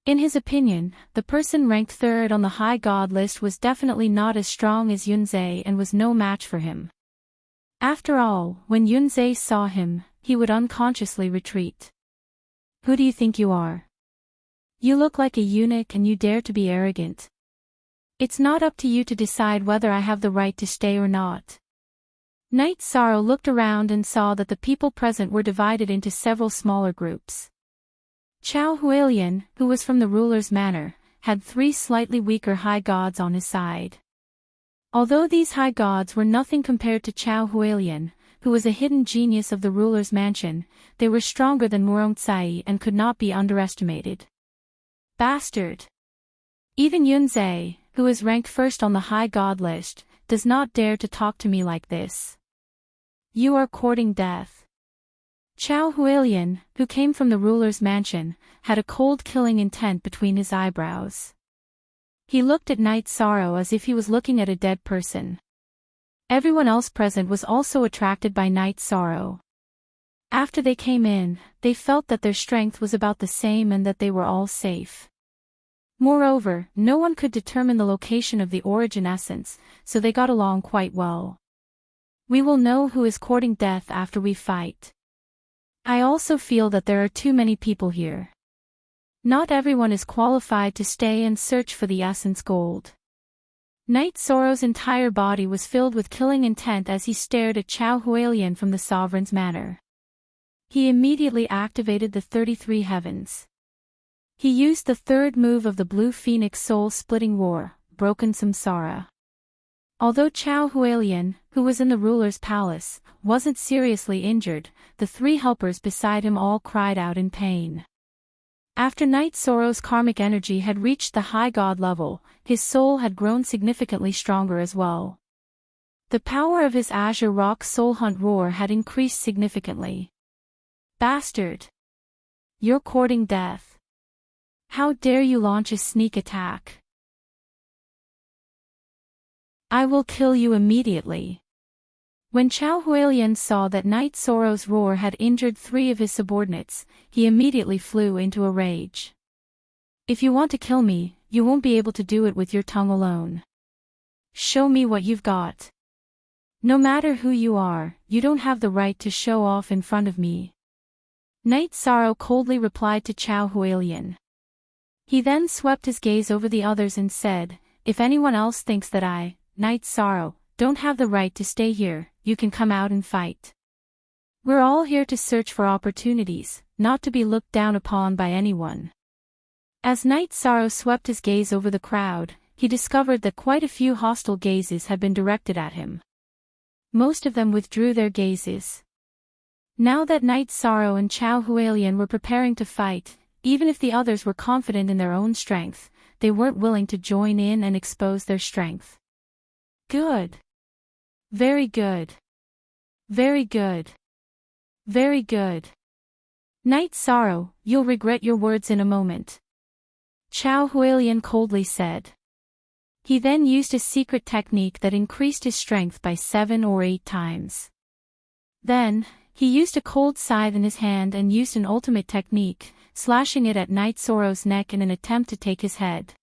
In his opinion, the person ranked 3rd on the high god list was definitely not as strong as Yunzei and was no match for him. After all, when Yunzei saw him, he would unconsciously retreat. Who do you think you are? You look like a eunuch and you dare to be arrogant. It's not up to you to decide whether I have the right to stay or not. Night Sorrow looked around and saw that the people present were divided into several smaller groups. Chao Huilian, who was from the ruler's manor, had 3 slightly weaker high gods on his side. Although these high gods were nothing compared to Chao Huilian, who was a hidden genius of the ruler's mansion, they were stronger than Murongzai and could not be underestimated. Bastard! Even Yunzei, who is ranked 1st on the high god list, does not dare to talk to me like this. You are courting death. Chao Huilian, who came from the ruler's mansion, had a cold killing intent between his eyebrows. He looked at Night Sorrow as if he was looking at a dead person. Everyone else present was also attracted by Night Sorrow. After they came in, they felt that their strength was about the same and that they were all safe. Moreover, no one could determine the location of the origin essence, so they got along quite well. We will know who is courting death after we fight. I also feel that there are too many people here. Not everyone is qualified to stay and search for the essence gold. Knight Sorrow's entire body was filled with killing intent as he stared at Chow Hualien from the Sovereign's manor. He immediately activated the 33 heavens. He used the third move of the Blue Phoenix soul-splitting war, Broken Samsara. Although Chow Hualien, who was in the ruler's palace, wasn't seriously injured, the 3 helpers beside him all cried out in pain. After Knight Sorrow's karmic energy had reached the high god level, his soul had grown significantly stronger as well. The power of his Azure Rock Soul Hunt roar had increased significantly. Bastard! You're courting death. How dare you launch a sneak attack? I will kill you immediately. When Chow Hualien saw that Knight Sorrow's roar had injured 3 of his subordinates, he immediately flew into a rage. If you want to kill me, you won't be able to do it with your tongue alone. Show me what you've got. No matter who you are, you don't have the right to show off in front of me. Knight Sorrow coldly replied to Chow Hualien. He then swept his gaze over the others and said, if anyone else thinks that I, Knight Sorrow, don't have the right to stay here, you can come out and fight. We're all here to search for opportunities, not to be looked down upon by anyone. As Knight Sorrow swept his gaze over the crowd, he discovered that quite a few hostile gazes had been directed at him. Most of them withdrew their gazes. Now that Knight Sorrow and Chow Hualien were preparing to fight, even if the others were confident in their own strength, they weren't willing to join in and expose their strength. Good. Very good. Very good. Very good. Knight Sorrow, you'll regret your words in a moment. Chow Hualien coldly said. He then used a secret technique that increased his strength by 7 or 8 times. Then, he used a cold scythe in his hand and used an ultimate technique, slashing it at Knight Sorrow's neck in an attempt to take his head.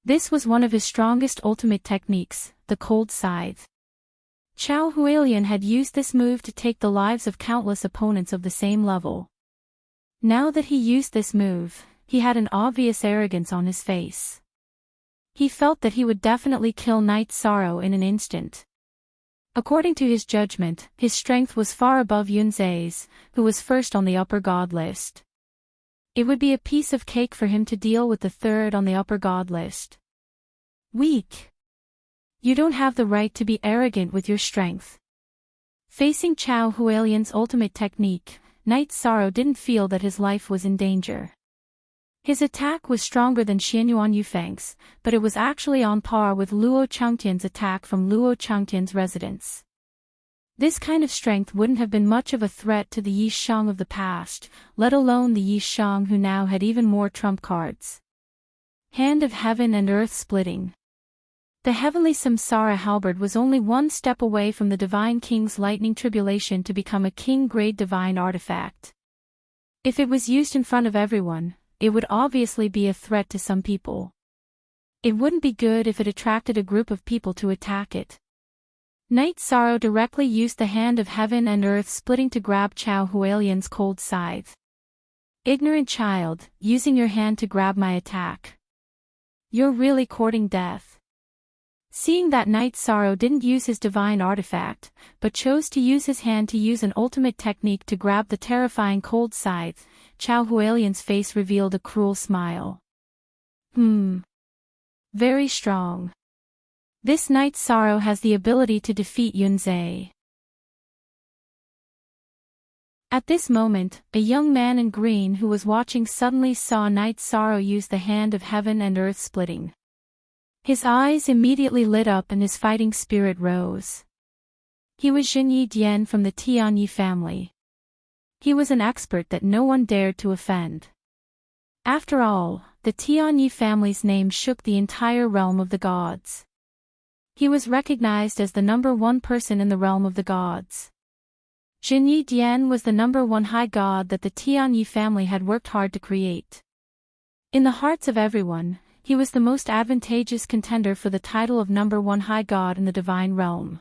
This was one of his strongest ultimate techniques, the cold scythe. Chow Hualien had used this move to take the lives of countless opponents of the same level. Now that he used this move, he had an obvious arrogance on his face. He felt that he would definitely kill Knight Sorrow in an instant. According to his judgment, his strength was far above Yunzai's, who was first on the upper god list. It would be a piece of cake for him to deal with the 3rd on the upper god list. Weak. You don't have the right to be arrogant with your strength. Facing Chow Hualien's ultimate technique, Knight Sorrow didn't feel that his life was in danger. His attack was stronger than Xianyuan Yufeng's, but it was actually on par with Luo Changtian's attack from Luo Changtian's residence. This kind of strength wouldn't have been much of a threat to the Yi Shang of the past, let alone the Yi Shang who now had even more trump cards. Hand of Heaven and Earth splitting. The heavenly Samsara halberd was only one step away from the Divine King's lightning tribulation to become a king-grade divine artifact. If it was used in front of everyone, it would obviously be a threat to some people. It wouldn't be good if it attracted a group of people to attack it. Knight Sorrow directly used the Hand of Heaven and Earth splitting to grab Chow Hualien's cold scythe. Ignorant child, using your hand to grab my attack. You're really courting death. Seeing that Knight Sorrow didn't use his divine artifact, but chose to use his hand to use an ultimate technique to grab the terrifying cold scythe, Chow Hualien's face revealed a cruel smile. Very strong. This Knight Sorrow has the ability to defeat Yunzai. At this moment, a young man in green who was watching suddenly saw Knight Sorrow use the Hand of Heaven and Earth splitting. His eyes immediately lit up and his fighting spirit rose. He was Zhenyi Dian from the Tianyi family. He was an expert that no one dared to offend. After all, the Tianyi family's name shook the entire realm of the gods. He was recognized as the #1 person in the realm of the gods. Zhenyi Dian was the #1 high god that the Tianyi family had worked hard to create. In the hearts of everyone, he was the most advantageous contender for the title of #1 high god in the divine realm.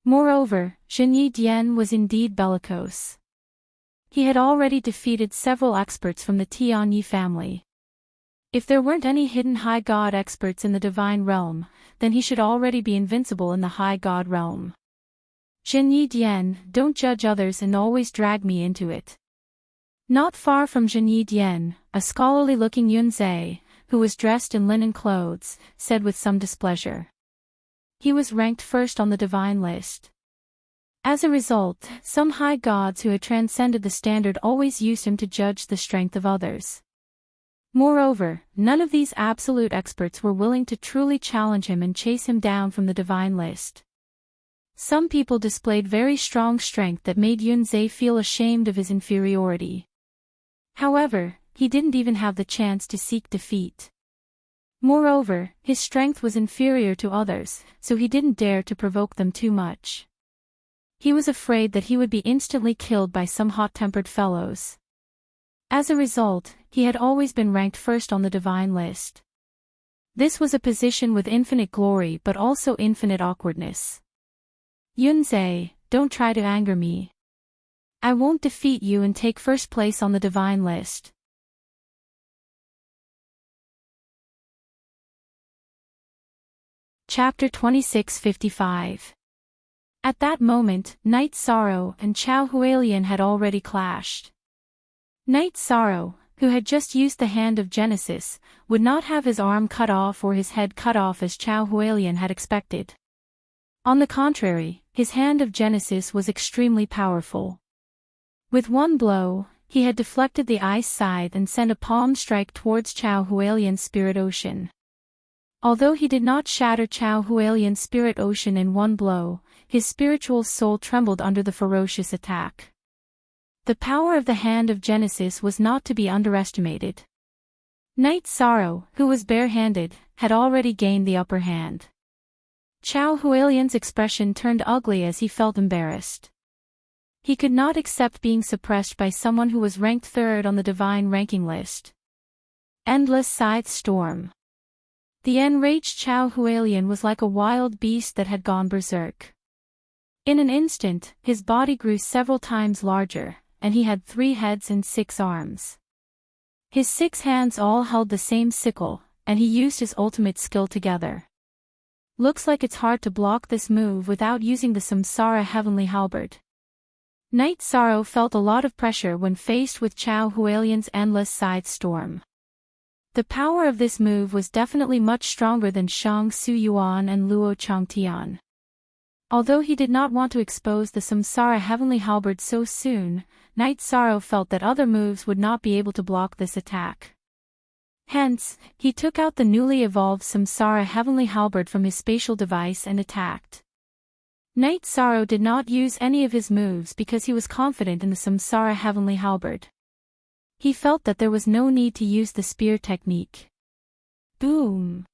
Moreover, Zhenyi Dian was indeed bellicose. He had already defeated several experts from the Tianyi family. If there weren't any hidden high god experts in the divine realm, then he should already be invincible in the high god realm. Zhenyi Dian, don't judge others and always drag me into it. Not far from Zhenyi Dian, a scholarly-looking Yunzhe, who was dressed in linen clothes, said with some displeasure. He was ranked first on the divine list. As a result, some high gods who had transcended the standard always used him to judge the strength of others. Moreover, none of these absolute experts were willing to truly challenge him and chase him down from the divine list. Some people displayed very strong strength that made Yunzhe feel ashamed of his inferiority. However, he didn't even have the chance to seek defeat. Moreover, his strength was inferior to others, so he didn't dare to provoke them too much. He was afraid that he would be instantly killed by some hot-tempered fellows. As a result, he had always been ranked first on the divine list. This was a position with infinite glory but also infinite awkwardness. Yunzhe, don't try to anger me. I won't defeat you and take first place on the divine list. Chapter 2655. At that moment, Night Sorrow and Chao Hualian had already clashed. Night Sorrow, who had just used the hand of Genesis, would not have his arm cut off or his head cut off as Chao Hualian had expected. On the contrary, his hand of Genesis was extremely powerful. With one blow, he had deflected the ice scythe and sent a palm strike towards Chao Hualian's spirit ocean. Although he did not shatter Chao Hualian's spirit ocean in one blow, his spiritual soul trembled under the ferocious attack. The power of the hand of Genesis was not to be underestimated. Night Sorrow, who was barehanded, had already gained the upper hand. Chao Hualian's expression turned ugly as he felt embarrassed. He could not accept being suppressed by someone who was ranked third on the divine ranking list. Endless Scythe Storm. The enraged Chao Hualian was like a wild beast that had gone berserk. In an instant, his body grew several times larger, and he had 3 heads and 6 arms. His 6 hands all held the same sickle, and he used his ultimate skill together. Looks like it's hard to block this move without using the Samsara Heavenly Halberd. Night Sorrow felt a lot of pressure when faced with Chao Hualian's Endless Scythe Storm. The power of this move was definitely much stronger than Shang Su Yuan and Luo Changtian. Although he did not want to expose the Samsara Heavenly Halberd so soon, Night Sorrow felt that other moves would not be able to block this attack. Hence, he took out the newly evolved Samsara Heavenly Halberd from his spatial device and attacked. Night Sorrow did not use any of his moves because he was confident in the Samsara Heavenly Halberd. He felt that there was no need to use the spear technique. Boom!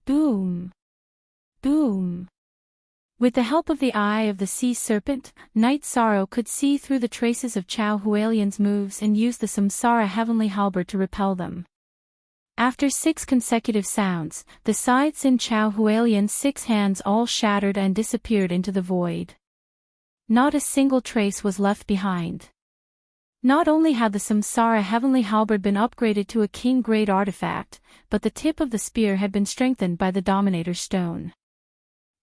Boom! Boom! With the help of the Eye of the Sea Serpent, Night Sorrow could see through the traces of Chao Hualian's moves and use the Samsara Heavenly Halberd to repel them. After 6 consecutive sounds, the scythes in Chao Hualian's 6 hands all shattered and disappeared into the void. Not a single trace was left behind. Not only had the Samsara Heavenly Halberd been upgraded to a king-grade artifact, but the tip of the spear had been strengthened by the Dominator Stone.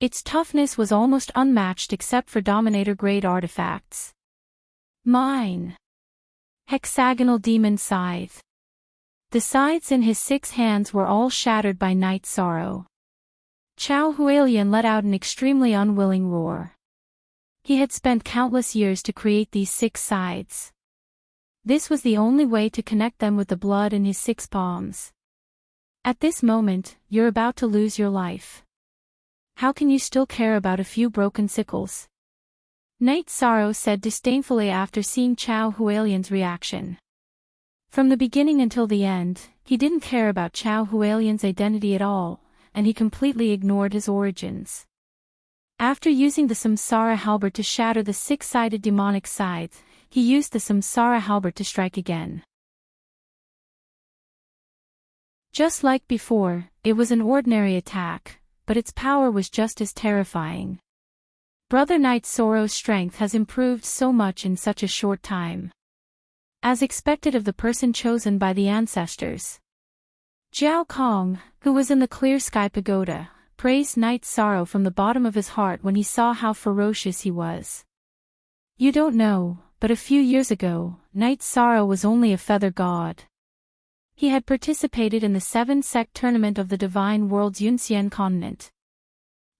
Its toughness was almost unmatched except for Dominator-grade artifacts. Mine. Hexagonal Demon Scythe. The scythes in his 6 hands were all shattered by Night Sorrow. Chao Hualian let out an extremely unwilling roar. He had spent countless years to create these 6 scythes. This was the only way to connect them with the blood in his 6 palms. At this moment, you're about to lose your life. How can you still care about a few broken sickles? Night Sorrow said disdainfully after seeing Chao Hualian's reaction. From the beginning until the end, he didn't care about Chao Hualian's identity at all, and he completely ignored his origins. After using the Samsara Halberd to shatter the 6-sided demonic scythe, he used the Samsara Halberd to strike again. Just like before, it was an ordinary attack, but its power was just as terrifying. Brother Knight Sorrow's strength has improved so much in such a short time. As expected of the person chosen by the ancestors. Jiao Kong, who was in the Clear Sky Pagoda, praised Knight Sorrow from the bottom of his heart when he saw how ferocious he was. You don't know, but a few years ago, Knight Sorrow was only a feather god. He had participated in the 7-sect tournament of the Divine World's Yunxian continent.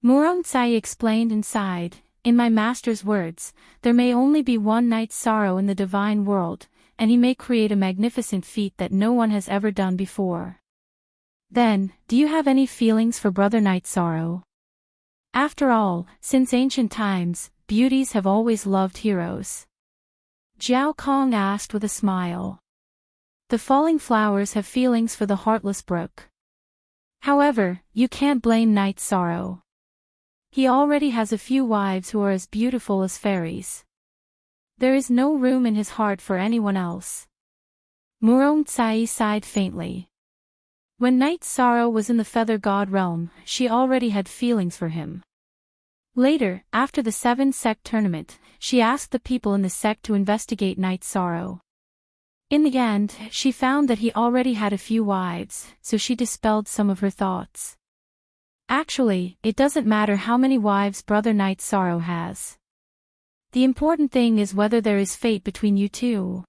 Murong Tsai explained and sighed, in my master's words, there may only be one Knight Sorrow in the Divine World, and he may create a magnificent feat that no one has ever done before. Then, do you have any feelings for Brother Knight Sorrow? After all, since ancient times, beauties have always loved heroes. Jiao Kong asked with a smile. The falling flowers have feelings for the heartless brook. However, you can't blame Knight Sorrow. He already has a few wives who are as beautiful as fairies. There is no room in his heart for anyone else. Murong Tsai sighed faintly. When Knight Sorrow was in the Feather God realm, she already had feelings for him. Later, after the 7-sect tournament, she asked the people in the sect to investigate Knight Sorrow. In the end, she found that he already had a few wives, so she dispelled some of her thoughts. Actually, it doesn't matter how many wives Brother Knight Sorrow has. The important thing is whether there is fate between you two.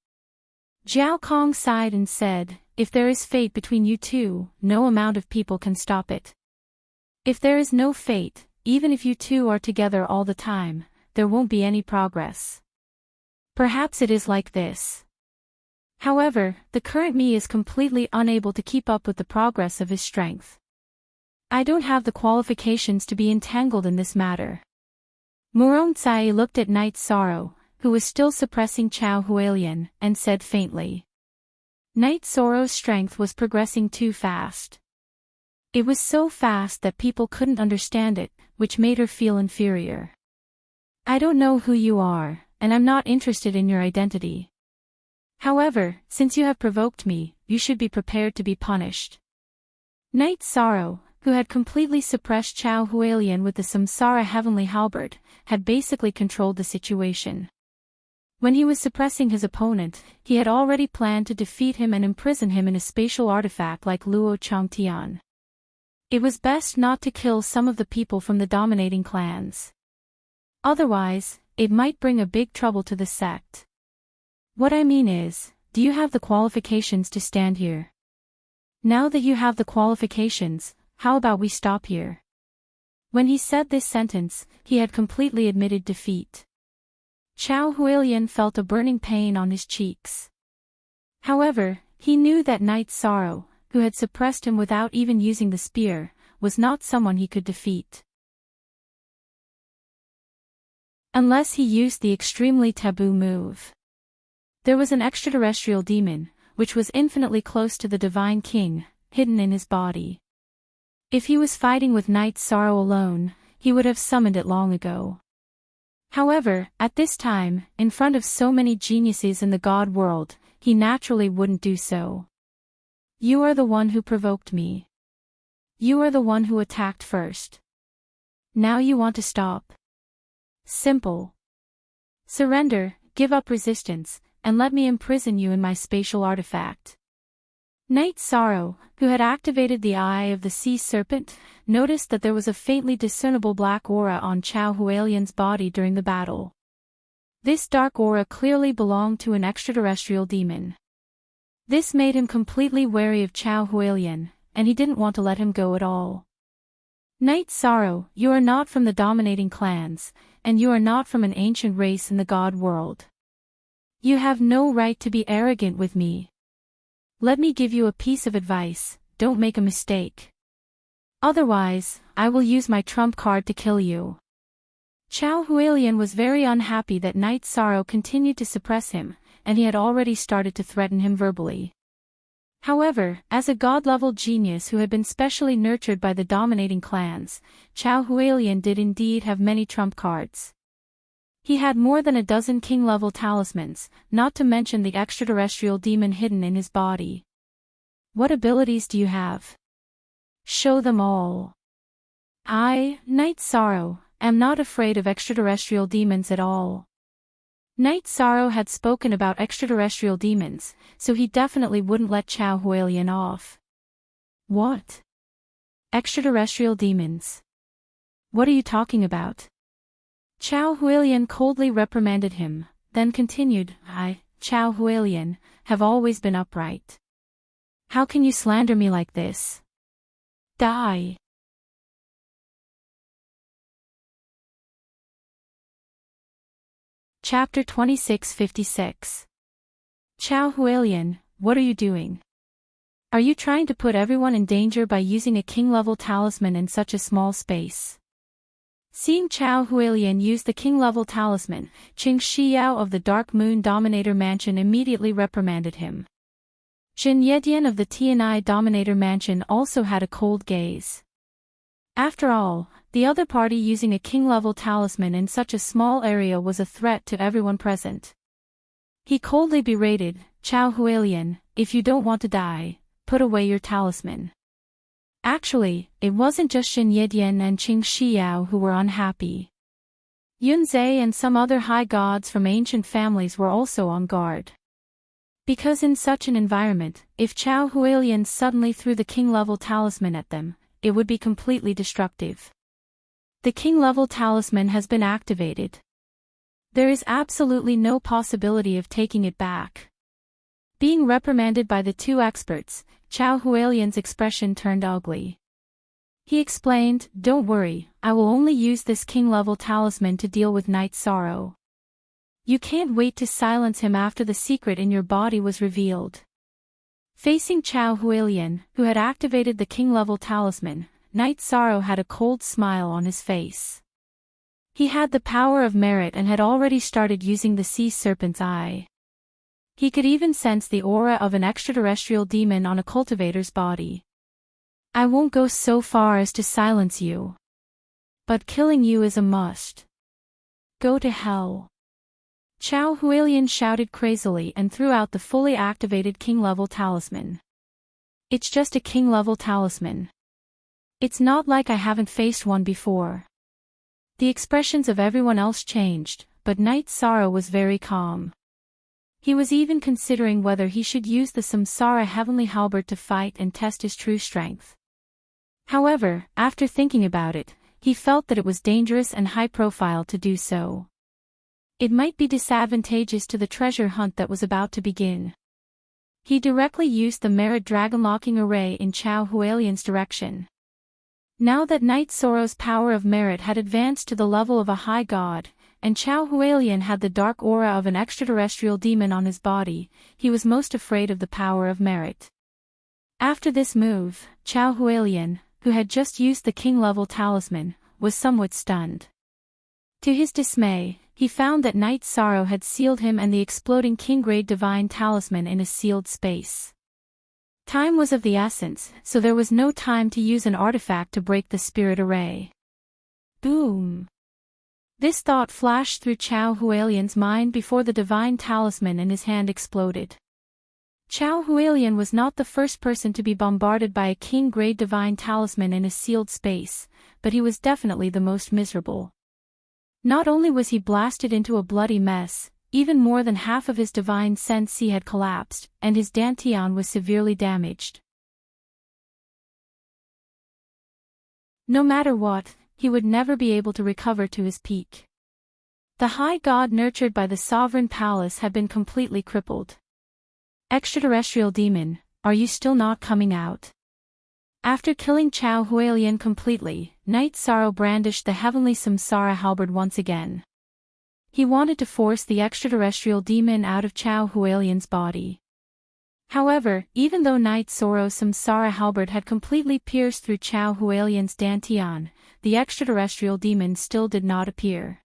Jiao Kong sighed and said, if there is fate between you two, no amount of people can stop it. If there is no fate, even if you two are together all the time, there won't be any progress. Perhaps it is like this. However, the current me is completely unable to keep up with the progress of his strength. I don't have the qualifications to be entangled in this matter. Murong Tsai looked at Knight Sorrow, who was still suppressing Chao Hualian, and said faintly. Knight Sorrow's strength was progressing too fast. It was so fast that people couldn't understand it, which made her feel inferior. I don't know who you are, and I'm not interested in your identity. However, since you have provoked me, you should be prepared to be punished. Knight Sorrow, who had completely suppressed Chao Hualian with the Samsara Heavenly Halberd, had basically controlled the situation. When he was suppressing his opponent, he had already planned to defeat him and imprison him in a spatial artifact like Luo Changtian. It was best not to kill some of the people from the dominating clans. Otherwise, it might bring a big trouble to the sect. What I mean is, do you have the qualifications to stand here? Now that you have the qualifications, how about we stop here? When he said this sentence, he had completely admitted defeat. Chao Hualian felt a burning pain on his cheeks. However, he knew that Knight Sorrow, who had suppressed him without even using the spear, was not someone he could defeat. Unless he used the extremely taboo move. There was an extraterrestrial demon, which was infinitely close to the Divine King, hidden in his body. If he was fighting with Knight Sorrow alone, he would have summoned it long ago. However, at this time, in front of so many geniuses in the God world, he naturally wouldn't do so. You are the one who provoked me. You are the one who attacked first. Now you want to stop. Simple. Surrender, give up resistance, and let me imprison you in my spatial artifact. Knight Sorrow, who had activated the Eye of the Sea Serpent, noticed that there was a faintly discernible black aura on Chao Hualian's body during the battle. This dark aura clearly belonged to an extraterrestrial demon. This made him completely wary of Chao Hualian, and he didn't want to let him go at all. Knight Sorrow, you are not from the dominating clans, and you are not from an ancient race in the God world. You have no right to be arrogant with me. Let me give you a piece of advice, don't make a mistake. Otherwise, I will use my trump card to kill you. Chao Hualian was very unhappy that Knight Sorrow continued to suppress him, and he had already started to threaten him verbally. However, as a god-level genius who had been specially nurtured by the dominating clans, Chao Hualian did indeed have many trump cards. He had more than a dozen king-level talismans, not to mention the extraterrestrial demon hidden in his body. What abilities do you have? Show them all. I, Night Sorrow, am not afraid of extraterrestrial demons at all. Night Sorrow had spoken about extraterrestrial demons, so he definitely wouldn't let Chow Hualien off. What? Extraterrestrial demons? What are you talking about? Chow Hualien coldly reprimanded him, then continued, I, Chow Hualien, have always been upright. How can you slander me like this? Die. Chapter 2656. Chow Hualien, what are you doing? Are you trying to put everyone in danger by using a king-level talisman in such a small space? Seeing Chow Hualien use the king-level talisman, Qing Shiyao of the Dark Moon Dominator Mansion immediately reprimanded him. Jin Yedian of the Tianai Dominator Mansion also had a cold gaze. After all, the other party using a king-level talisman in such a small area was a threat to everyone present. He coldly berated, Chow Hualien, if you don't want to die, put away your talisman. Actually, it wasn't just Jin Yedian and Qing Shiyao who were unhappy. Yunzai and some other high gods from ancient families were also on guard. Because in such an environment, if Chow Hualien suddenly threw the king-level talisman at them, it would be completely destructive. The king-level talisman has been activated. There is absolutely no possibility of taking it back. Being reprimanded by the two experts, Chow Hualien's expression turned ugly. He explained, don't worry, I will only use this king-level talisman to deal with Night Sorrow. You can't wait to silence him after the secret in your body was revealed. Facing Chow Hualien, who had activated the king-level talisman, Night Sorrow had a cold smile on his face. He had the power of merit and had already started using the sea serpent's eye. He could even sense the aura of an extraterrestrial demon on a cultivator's body. I won't go so far as to silence you. But killing you is a must. Go to hell. Chow Hualien shouted crazily and threw out the fully activated king-level talisman. It's just a king-level talisman. It's not like I haven't faced one before. The expressions of everyone else changed, but Night Sorrow was very calm. He was even considering whether he should use the Samsara Heavenly Halberd to fight and test his true strength. However, after thinking about it, he felt that it was dangerous and high-profile to do so. It might be disadvantageous to the treasure hunt that was about to begin. He directly used the Merit Dragon-locking array in Chow Hualien's direction. Now that Night Sorrow's power of merit had advanced to the level of a high god, and Chow Hualien had the dark aura of an extraterrestrial demon on his body, he was most afraid of the power of merit. After this move, Chow Hualien, who had just used the king-level talisman, was somewhat stunned. To his dismay, he found that Night Sorrow had sealed him and the exploding king-grade divine talisman in a sealed space. Time was of the essence, so there was no time to use an artifact to break the spirit array. Boom! This thought flashed through Chow Hualien's mind before the divine talisman in his hand exploded. Chow Hualien was not the first person to be bombarded by a king-grade divine talisman in a sealed space, but he was definitely the most miserable. Not only was he blasted into a bloody mess, even more than half of his divine sense had collapsed, and his dantian was severely damaged. No matter what, he would never be able to recover to his peak. The high god nurtured by the sovereign palace had been completely crippled. Extraterrestrial demon, are you still not coming out? After killing Chow Hualien completely, Night Sorrow brandished the heavenly Samsara halberd once again. He wanted to force the extraterrestrial demon out of Chow Hualien's body. However, even though Night Sorrow's Samsara halberd had completely pierced through Chow Hualien's dantian, the extraterrestrial demon still did not appear.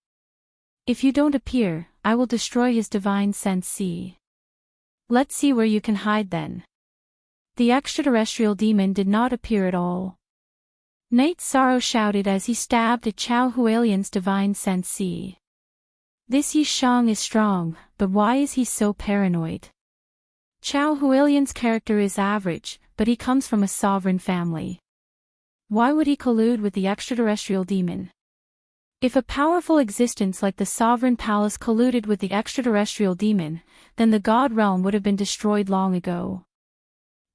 If you don't appear, I will destroy his divine sense. Let's see where you can hide then. The extraterrestrial demon did not appear at all. Night Sorrow shouted as he stabbed at Chow Hualien's divine sense. This Yi Shang is strong, but why is he so paranoid? Chow Hualien's character is average, but he comes from a sovereign family. Why would he collude with the extraterrestrial demon? If a powerful existence like the Sovereign Palace colluded with the extraterrestrial demon, then the God realm would have been destroyed long ago.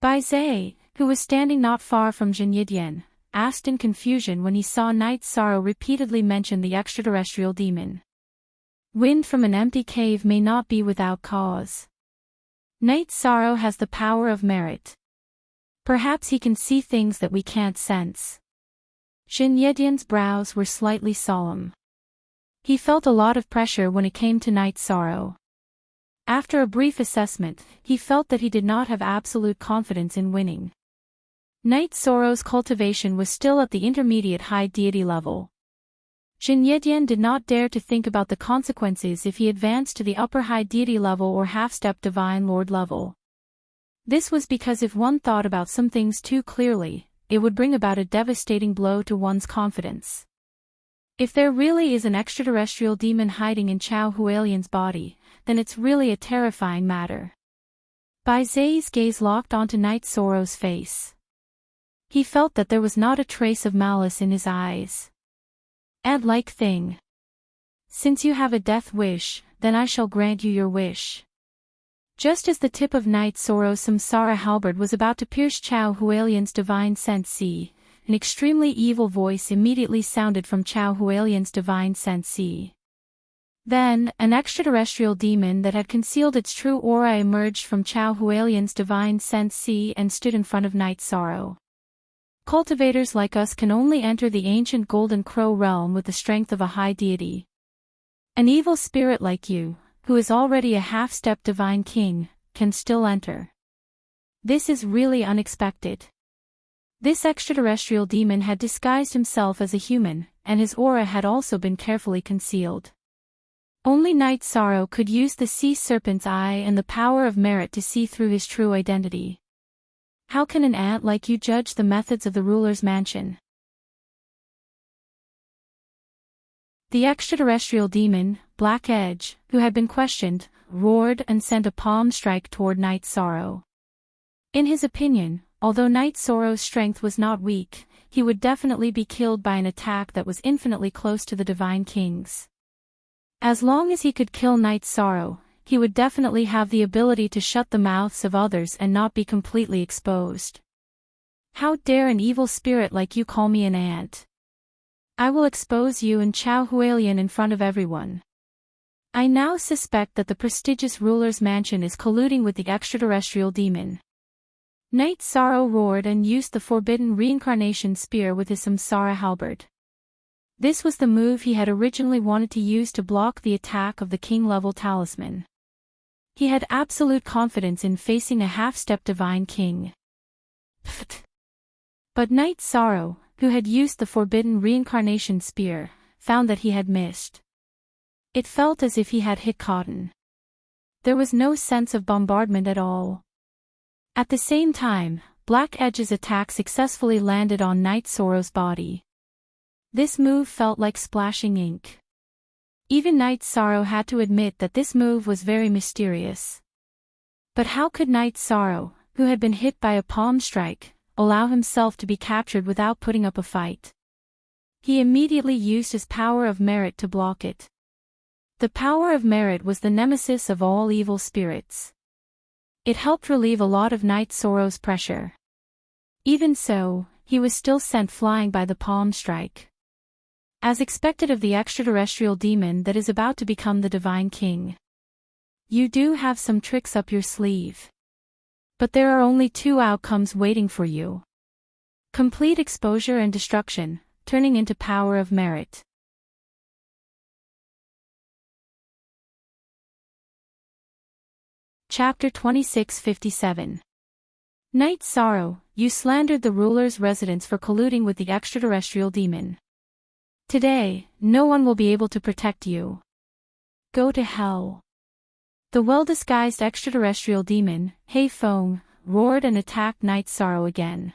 Bai Zhe, who was standing not far from Jin Yidian, asked in confusion when he saw Night Sorrow repeatedly mention the extraterrestrial demon. Wind from an empty cave may not be without cause. Night Sorrow has the power of merit. Perhaps he can see things that we can't sense. Jin Yidian's brows were slightly solemn. He felt a lot of pressure when it came to Night Sorrow. After a brief assessment, he felt that he did not have absolute confidence in winning. Night Sorrow's cultivation was still at the intermediate high deity level. Jin Yidian did not dare to think about the consequences if he advanced to the upper high deity level or half-step divine lord level. This was because if one thought about some things too clearly, it would bring about a devastating blow to one's confidence. If there really is an extraterrestrial demon hiding in Chao Hualian's body, then it's really a terrifying matter. Bai Zhe's gaze locked onto Night Sorrow's face. He felt that there was not a trace of malice in his eyes. Ant-like thing. Since you have a death wish, then I shall grant you your wish. Just as the tip of Night Sorrow's samsara halberd was about to pierce Chao Hualian's divine sense, an extremely evil voice immediately sounded from Chao Hualian's divine sense. Then, an extraterrestrial demon that had concealed its true aura emerged from Chao Hualian's divine sense and stood in front of Night Sorrow. Cultivators like us can only enter the ancient Golden Crow realm with the strength of a high deity. An evil spirit like you, who is already a half-step divine king, can still enter. This is really unexpected. This extraterrestrial demon had disguised himself as a human, and his aura had also been carefully concealed. Only Night Sorrow could use the sea serpent's eye and the power of merit to see through his true identity. How can an ant like you judge the methods of the ruler's mansion? The extraterrestrial demon, Black Edge, who had been questioned, roared and sent a palm strike toward Night Sorrow. In his opinion, although Night Sorrow's strength was not weak, he would definitely be killed by an attack that was infinitely close to the Divine King's. As long as he could kill Night Sorrow, he would definitely have the ability to shut the mouths of others and not be completely exposed. How dare an evil spirit like you call me an ant? I will expose you and Chao Hualian in front of everyone. I now suspect that the prestigious ruler's mansion is colluding with the extraterrestrial demon. Night Sorrow roared and used the forbidden reincarnation spear with his samsara halberd. This was the move he had originally wanted to use to block the attack of the king-level talisman. He had absolute confidence in facing a half-step divine king. Pfft. But Night Sorrow, who had used the forbidden reincarnation spear, found that he had missed. It felt as if he had hit cotton. There was no sense of bombardment at all. At the same time, Black Edge's attack successfully landed on Night Sorrow's body. This move felt like splashing ink. Even Night Sorrow had to admit that this move was very mysterious. But how could Night Sorrow, who had been hit by a palm strike, allow himself to be captured without putting up a fight? He immediately used his power of merit to block it. The power of merit was the nemesis of all evil spirits. It helped relieve a lot of Night Sorrow's pressure. Even so, he was still sent flying by the palm strike. As expected of the extraterrestrial demon that is about to become the Divine King. You do have some tricks up your sleeve. But there are only two outcomes waiting for you. Complete exposure and destruction, turning into power of merit. Chapter 2657. Night Sorrow, you slandered the ruler's residence for colluding with the extraterrestrial demon. Today, no one will be able to protect you. Go to hell. The well-disguised extraterrestrial demon, Hei Feng, roared and attacked Night Sorrow again.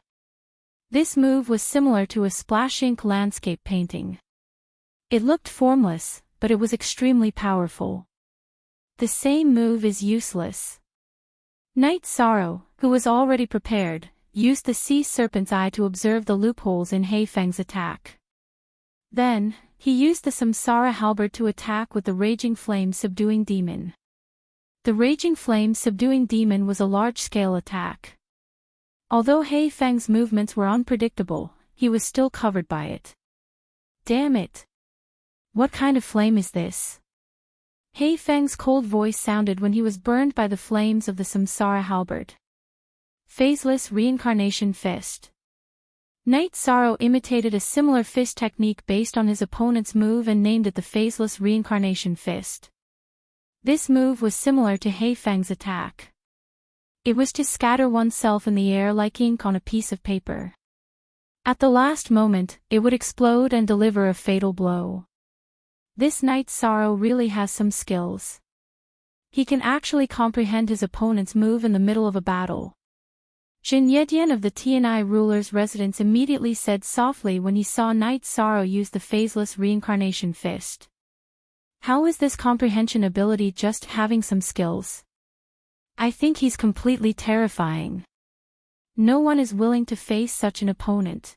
This move was similar to a splash ink landscape painting. It looked formless, but it was extremely powerful. The same move is useless. Night Sorrow, who was already prepared, used the sea serpent's eye to observe the loopholes in He Feng's attack. Then, he used the Samsara halberd to attack with the Raging Flame Subduing Demon. The Raging Flame Subduing Demon was a large-scale attack. Although He Feng's movements were unpredictable, he was still covered by it. Damn it! What kind of flame is this? He Feng's cold voice sounded when he was burned by the flames of the Samsara halberd. Phaseless Reincarnation Fist. Knight Sorrow imitated a similar fist technique based on his opponent's move and named it the Phaseless Reincarnation Fist. This move was similar to He Feng's attack. It was to scatter oneself in the air like ink on a piece of paper. At the last moment, it would explode and deliver a fatal blow. This Knight Sorrow really has some skills. He can actually comprehend his opponent's move in the middle of a battle. Jin Yedian of the Tianai ruler's residence immediately said softly when he saw Knight Sorrow use the Phaseless Reincarnation Fist. How is this comprehension ability just having some skills? I think he's completely terrifying. No one is willing to face such an opponent.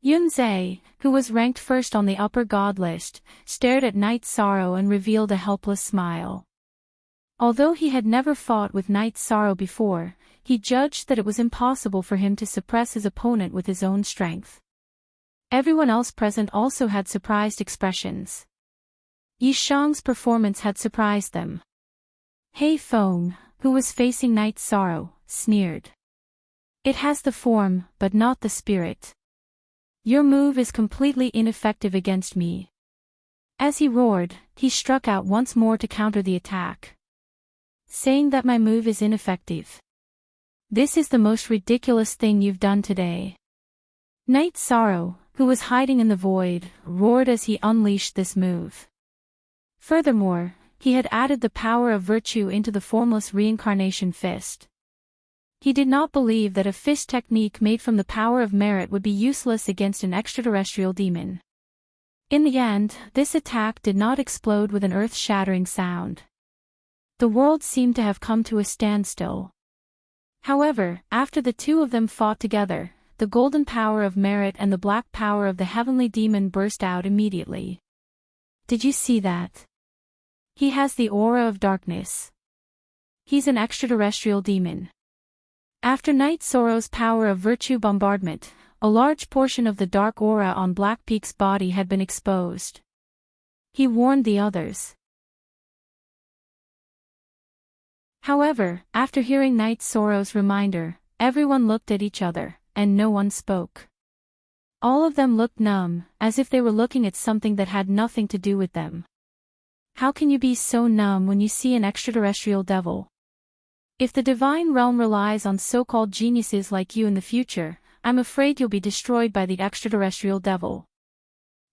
Yun Zhe, who was ranked first on the upper god list, stared at Knight Sorrow and revealed a helpless smile. Although he had never fought with Knight Sorrow before, he judged that it was impossible for him to suppress his opponent with his own strength. Everyone else present also had surprised expressions. Yi Shang's performance had surprised them. He Feng, who was facing Knight Sorrow, sneered. It has the form, but not the spirit. Your move is completely ineffective against me. As he roared, he struck out once more to counter the attack. Saying that my move is ineffective. This is the most ridiculous thing you've done today. Knight Sorrow, who was hiding in the void, roared as he unleashed this move. Furthermore, he had added the power of virtue into the formless reincarnation fist. He did not believe that a fist technique made from the power of merit would be useless against an extraterrestrial demon. In the end, this attack did not explode with an earth-shattering sound. The world seemed to have come to a standstill. However, after the two of them fought together, the golden power of merit and the black power of the heavenly demon burst out immediately. Did you see that? He has the aura of darkness. He's an extraterrestrial demon. After Knight Sorrow's power of virtue bombardment, a large portion of the dark aura on Black Peak's body had been exposed. He warned the others. However, after hearing Knight Sorrow's reminder, everyone looked at each other, and no one spoke. All of them looked numb, as if they were looking at something that had nothing to do with them. How can you be so numb when you see an extraterrestrial devil? If the divine realm relies on so-called geniuses like you in the future, I'm afraid you'll be destroyed by the extraterrestrial devil.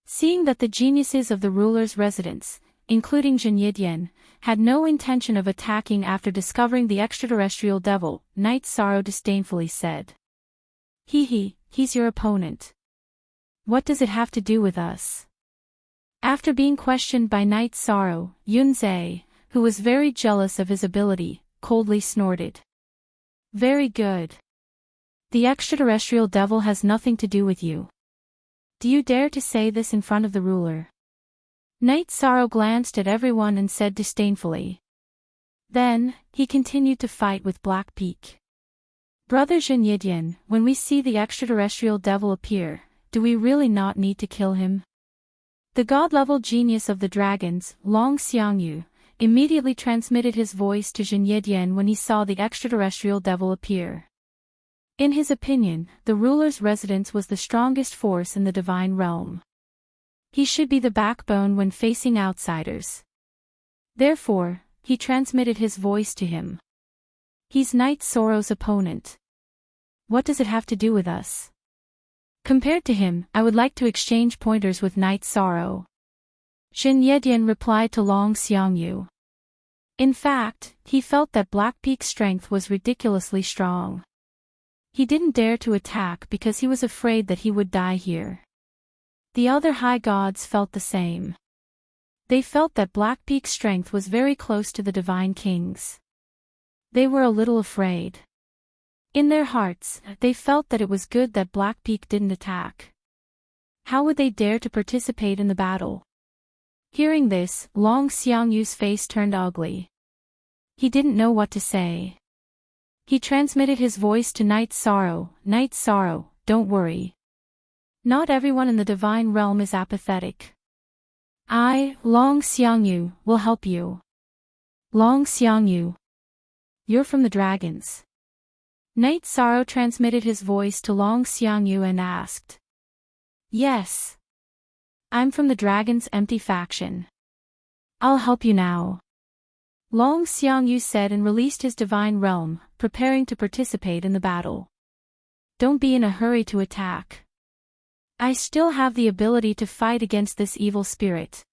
Seeing that the geniuses of the ruler's residence, including Jin Yidian, had no intention of attacking after discovering the extraterrestrial devil, Knight Sorrow disdainfully said. He's your opponent. What does it have to do with us? After being questioned by Knight Sorrow, Yun Zhe, who was very jealous of his ability, coldly snorted. Very good. The extraterrestrial devil has nothing to do with you. Do you dare to say this in front of the ruler? Knight Sorrow glanced at everyone and said disdainfully. Then, he continued to fight with Black Peak. Brother Jin Yidian, when we see the extraterrestrial devil appear, do we really not need to kill him? The god-level genius of the dragons, Long Xiangyu, immediately transmitted his voice to Jin Yidian when he saw the extraterrestrial devil appear. In his opinion, the ruler's residence was the strongest force in the divine realm. He should be the backbone when facing outsiders. Therefore, he transmitted his voice to him. He's Knight Sorrow's opponent. What does it have to do with us? Compared to him, I would like to exchange pointers with Knight Sorrow. Jin Yidian replied to Long Xiangyu. In fact, he felt that Black Peak's strength was ridiculously strong. He didn't dare to attack because he was afraid that he would die here. The other high gods felt the same. They felt that Black Peak's strength was very close to the Divine King's. They were a little afraid. In their hearts, they felt that it was good that Blackpeak didn't attack. How would they dare to participate in the battle? Hearing this, Long Xiangyu's face turned ugly. He didn't know what to say. He transmitted his voice to Night Sorrow, "Night Sorrow, don't worry. Not everyone in the divine realm is apathetic. I, Long Xiangyu, will help you. Long Xiangyu. You're from the dragons." Night Sorrow transmitted his voice to Long Xiangyu and asked. "Yes. I'm from the Dragon's Empty faction. I'll help you now." Long Xiangyu said and released his divine realm, preparing to participate in the battle. "Don't be in a hurry to attack. I still have the ability to fight against this evil spirit."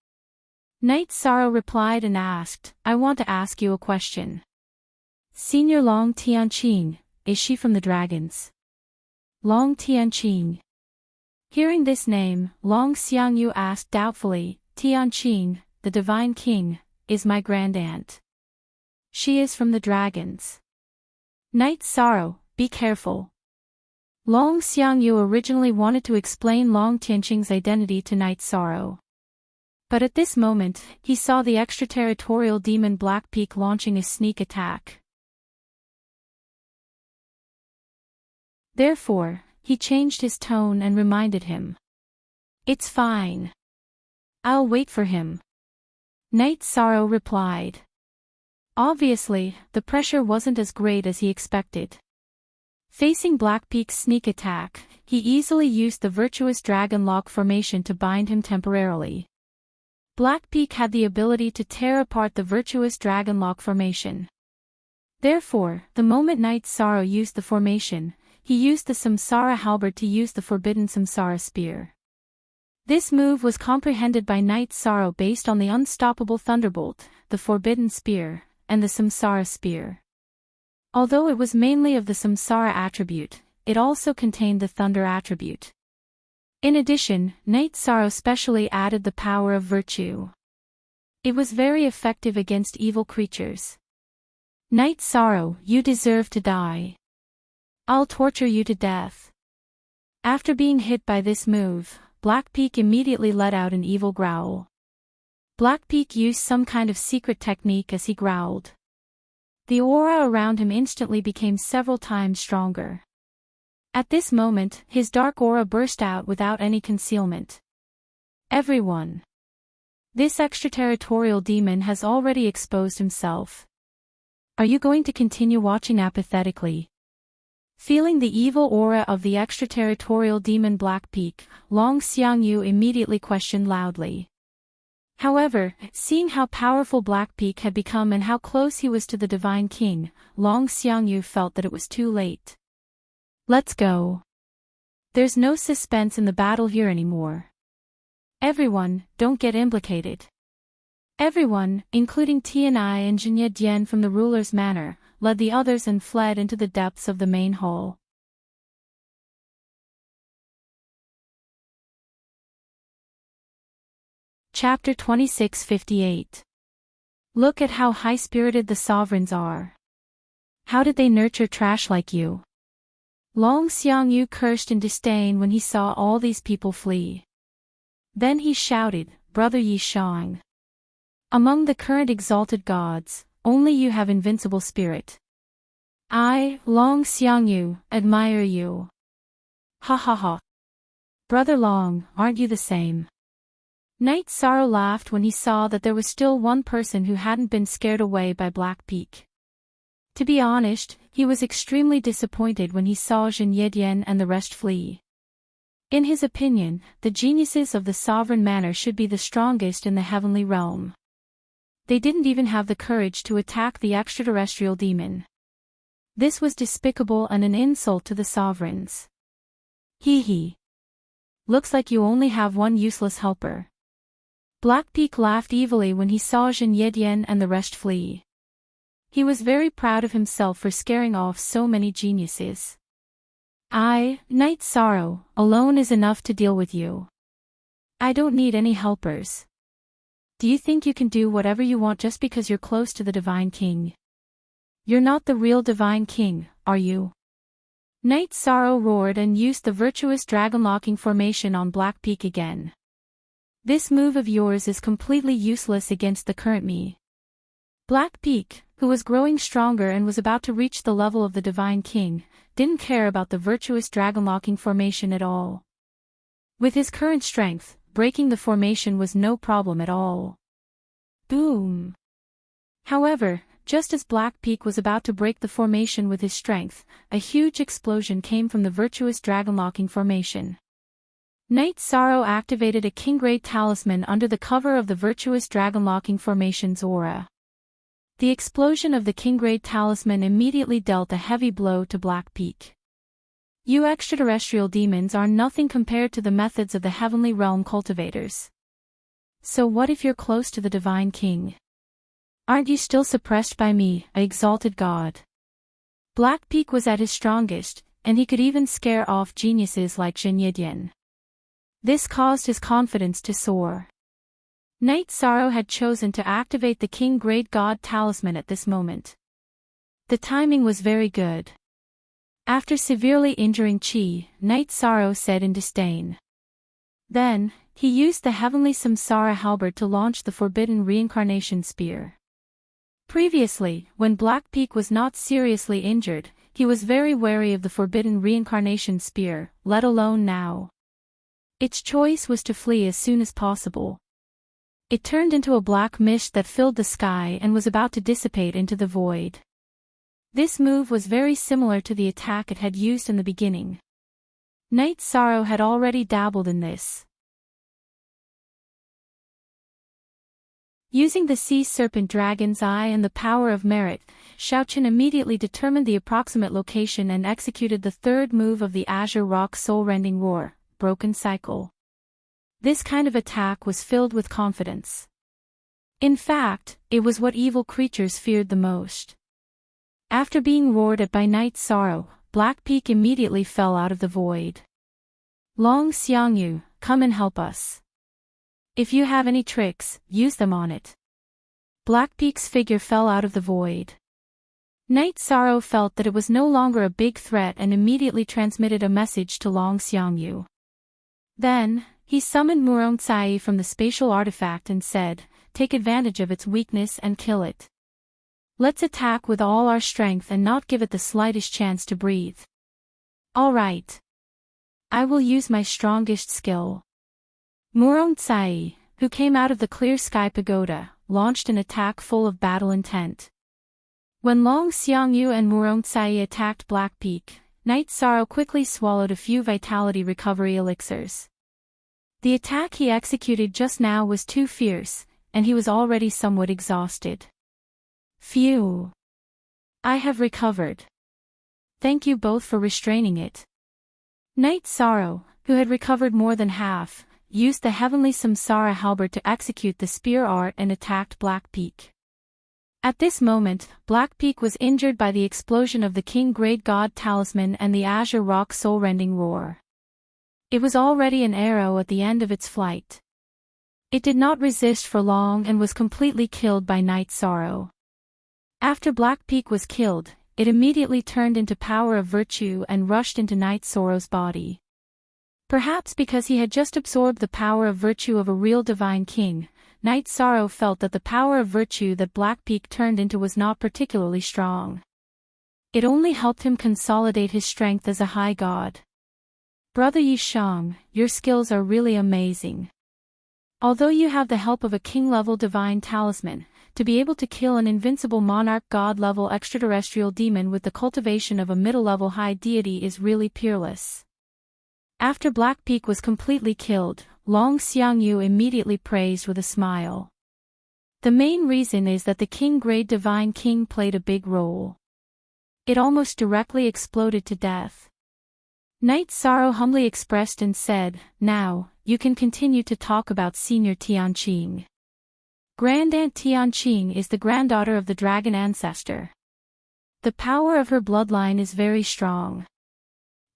Night Sorrow replied and asked, "I want to ask you a question. Senior Long Tianqing, is she from the dragons?" Long Tianqing. Hearing this name, Long Xiangyu asked doubtfully, "Tianqing, the divine king, is my grandaunt. She is from the dragons." Night Sorrow, be careful. Long Xiangyu originally wanted to explain Long Tianqing's identity to Night Sorrow. But at this moment, he saw the extraterritorial demon Blackpeak launching a sneak attack. Therefore, he changed his tone and reminded him. "It's fine. I'll wait for him." Night Sorrow replied. Obviously, the pressure wasn't as great as he expected. Facing Blackpeak's sneak attack, he easily used the virtuous dragon lock formation to bind him temporarily. Blackpeak had the ability to tear apart the virtuous dragon lock formation. Therefore, the moment Night Sorrow used the formation, he used the Samsara halberd to use the forbidden Samsara spear. This move was comprehended by Night Sorrow based on the unstoppable thunderbolt, the forbidden spear, and the Samsara spear. Although it was mainly of the Samsara attribute, it also contained the thunder attribute. In addition, Night Sorrow specially added the power of virtue. It was very effective against evil creatures. "Night Sorrow, you deserve to die. I'll torture you to death." After being hit by this move, Blackpeak immediately let out an evil growl. Blackpeak used some kind of secret technique as he growled. The aura around him instantly became several times stronger. At this moment, his dark aura burst out without any concealment. "Everyone. This extraterritorial demon has already exposed himself. Are you going to continue watching apathetically?" Feeling the evil aura of the extraterritorial demon Blackpeak, Long Xiangyu immediately questioned loudly. However, seeing how powerful Blackpeak had become and how close he was to the Divine King, Long Xiangyu felt that it was too late. "Let's go. There's no suspense in the battle here anymore. Everyone, don't get implicated." Everyone, including Tianai and Jinye Dian from the ruler's manor, led the others and fled into the depths of the main hall. Chapter 2658. Look at how high-spirited the sovereigns are. How did they nurture trash like you? Long Xiangyu cursed in disdain when he saw all these people flee. Then he shouted, "Brother Yi Shang. Among the current exalted gods, only you have invincible spirit. I, Long Xiangyu, admire you. Ha ha ha. Brother Long, aren't you the same?" Night Sorrow laughed when he saw that there was still one person who hadn't been scared away by Blackpeak. To be honest, he was extremely disappointed when he saw Jin Yedian and the rest flee. In his opinion, the geniuses of the sovereign manor should be the strongest in the heavenly realm. They didn't even have the courage to attack the extraterrestrial demon. This was despicable and an insult to the sovereigns. Hee hee. Looks like you only have one useless helper. Blackpeak laughed evilly when he saw Jin Yedian and the rest flee. He was very proud of himself for scaring off so many geniuses. I, Night Sorrow, alone is enough to deal with you. I don't need any helpers. Do you think you can do whatever you want just because you're close to the Divine King? You're not the real Divine King, are you? Night Sorrow roared and used the virtuous dragon-locking formation on Black Peak again. This move of yours is completely useless against the current me. Black Peak, who was growing stronger and was about to reach the level of the Divine King, didn't care about the virtuous dragon-locking formation at all. With his current strength, breaking the formation was no problem at all. Boom! However, just as Black Peak was about to break the formation with his strength, a huge explosion came from the virtuous dragon-locking formation. Night Sorrow activated a King-grade talisman under the cover of the virtuous dragon-locking formation's aura. The explosion of the King-grade talisman immediately dealt a heavy blow to Black Peak. You extraterrestrial demons are nothing compared to the methods of the Heavenly Realm cultivators. So what if you're close to the Divine King? Aren't you still suppressed by me, a exalted god? Black Peak was at his strongest, and he could even scare off geniuses like Jin Yidian. This caused his confidence to soar. Night Sorrow had chosen to activate the King-grade God talisman at this moment. The timing was very good. After severely injuring Chi, Night Sorrow said in disdain. Then, he used the heavenly Samsara halberd to launch the forbidden reincarnation spear. Previously, when Black Peak was not seriously injured, he was very wary of the forbidden reincarnation spear, let alone now. Its choice was to flee as soon as possible. It turned into a black mist that filled the sky and was about to dissipate into the void. This move was very similar to the attack it had used in the beginning. Night Sorrow had already dabbled in this. Using the sea serpent dragon's eye and the power of merit, Shaoqin immediately determined the approximate location and executed the third move of the Azure Rock soul-rending roar, Broken Cycle. This kind of attack was filled with confidence. In fact, it was what evil creatures feared the most. After being roared at by Night Sorrow, Black Peak immediately fell out of the void. Long Xiangyu, come and help us. If you have any tricks, use them on it. Black Peak's figure fell out of the void. Night Sorrow felt that it was no longer a big threat and immediately transmitted a message to Long Xiangyu. Then, he summoned Murong-Tsai from the spatial artifact and said, take advantage of its weakness and kill it. Let's attack with all our strength and not give it the slightest chance to breathe. All right. I will use my strongest skill. Murong-Tsai, who came out of the clear sky pagoda, launched an attack full of battle intent. When Long Xiangyu and Murong-Tsai attacked Black Peak, Night Sorrow quickly swallowed a few vitality recovery elixirs. The attack he executed just now was too fierce, and he was already somewhat exhausted. Phew! I have recovered. Thank you both for restraining it. Night Sorrow, who had recovered more than half, used the heavenly Samsara halberd to execute the spear art and attacked Black Peak. At this moment, Black Peak was injured by the explosion of the King-grade God talisman and the Azure Rock soul-rending roar. It was already an arrow at the end of its flight. It did not resist for long and was completely killed by Night Sorrow. After Black Peak was killed, it immediately turned into power of virtue and rushed into Night Sorrow's body. Perhaps because he had just absorbed the power of virtue of a real divine king, Night Sorrow felt that the power of virtue that Black Peak turned into was not particularly strong. It only helped him consolidate his strength as a high god. Brother Yishang, your skills are really amazing. Although you have the help of a king-level divine talisman, to be able to kill an invincible monarch god-level extraterrestrial demon with the cultivation of a middle-level high deity is really peerless. After Black Peak was completely killed, Long Xiangyu immediately praised with a smile. The main reason is that the King-grade Divine King played a big role. It almost directly exploded to death. Night Sorrow humbly expressed and said, now, you can continue to talk about Senior Tianqing. Grand-aunt Tianqing is the granddaughter of the dragon ancestor. The power of her bloodline is very strong.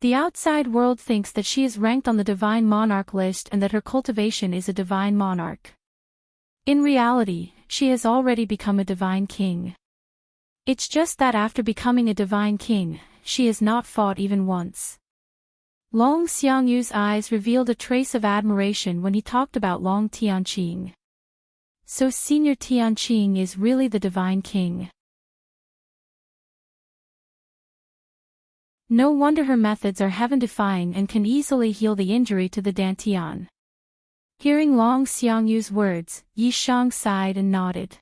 The outside world thinks that she is ranked on the Divine Monarch list and that her cultivation is a Divine Monarch. In reality, she has already become a Divine King. It's just that after becoming a Divine King, she has not fought even once. Long Xiangyu's eyes revealed a trace of admiration when he talked about Long Tianqing. So Senior Tianqing is really the divine king. No wonder her methods are heaven-defying and can easily heal the injury to the dantian. Hearing Long Xiangyu's words, Yi Shang sighed and nodded.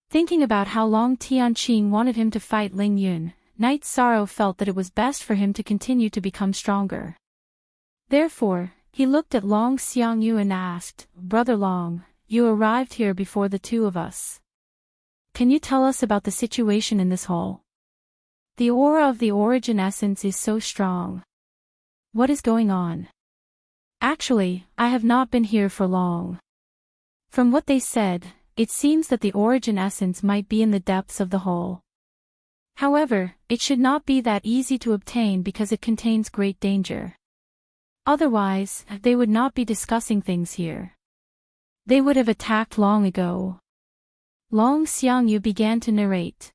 Thinking about how Long Tianqing wanted him to fight Ling Yun, Knight Sorrow felt that it was best for him to continue to become stronger. Therefore, he looked at Long Xiangyu and asked, Brother Long, you arrived here before the two of us. Can you tell us about the situation in this hall? The aura of the origin essence is so strong. What is going on? Actually, I have not been here for long. From what they said, it seems that the origin essence might be in the depths of the hole. However, it should not be that easy to obtain because it contains great danger. Otherwise, they would not be discussing things here. They would have attacked long ago. Long Xiangyu began to narrate.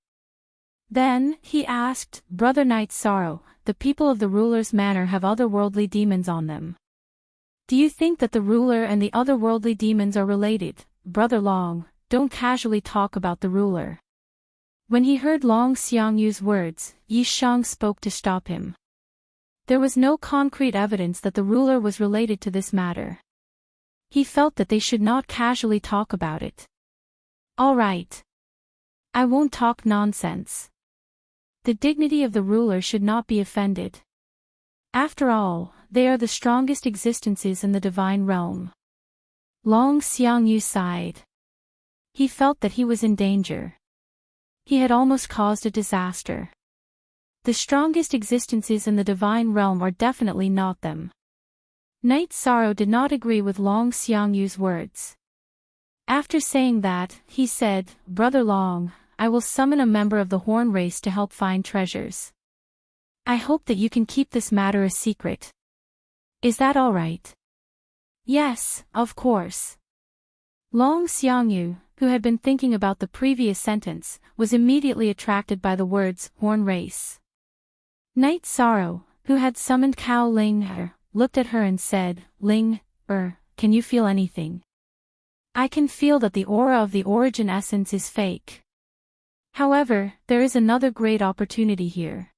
Then, he asked, Brother Knight Sorrow, the people of the ruler's manor have otherworldly demons on them. Do you think that the ruler and the otherworldly demons are related? Brother Long, don't casually talk about the ruler. When he heard Long Xiangyu's words, Yi Shang spoke to stop him. There was no concrete evidence that the ruler was related to this matter. He felt that they should not casually talk about it. All right. I won't talk nonsense. The dignity of the ruler should not be offended. After all, they are the strongest existences in the divine realm. Long Xiangyu sighed. He felt that he was in danger. He had almost caused a disaster. The strongest existences in the divine realm are definitely not them. Knight Sorrow did not agree with Long Xiangyu's words. After saying that, he said, Brother Long, I will summon a member of the Horn race to help find treasures. I hope that you can keep this matter a secret. Is that all right? Yes, of course. Long Xiangyu, who had been thinking about the previous sentence, was immediately attracted by the words, Horn race. Knight Sorrow, who had summoned Cao Ling, looked at her and said, Ling, can you feel anything? I can feel that the aura of the origin essence is fake. However, there is another great opportunity here.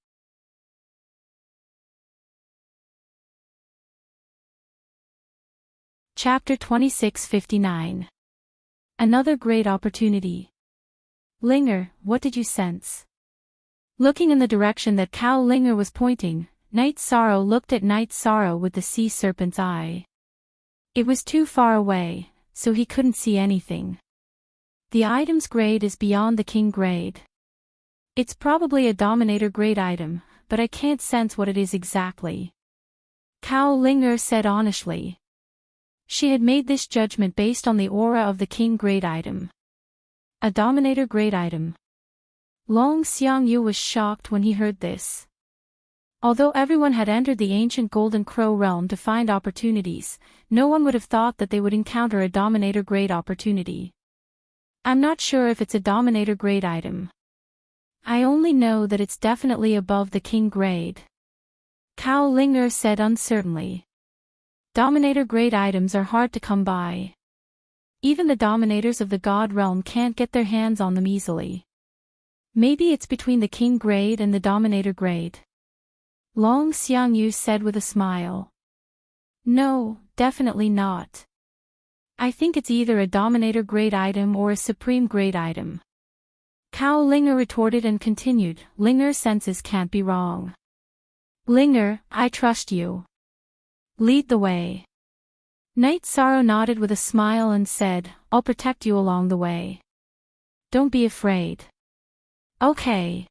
Chapter 2659. Another great opportunity. Linger, what did you sense? Looking in the direction that Cao Linger was pointing, Knight Sorrow looked at Knight Sorrow with the sea serpent's eye. It was too far away, so he couldn't see anything. The item's grade is beyond the king grade. It's probably a dominator grade item, but I can't sense what it is exactly. Cao Linger said honestly. She had made this judgment based on the aura of the king grade item. A dominator grade item. Long Xiangyu was shocked when he heard this. Although everyone had entered the ancient Golden Crow realm to find opportunities, no one would have thought that they would encounter a dominator grade opportunity. I'm not sure if it's a dominator grade item. I only know that it's definitely above the king grade. Cao Linger said uncertainly. Dominator grade items are hard to come by. Even the dominators of the god realm can't get their hands on them easily. Maybe it's between the king grade and the dominator grade. Long Xiangyu said with a smile. No, definitely not. I think it's either a dominator grade item or a supreme grade item. Cao Linger retorted and continued, Linger's senses can't be wrong. Linger, I trust you. Lead the way. Knight Sorrow nodded with a smile and said, I'll protect you along the way. Don't be afraid. Okay.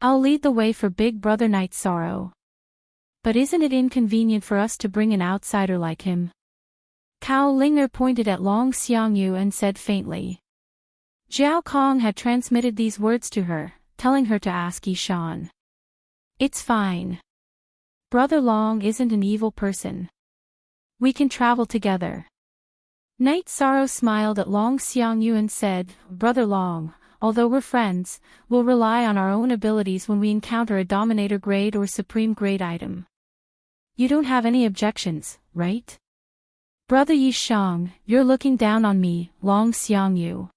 I'll lead the way for Big Brother Knight Sorrow. But isn't it inconvenient for us to bring an outsider like him? Cao Linger pointed at Long Xiangyu and said faintly. Zhao Kong had transmitted these words to her, telling her to ask Yishan. It's fine. Brother Long isn't an evil person. We can travel together. Knight Sorrow smiled at Long Xiangyu and said, Brother Long, although we're friends, we'll rely on our own abilities when we encounter a Dominator grade or Supreme grade item. You don't have any objections, right? Brother Yishang, you're looking down on me, Long Xiangyu.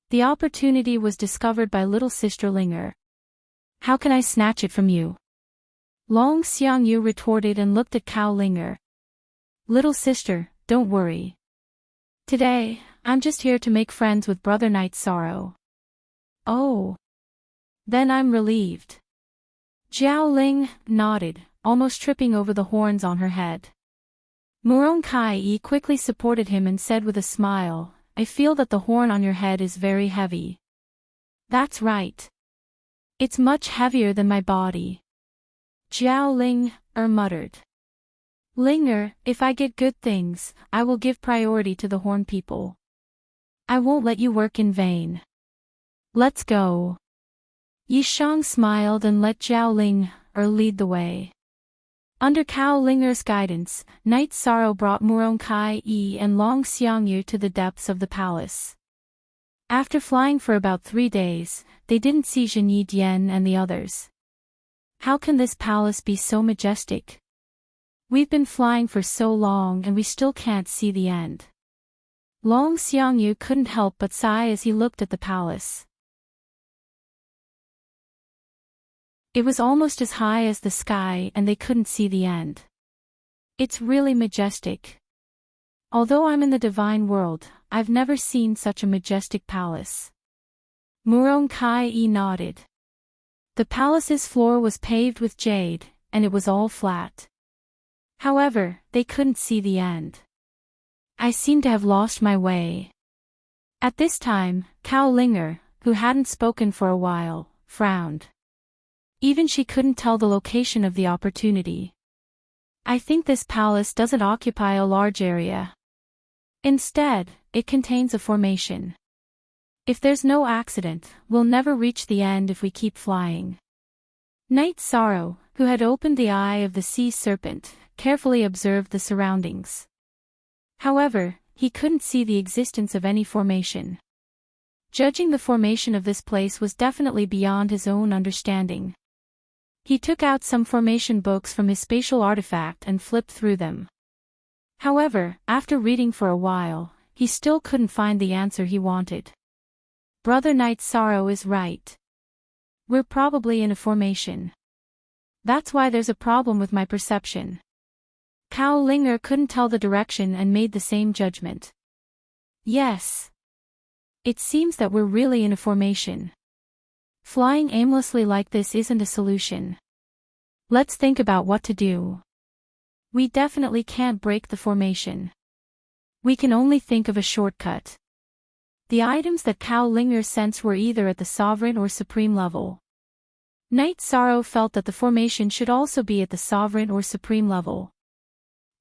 The opportunity was discovered by little sister Linger. How can I snatch it from you? Long Xiangyu retorted and looked at Cao Linger. Little sister, don't worry. Today, I'm just here to make friends with Brother Night Sorrow. Oh. Then I'm relieved. Jiao Ling nodded, almost tripping over the horns on her head. Murong Kai quickly supported him and said with a smile, I feel that the horn on your head is very heavy. That's right. It's much heavier than my body. Jiao Ling muttered. Linger, if I get good things, I will give priority to the horn people. I won't let you work in vain. Let's go. Yishang smiled and let Jiao Ling lead the way. Under Cao Linger's guidance, Night Sorrow brought Murong Kai and Long Xiangyu to the depths of the palace. After flying for about 3 days, they didn't see Zhenyi Dian and the others. How can this palace be so majestic? We've been flying for so long and we still can't see the end. Long Xiangyu couldn't help but sigh as he looked at the palace. It was almost as high as the sky and they couldn't see the end. It's really majestic. Although I'm in the divine world, I've never seen such a majestic palace. Murong Kai nodded. The palace's floor was paved with jade, and it was all flat. However, they couldn't see the end. I seem to have lost my way. At this time, Cao Linger, who hadn't spoken for a while, frowned. Even she couldn't tell the location of the opportunity. I think this palace doesn't occupy a large area. Instead, it contains a formation. If there's no accident, we'll never reach the end if we keep flying. Night Sorrow, who had opened the eye of the sea serpent, carefully observed the surroundings. However, he couldn't see the existence of any formation. Judging the formation of this place was definitely beyond his own understanding. He took out some formation books from his spatial artifact and flipped through them. However, after reading for a while, he still couldn't find the answer he wanted. Brother Night Sorrow is right. We're probably in a formation. That's why there's a problem with my perception. Cao Linger couldn't tell the direction and made the same judgment. Yes. It seems that we're really in a formation. Flying aimlessly like this isn't a solution. Let's think about what to do. We definitely can't break the formation. We can only think of a shortcut. The items that Cao Linger sensed were either at the sovereign or supreme level. Night Sorrow felt that the formation should also be at the sovereign or supreme level.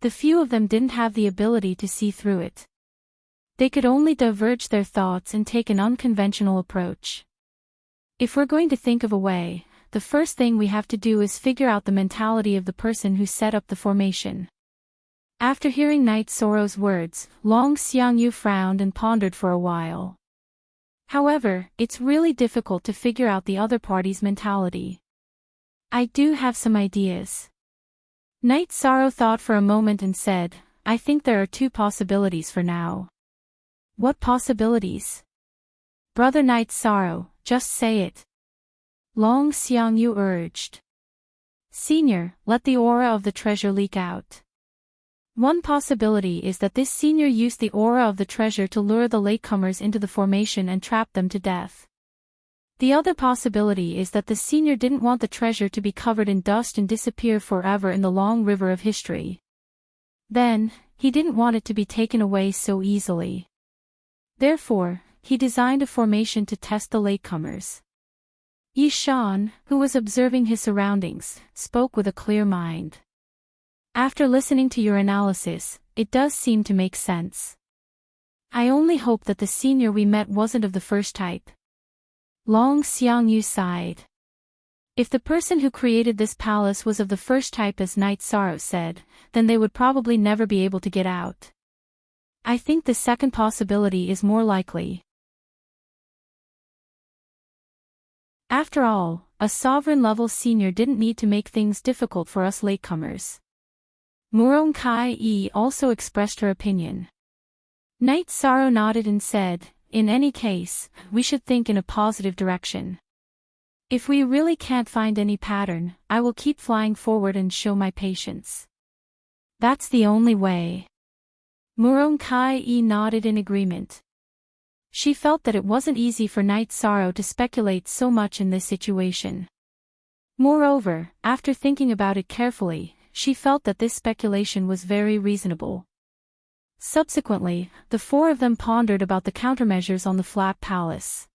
The few of them didn't have the ability to see through it. They could only diverge their thoughts and take an unconventional approach. If we're going to think of a way, the first thing we have to do is figure out the mentality of the person who set up the formation. After hearing Night Sorrow's words, Long Xiangyu frowned and pondered for a while. However, it's really difficult to figure out the other party's mentality. I do have some ideas. Night Sorrow thought for a moment and said, I think there are 2 possibilities for now. What possibilities? Brother Night Sorrow, just say it. Long Xiangyu urged. Senior, let the aura of the treasure leak out. One possibility is that this senior used the aura of the treasure to lure the latecomers into the formation and trap them to death. The other possibility is that the senior didn't want the treasure to be covered in dust and disappear forever in the long river of history. Then, he didn't want it to be taken away so easily. Therefore, he designed a formation to test the latecomers. Yishan, who was observing his surroundings, spoke with a clear mind. After listening to your analysis, it does seem to make sense. I only hope that the senior we met wasn't of the first type. Long Xiangyu sighed. If the person who created this palace was of the first type as Night Sorrow said, then they would probably never be able to get out. I think the second possibility is more likely. After all, a sovereign-level senior didn't need to make things difficult for us latecomers. Murong Kai-e also expressed her opinion. Knight Sorrow nodded and said, in any case, we should think in a positive direction. If we really can't find any pattern, I will keep flying forward and show my patience. That's the only way. Murong Kai-e nodded in agreement. She felt that it wasn't easy for Knight Sorrow to speculate so much in this situation. Moreover, after thinking about it carefully, she felt that this speculation was very reasonable. Subsequently, the four of them pondered about the countermeasures on the flat palace.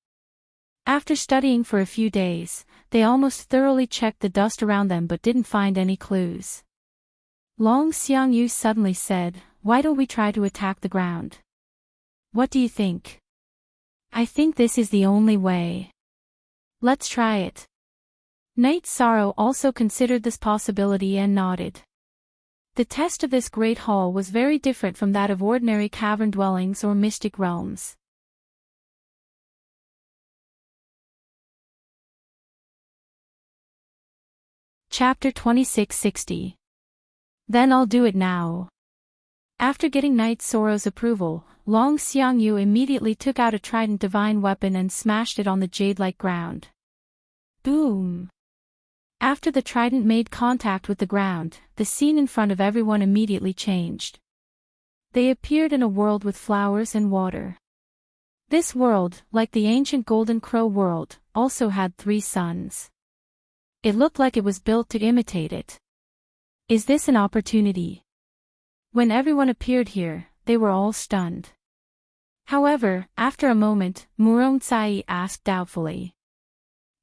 After studying for a few days, they almost thoroughly checked the dust around them but didn't find any clues. Long Xiangyu suddenly said, "Why don't we try to attack the ground? What do you think?" "I think this is the only way. Let's try it." Knight Sorrow also considered this possibility and nodded. The test of this great hall was very different from that of ordinary cavern dwellings or mystic realms. Chapter 2660. Then I'll do it now. After getting Knight Sorrow's approval, Long Xiangyu immediately took out a trident divine weapon and smashed it on the jade-like ground. Boom! After the trident made contact with the ground, the scene in front of everyone immediately changed. They appeared in a world with flowers and water. This world, like the ancient Golden Crow world, also had 3 suns. It looked like it was built to imitate it. Is this an opportunity? When everyone appeared here, they were all stunned. However, after a moment, Murong Tsai asked doubtfully.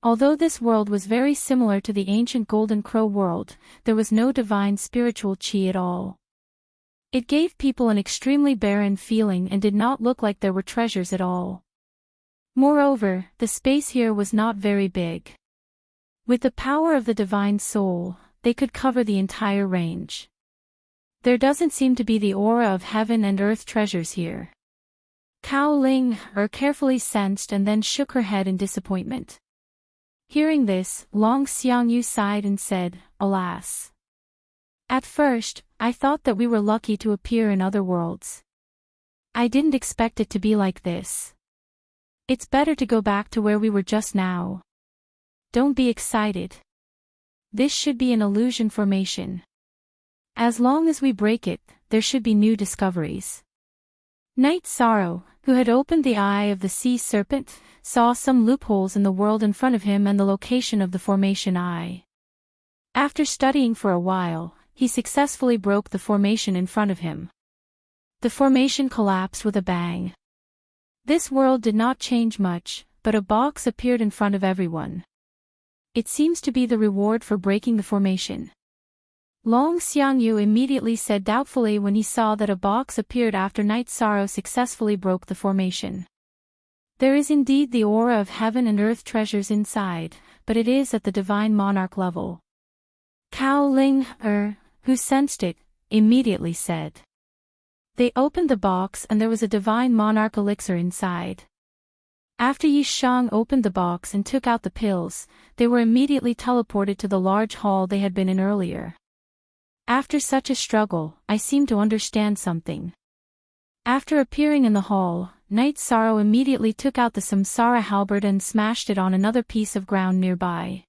Although this world was very similar to the ancient Golden Crow world, there was no divine spiritual qi at all. It gave people an extremely barren feeling and did not look like there were treasures at all. Moreover, the space here was not very big. With the power of the divine soul, they could cover the entire range. There doesn't seem to be the aura of heaven and earth treasures here. Cao Ling carefully sensed and then shook her head in disappointment. Hearing this, Long Xiangyu sighed and said, "Alas. At first, I thought that we were lucky to appear in other worlds. I didn't expect it to be like this. It's better to go back to where we were just now. Don't be excited. This should be an illusion formation. As long as we break it, there should be new discoveries." Knight Sorrow, who had opened the eye of the sea serpent, saw some loopholes in the world in front of him and the location of the formation eye. After studying for a while, he successfully broke the formation in front of him. The formation collapsed with a bang. This world did not change much, but a box appeared in front of everyone. It seems to be the reward for breaking the formation. Long Xiangyu immediately said doubtfully when he saw that a box appeared after Knight Sorrow successfully broke the formation. There is indeed the aura of heaven and earth treasures inside, but it is at the divine monarch level. Cao Ling, who sensed it, immediately said. They opened the box and there was a divine monarch elixir inside. After Yi Shang opened the box and took out the pills, they were immediately teleported to the large hall they had been in earlier. After such a struggle, I seem to understand something. After appearing in the hall, Knight Sorrow immediately took out the Samsara halberd and smashed it on another piece of ground nearby.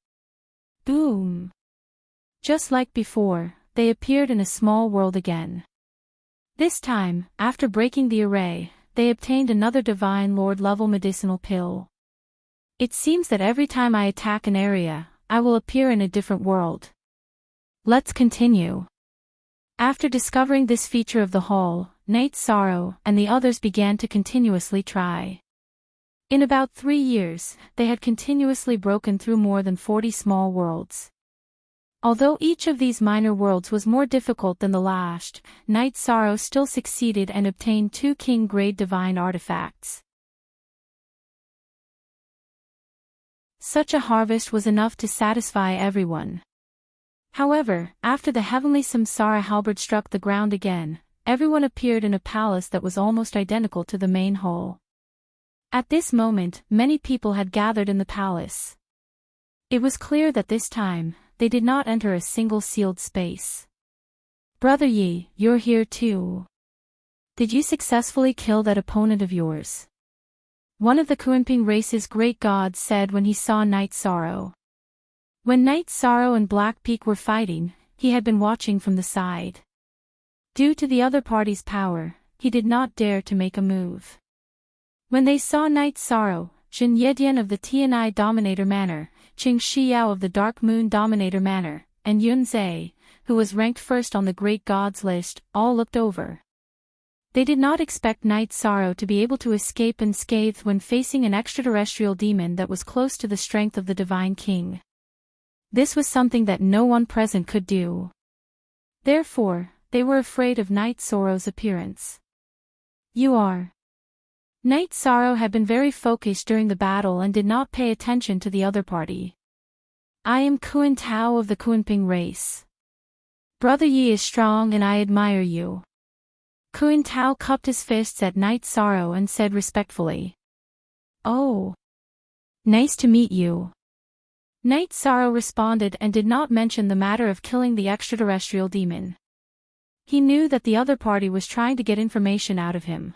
Boom! Just like before, they appeared in a small world again. This time, after breaking the array, they obtained another Divine Lord level medicinal pill. It seems that every time I attack an area, I will appear in a different world. Let's continue. After discovering this feature of the hall, Knight Sorrow and the others began to continuously try. In about 3 years, they had continuously broken through more than 40 small worlds. Although each of these minor worlds was more difficult than the last, Knight Sorrow still succeeded and obtained 2 king-grade divine artifacts. Such a harvest was enough to satisfy everyone. However, after the heavenly Samsara halberd struck the ground again, everyone appeared in a palace that was almost identical to the main hall. At this moment, many people had gathered in the palace. It was clear that this time, they did not enter a single sealed space. Brother Yi, you're here too. Did you successfully kill that opponent of yours? One of the Kunping race's great gods said when he saw Night Sorrow. When Night Sorrow and Black Peak were fighting, he had been watching from the side. Due to the other party's power, he did not dare to make a move. When they saw Night Sorrow, Jin Yedian of the Tianai Dominator Manor, Qing Shiyao of the Dark Moon Dominator Manor, and Yun Zhe, who was ranked first on the Great Gods list, all looked over. They did not expect Night Sorrow to be able to escape unscathed when facing an extraterrestrial demon that was close to the strength of the Divine King. This was something that no one present could do. Therefore, they were afraid of Night Sorrow's appearance. You are. Night Sorrow had been very focused during the battle and did not pay attention to the other party. I am Kuan Tao of the Kunping race. Brother Yi is strong and I admire you. Kuan Tao cupped his fists at Night Sorrow and said respectfully. Oh. Nice to meet you. Night Sorrow responded and did not mention the matter of killing the extraterrestrial demon. He knew that the other party was trying to get information out of him.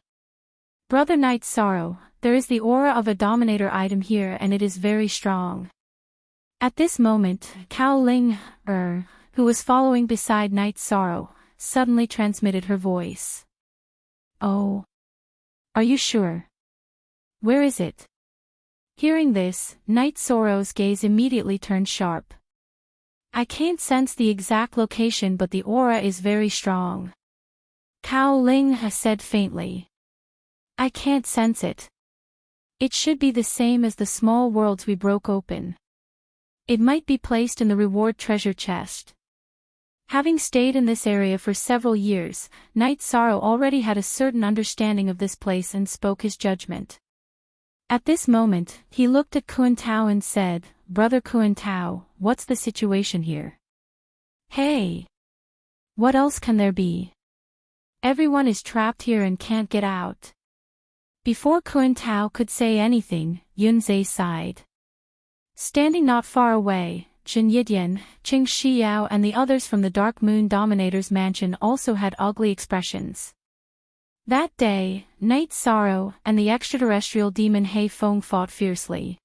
Brother Night Sorrow, there is the aura of a dominator item here and it is very strong. At this moment, Cao Ling, who was following beside Night Sorrow, suddenly transmitted her voice. Oh. Are you sure? Where is it? Hearing this, Night Sorrow's gaze immediately turned sharp. I can't sense the exact location but the aura is very strong. Cao Ling said faintly. I can't sense it. It should be the same as the small worlds we broke open. It might be placed in the reward treasure chest. Having stayed in this area for several years, Night Sorrow already had a certain understanding of this place and spoke his judgment. At this moment, he looked at Kuan Tao and said, Brother Kuan Tao, what's the situation here? Hey! What else can there be? Everyone is trapped here and can't get out. Before Kuan Tao could say anything, Yun Zhe sighed. Standing not far away, Jin Yidian, Qing Shiyao and the others from the Dark Moon Dominator's mansion also had ugly expressions. That day, Night Sorrow and the extraterrestrial demon Hei Feng fought fiercely.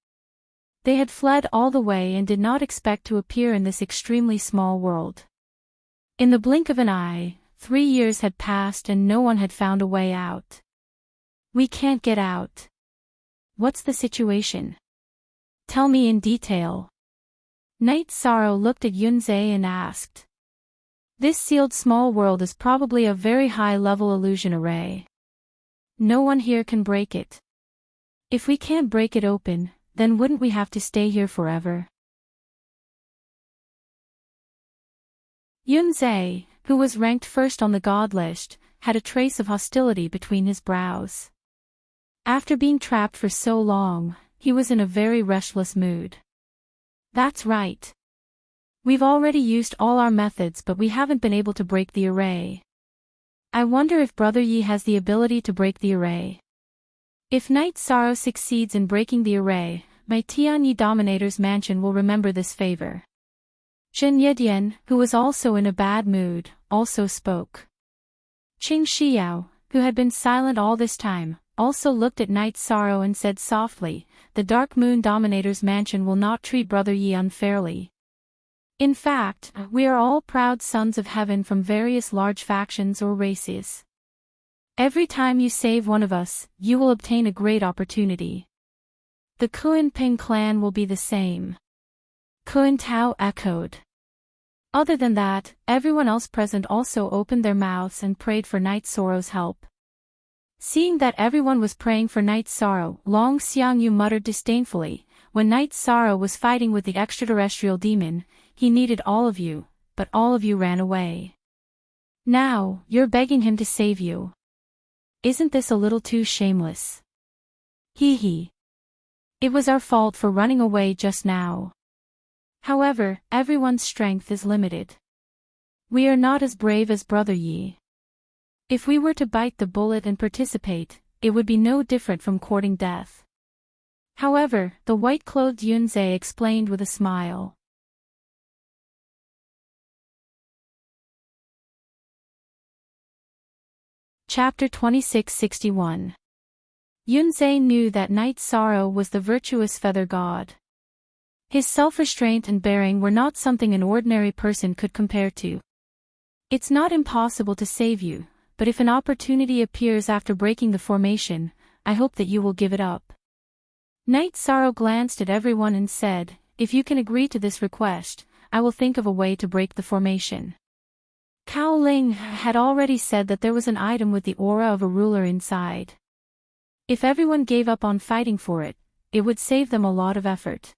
They had fled all the way and did not expect to appear in this extremely small world. In the blink of an eye, 3 years had passed and no one had found a way out. We can't get out. What's the situation? Tell me in detail. Night Sorrow looked at Yun Zhe and asked. This sealed small world is probably a very high-level illusion array. No one here can break it. If we can't break it open, then wouldn't we have to stay here forever? Yun Zhe, who was ranked first on the god list, had a trace of hostility between his brows. After being trapped for so long, he was in a very restless mood. That's right. We've already used all our methods but we haven't been able to break the array. I wonder if Brother Yi has the ability to break the array. If Night Sorrow succeeds in breaking the array, my Tianyi Dominator's mansion will remember this favor. Jin Yidian, who was also in a bad mood, also spoke. Qing Shiyao, who had been silent all this time, also looked at Night Sorrow and said softly, the Dark Moon Dominator's mansion will not treat Brother Yi unfairly. In fact, we are all proud sons of heaven from various large factions or races. Every time you save one of us, you will obtain a great opportunity. The Kunping clan will be the same. Kuan Tao echoed. Other than that, everyone else present also opened their mouths and prayed for Night Sorrow's help. Seeing that everyone was praying for Night Sorrow, Long Xiangyu muttered disdainfully, when Night Sorrow was fighting with the extraterrestrial demon, he needed all of you, but all of you ran away. Now, you're begging him to save you. Isn't this a little too shameless? Hee hee. It was our fault for running away just now. However, everyone's strength is limited. We are not as brave as Brother Yi. If we were to bite the bullet and participate, it would be no different from courting death. However, the white-clothed Yunzhe explained with a smile. Chapter 2661. Yunzhe knew that Night Sorrow was the virtuous feather god. His self-restraint and bearing were not something an ordinary person could compare to. It's not impossible to save you, but if an opportunity appears after breaking the formation, I hope that you will give it up. Night Sorrow glanced at everyone and said, "If you can agree to this request, I will think of a way to break the formation." Cao Ling had already said that there was an item with the aura of a ruler inside. If everyone gave up on fighting for it, it would save them a lot of effort.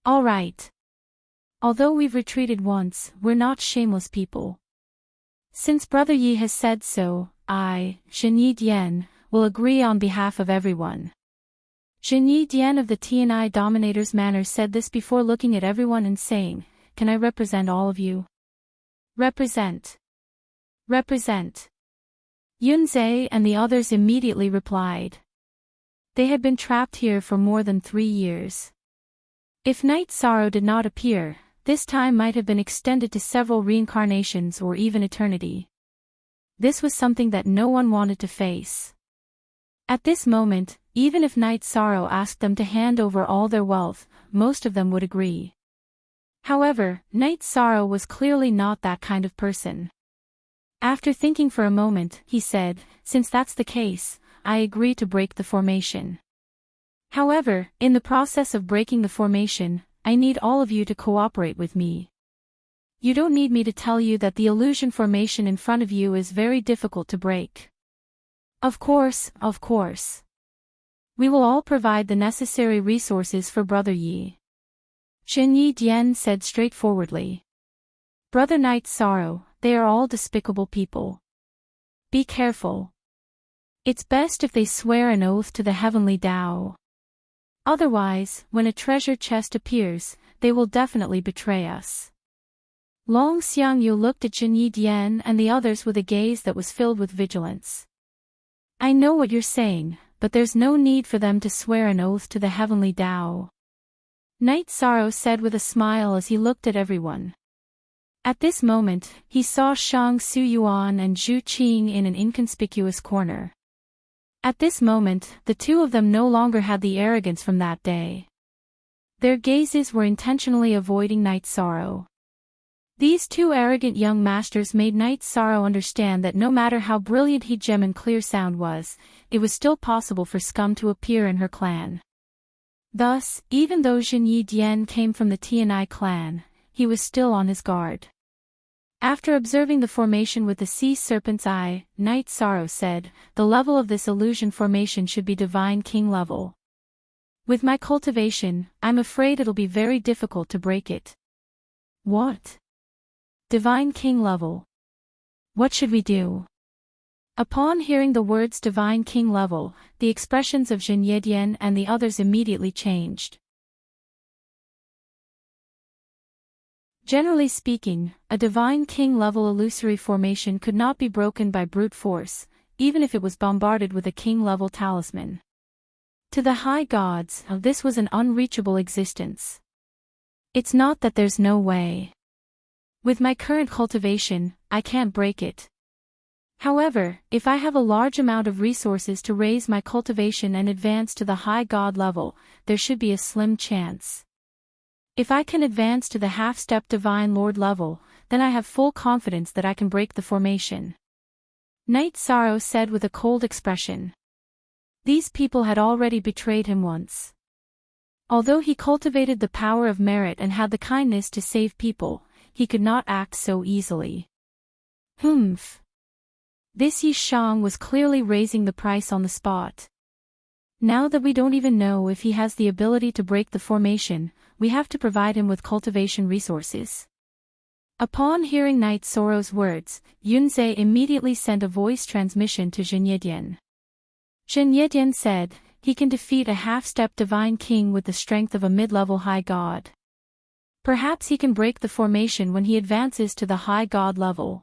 All right. Although we've retreated once, we're not shameless people. Since Brother Yi has said so, I, Zhenyi Dian, will agree on behalf of everyone. Zhenyi Dian of the Tianai Dominator's Manor said this before looking at everyone and saying, "Can I represent all of you?" Represent. Represent. Yunzhe and the others immediately replied. They had been trapped here for more than 3 years. If Night Sorrow did not appear, this time might have been extended to several reincarnations or even eternity. This was something that no one wanted to face. At this moment, even if Night Sorrow asked them to hand over all their wealth, most of them would agree. However, Night Sorrow was clearly not that kind of person. After thinking for a moment, he said, "Since that's the case, I agree to break the formation. However, in the process of breaking the formation, I need all of you to cooperate with me. You don't need me to tell you that the illusion formation in front of you is very difficult to break. Of course, of course. We will all provide the necessary resources for Brother Yi." Zhenyi Dian said straightforwardly. "Brother Night Sorrow, they are all despicable people. Be careful. It's best if they swear an oath to the heavenly Tao. Otherwise, when a treasure chest appears, they will definitely betray us." Long Xiangyu looked at Zhenyi Dian and the others with a gaze that was filled with vigilance. "I know what you're saying, but there's no need for them to swear an oath to the heavenly Tao," Night Sorrow said with a smile as he looked at everyone. At this moment, he saw Shang Suyuan and Zhu Qing in an inconspicuous corner. At this moment, the two of them no longer had the arrogance from that day. Their gazes were intentionally avoiding Night Sorrow. These two arrogant young masters made Night Sorrow understand that no matter how brilliant He Gem and Clear Sound was, it was still possible for scum to appear in her clan. Thus, even though Zhenyi Dian came from the Tianai clan, he was still on his guard. After observing the formation with the sea serpent's eye, Night Sorrow said, "The level of this illusion formation should be Divine King level. With my cultivation, I'm afraid it'll be very difficult to break it." "What? Divine King level? What should we do?" Upon hearing the words Divine King level, the expressions of Zhenyi Dian and the others immediately changed. Generally speaking, a Divine King level illusory formation could not be broken by brute force, even if it was bombarded with a king level talisman. To the high gods, this was an unreachable existence. It's not that there's no way. With my current cultivation, I can't break it. However, if I have a large amount of resources to raise my cultivation and advance to the high god level, there should be a slim chance. If I can advance to the half-step Divine Lord level, then I have full confidence that I can break the formation. Night Sorrow said with a cold expression. These people had already betrayed him once. Although he cultivated the power of merit and had the kindness to save people, he could not act so easily. Humph. This Yi Shang was clearly raising the price on the spot. Now that we don't even know if he has the ability to break the formation, we have to provide him with cultivation resources. Upon hearing Night Sorrow's words, Yunzhe immediately sent a voice transmission to Zhenyi Dian. Zhenyi Dian said, "He can defeat a half-step Divine King with the strength of a mid-level high god. Perhaps he can break the formation when he advances to the high god level.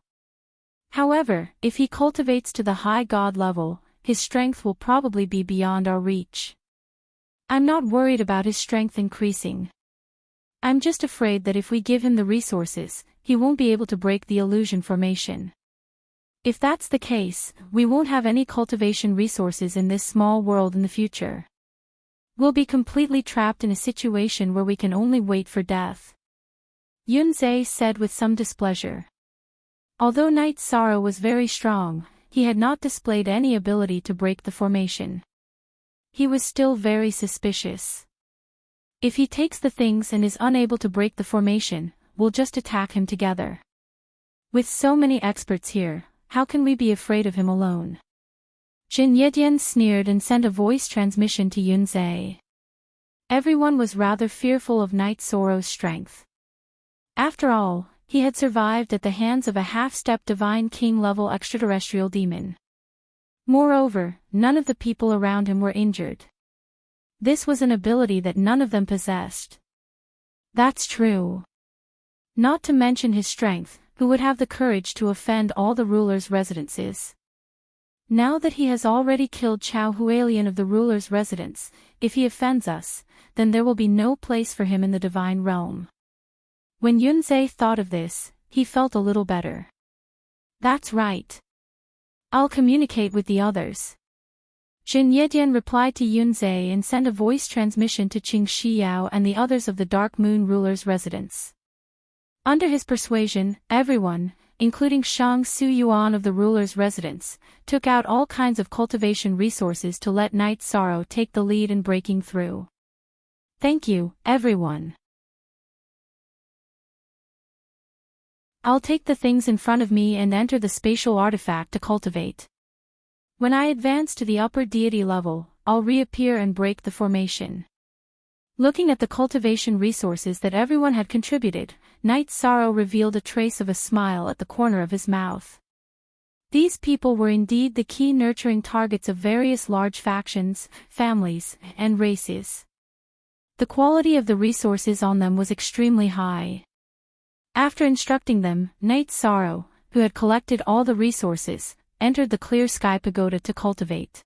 However, if he cultivates to the high god level, his strength will probably be beyond our reach." I'm not worried about his strength increasing. I'm just afraid that if we give him the resources, he won't be able to break the illusion formation. If that's the case, we won't have any cultivation resources in this small world in the future. We'll be completely trapped in a situation where we can only wait for death. Yunzhe said with some displeasure. Although Knight's Sorrow was very strong, he had not displayed any ability to break the formation. He was still very suspicious. If he takes the things and is unable to break the formation, we'll just attack him together. With so many experts here, how can we be afraid of him alone? Jin Yedian sneered and sent a voice transmission to Yunzhe. Everyone was rather fearful of Night Sorrow's strength. After all, he had survived at the hands of a half-step divine king-level extraterrestrial demon. Moreover, none of the people around him were injured. This was an ability that none of them possessed. That's true. Not to mention his strength, who would have the courage to offend all the ruler's residences. Now that he has already killed Chao Hualien of the ruler's residence, if he offends us, then there will be no place for him in the divine realm. When Yunzhe thought of this, he felt a little better. That's right. I'll communicate with the others. Jin Yedian replied to Yunzhe and sent a voice transmission to Qing Shiyao and the others of the Dark Moon ruler's residence. Under his persuasion, everyone, including Shang Su Yuan of the ruler's residence, took out all kinds of cultivation resources to let Night Sorrow take the lead in breaking through. Thank you, everyone. I'll take the things in front of me and enter the spatial artifact to cultivate. When I advance to the upper deity level, I'll reappear and break the formation. Looking at the cultivation resources that everyone had contributed, Night Sorrow revealed a trace of a smile at the corner of his mouth. These people were indeed the key nurturing targets of various large factions, families, and races. The quality of the resources on them was extremely high. After instructing them, Night Sorrow, who had collected all the resources, entered the Clear Sky Pagoda to cultivate.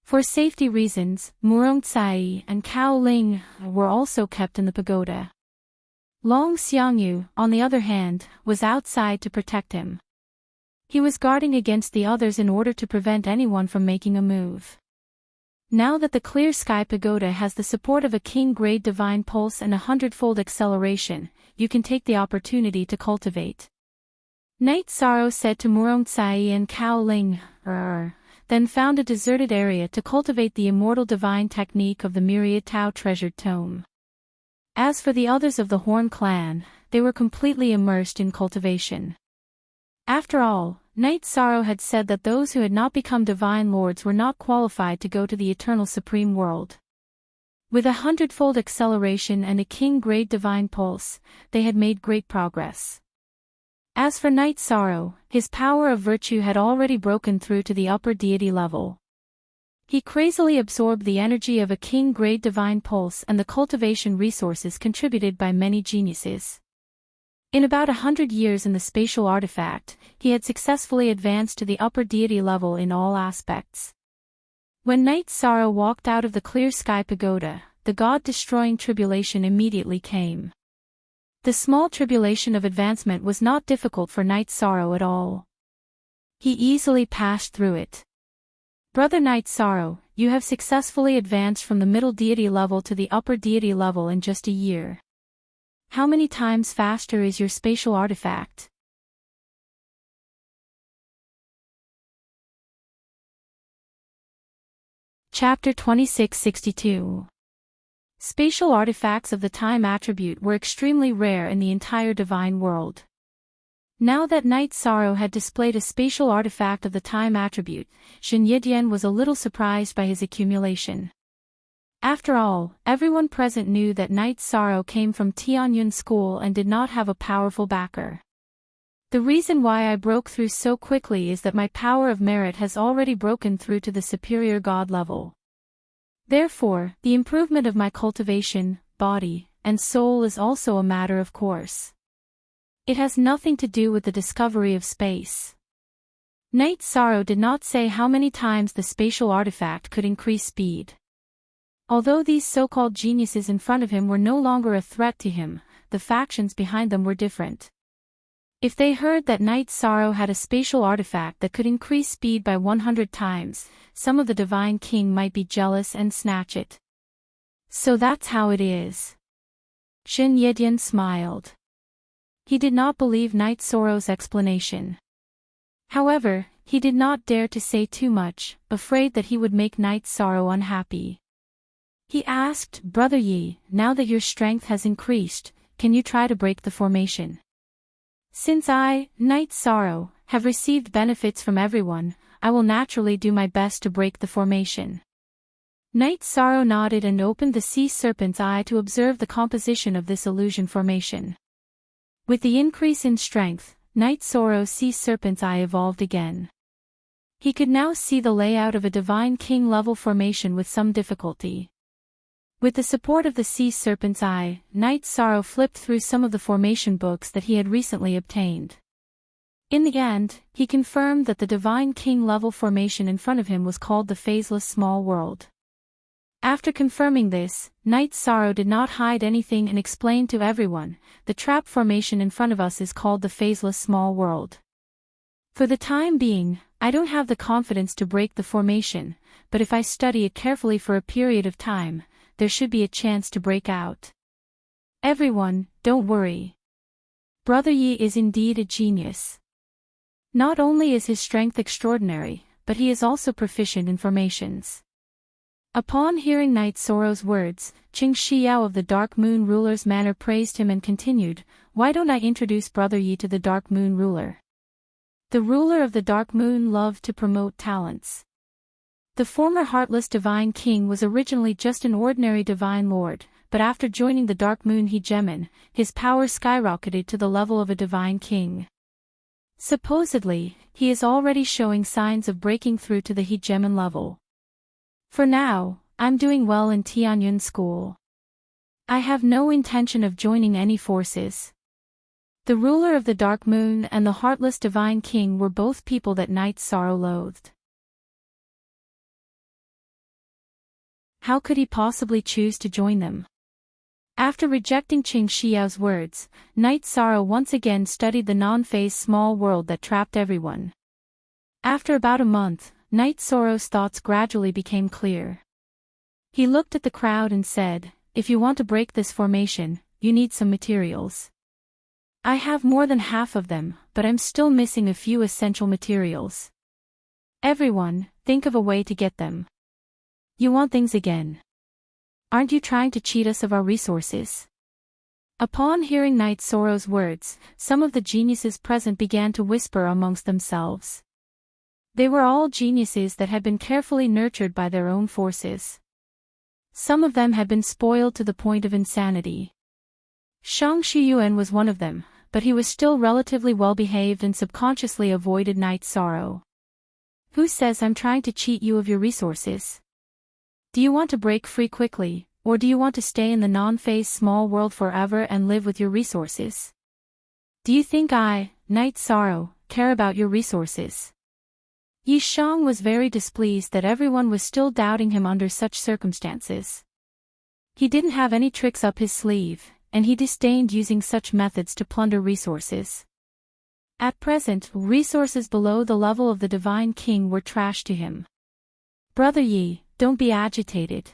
For safety reasons, Murong Tsai and Cao Ling were also kept in the pagoda. Long Xiangyu, on the other hand, was outside to protect him. He was guarding against the others in order to prevent anyone from making a move. Now that the Clear Sky Pagoda has the support of a king-grade divine pulse and 100-fold acceleration, you can take the opportunity to cultivate. Night Sorrow said to Murong Tsai and Cao Ling, then found a deserted area to cultivate the immortal divine technique of the Myriad Tao treasured tome. As for the others of the Horn clan, they were completely immersed in cultivation. After all, Night Sorrow had said that those who had not become divine lords were not qualified to go to the eternal supreme world. With 100-fold acceleration and a king-grade divine pulse, they had made great progress. As for Night Sorrow, his power of virtue had already broken through to the upper deity level. He crazily absorbed the energy of a king-grade divine pulse and the cultivation resources contributed by many geniuses. In about 100 years in the spatial artifact, he had successfully advanced to the upper deity level in all aspects. When Night Sorrow walked out of the Clear Sky Pagoda, the god-destroying tribulation immediately came. The small tribulation of advancement was not difficult for Night Sorrow at all. He easily passed through it. Brother Night Sorrow, you have successfully advanced from the middle deity level to the upper deity level in just a year. How many times faster is your spatial artifact? Chapter 2662. Spatial artifacts of the time attribute were extremely rare in the entire divine world. Now that Night Sorrow had displayed a spatial artifact of the time attribute, Shen Yidian was a little surprised by his accumulation. After all, everyone present knew that Night Sorrow came from Tianyun School and did not have a powerful backer. The reason why I broke through so quickly is that my power of merit has already broken through to the superior god level. Therefore, the improvement of my cultivation, body, and soul is also a matter of course. It has nothing to do with the discovery of space. Night Sorrow did not say how many times the spatial artifact could increase speed. Although these so-called geniuses in front of him were no longer a threat to him, the factions behind them were different. If they heard that Night Sorrow had a spatial artifact that could increase speed by 100 times, some of the Divine King might be jealous and snatch it. So that's how it is. Xin Yidian smiled. He did not believe Night Sorrow's explanation. However, he did not dare to say too much, afraid that he would make Night Sorrow unhappy. He asked, Brother Yi, now that your strength has increased, can you try to break the formation? Since I, Night Sorrow, have received benefits from everyone, I will naturally do my best to break the formation. Night Sorrow nodded and opened the sea serpent's eye to observe the composition of this illusion formation. With the increase in strength, Night Sorrow's sea serpent's eye evolved again. He could now see the layout of a Divine King level formation with some difficulty. With the support of the sea serpent's eye, Night Sorrow flipped through some of the formation books that he had recently obtained. In the end, he confirmed that the Divine King level formation in front of him was called the Phaseless Small World. After confirming this, Night Sorrow did not hide anything and explained to everyone, the trap formation in front of us is called the Phaseless Small World. For the time being, I don't have the confidence to break the formation, but if I study it carefully for a period of time, there should be a chance to break out. Everyone, don't worry. Brother Yi is indeed a genius. Not only is his strength extraordinary, but he is also proficient in formations. Upon hearing Night Sorrow's words, Qing Shiyao of the Dark Moon Ruler's manor praised him and continued, Why don't I introduce Brother Yi to the Dark Moon Ruler? The ruler of the Dark Moon loved to promote talents. The former Heartless Divine King was originally just an ordinary Divine Lord, but after joining the Dark Moon Hegemon, his power skyrocketed to the level of a Divine King. Supposedly, he is already showing signs of breaking through to the Hegemon level. For now, I'm doing well in Tianyun School. I have no intention of joining any forces. The ruler of the Dark Moon and the Heartless Divine King were both people that Night Sorrow loathed. How could he possibly choose to join them? After rejecting Qing Xiao's words, Night Sorrow once again studied the non-phase small world that trapped everyone. After about a month, Night Sorrow's thoughts gradually became clear. He looked at the crowd and said, If you want to break this formation, you need some materials. I have more than half of them, but I'm still missing a few essential materials. Everyone, think of a way to get them. You want things again. Aren't you trying to cheat us of our resources? Upon hearing Night Sorrow's words, some of the geniuses present began to whisper amongst themselves. They were all geniuses that had been carefully nurtured by their own forces. Some of them had been spoiled to the point of insanity. Shang Shiyuan was one of them, but he was still relatively well-behaved and subconsciously avoided Night Sorrow. Who says I'm trying to cheat you of your resources? Do you want to break free quickly, or do you want to stay in the non-phase small world forever and live with your resources? Do you think I, Night Sorrow, care about your resources? Yi Shang was very displeased that everyone was still doubting him under such circumstances. He didn't have any tricks up his sleeve, and he disdained using such methods to plunder resources. At present, resources below the level of the Divine King were trash to him. Brother Yi, don't be agitated.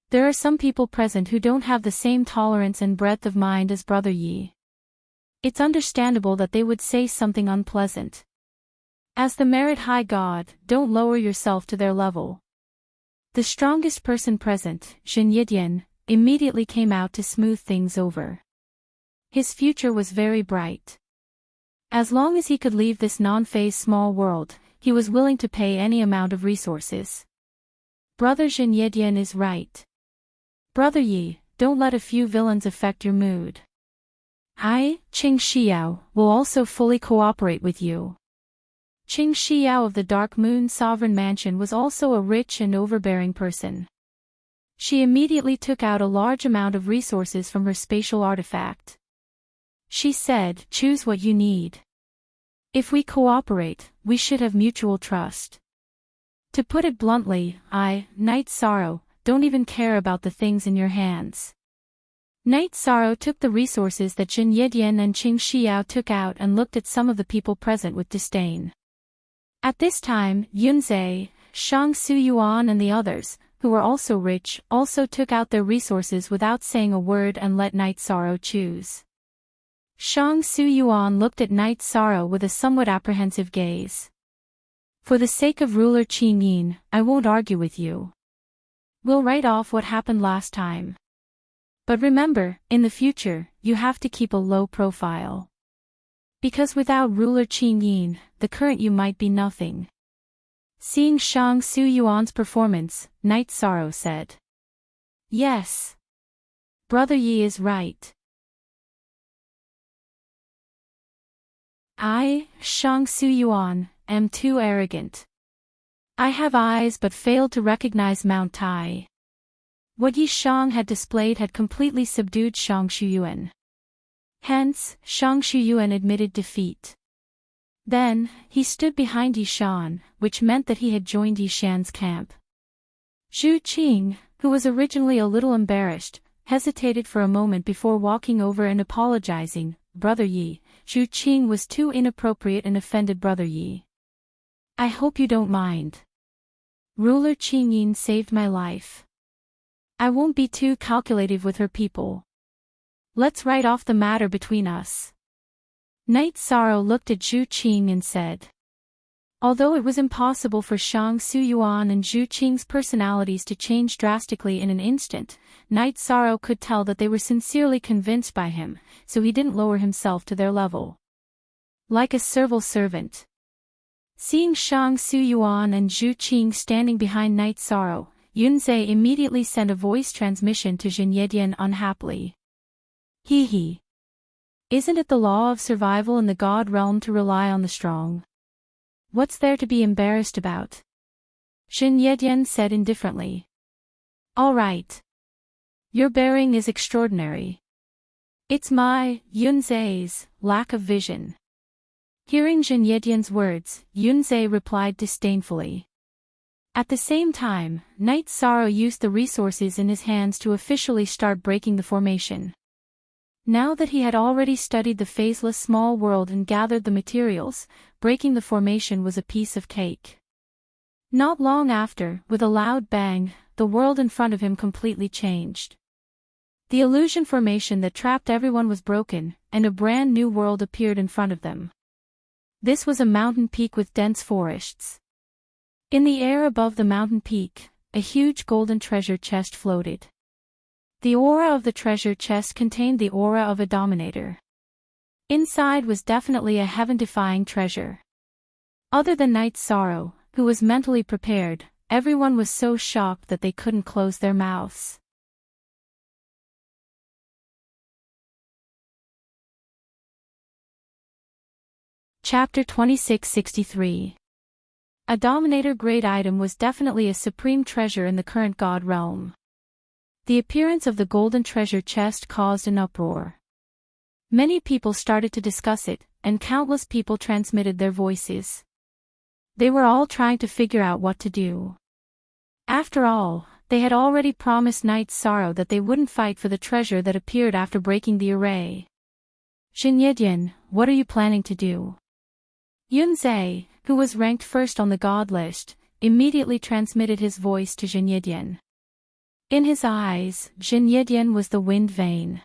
There are some people present who don't have the same tolerance and breadth of mind as Brother Yi. It's understandable that they would say something unpleasant. As the Merit High God, don't lower yourself to their level. The strongest person present, Xin Yidian, immediately came out to smooth things over. His future was very bright. As long as he could leave this non-phase small world, he was willing to pay any amount of resources. Brother Xin Yidian is right. Brother Yi, don't let a few villains affect your mood. I, Qing Xiao, will also fully cooperate with you. Qing Xiao of the Dark Moon Sovereign Mansion was also a rich and overbearing person. She immediately took out a large amount of resources from her spatial artifact. She said, choose what you need. If we cooperate, we should have mutual trust. To put it bluntly, I, Night Sorrow, don't even care about the things in your hands. Knight Sorrow took the resources that Jin Yedian and Qing Xiao took out and looked at some of the people present with disdain. At this time, Yunzhe, Shang Suyuan and the others, who were also rich, also took out their resources without saying a word and let Knight Sorrow choose. Shang Suyuan looked at Knight Sorrow with a somewhat apprehensive gaze. For the sake of ruler Qin Yin, I won't argue with you. We'll write off what happened last time. But remember, in the future, you have to keep a low profile. Because without ruler Qin Yin, the current you might be nothing. Seeing Shang Suyuan's performance, Knight Sorrow said. Yes. Brother Yi is right. I, Shang Suyuan, am too arrogant. I have eyes but failed to recognize Mount Tai. What Yi Shang had displayed had completely subdued Shang Shuyuan. Hence, Shang Shuyuan admitted defeat. Then, he stood behind Yi Shan, which meant that he had joined Yi Shan's camp. Zhu Qing, who was originally a little embarrassed, hesitated for a moment before walking over and apologizing. Brother Yi, Zhu Qing was too inappropriate and offended Brother Yi. I hope you don't mind. Ruler Qin Yin saved my life. I won't be too calculative with her people. Let's write off the matter between us. Knight Sorrow looked at Zhu Qing and said. Although it was impossible for Shang Suyuan and Zhu Qing's personalities to change drastically in an instant, Knight Sorrow could tell that they were sincerely convinced by him, so he didn't lower himself to their level. Like a servile servant. Seeing Shang Suyuan and Zhu Qing standing behind Knight Sorrow, Yunzhe immediately sent a voice transmission to Jin Yedian unhappily. Hee hee. Isn't it the law of survival in the god realm to rely on the strong? What's there to be embarrassed about? Jin Yedian said indifferently. All right. Your bearing is extraordinary. It's my, Yunzhe's, lack of vision. Hearing Jin Yedian's words, Yunzhe replied disdainfully. At the same time, Knight Sorrow used the resources in his hands to officially start breaking the formation. Now that he had already studied the phaseless small world and gathered the materials, breaking the formation was a piece of cake. Not long after, with a loud bang, the world in front of him completely changed. The illusion formation that trapped everyone was broken, and a brand new world appeared in front of them. This was a mountain peak with dense forests. In the air above the mountain peak, a huge golden treasure chest floated. The aura of the treasure chest contained the aura of a dominator. Inside was definitely a heaven-defying treasure. Other than Knight Sorrow, who was mentally prepared, everyone was so shocked that they couldn't close their mouths. Chapter 2663. A Dominator-grade item was definitely a supreme treasure in the current god realm. The appearance of the golden treasure chest caused an uproar. Many people started to discuss it, and countless people transmitted their voices. They were all trying to figure out what to do. After all, they had already promised Knight Sorrow that they wouldn't fight for the treasure that appeared after breaking the array. Jin Yedian, what are you planning to do? Yunzhe, who was ranked first on the god list, immediately transmitted his voice to Jin Yedian. In his eyes, Jin Yedian was the wind vane.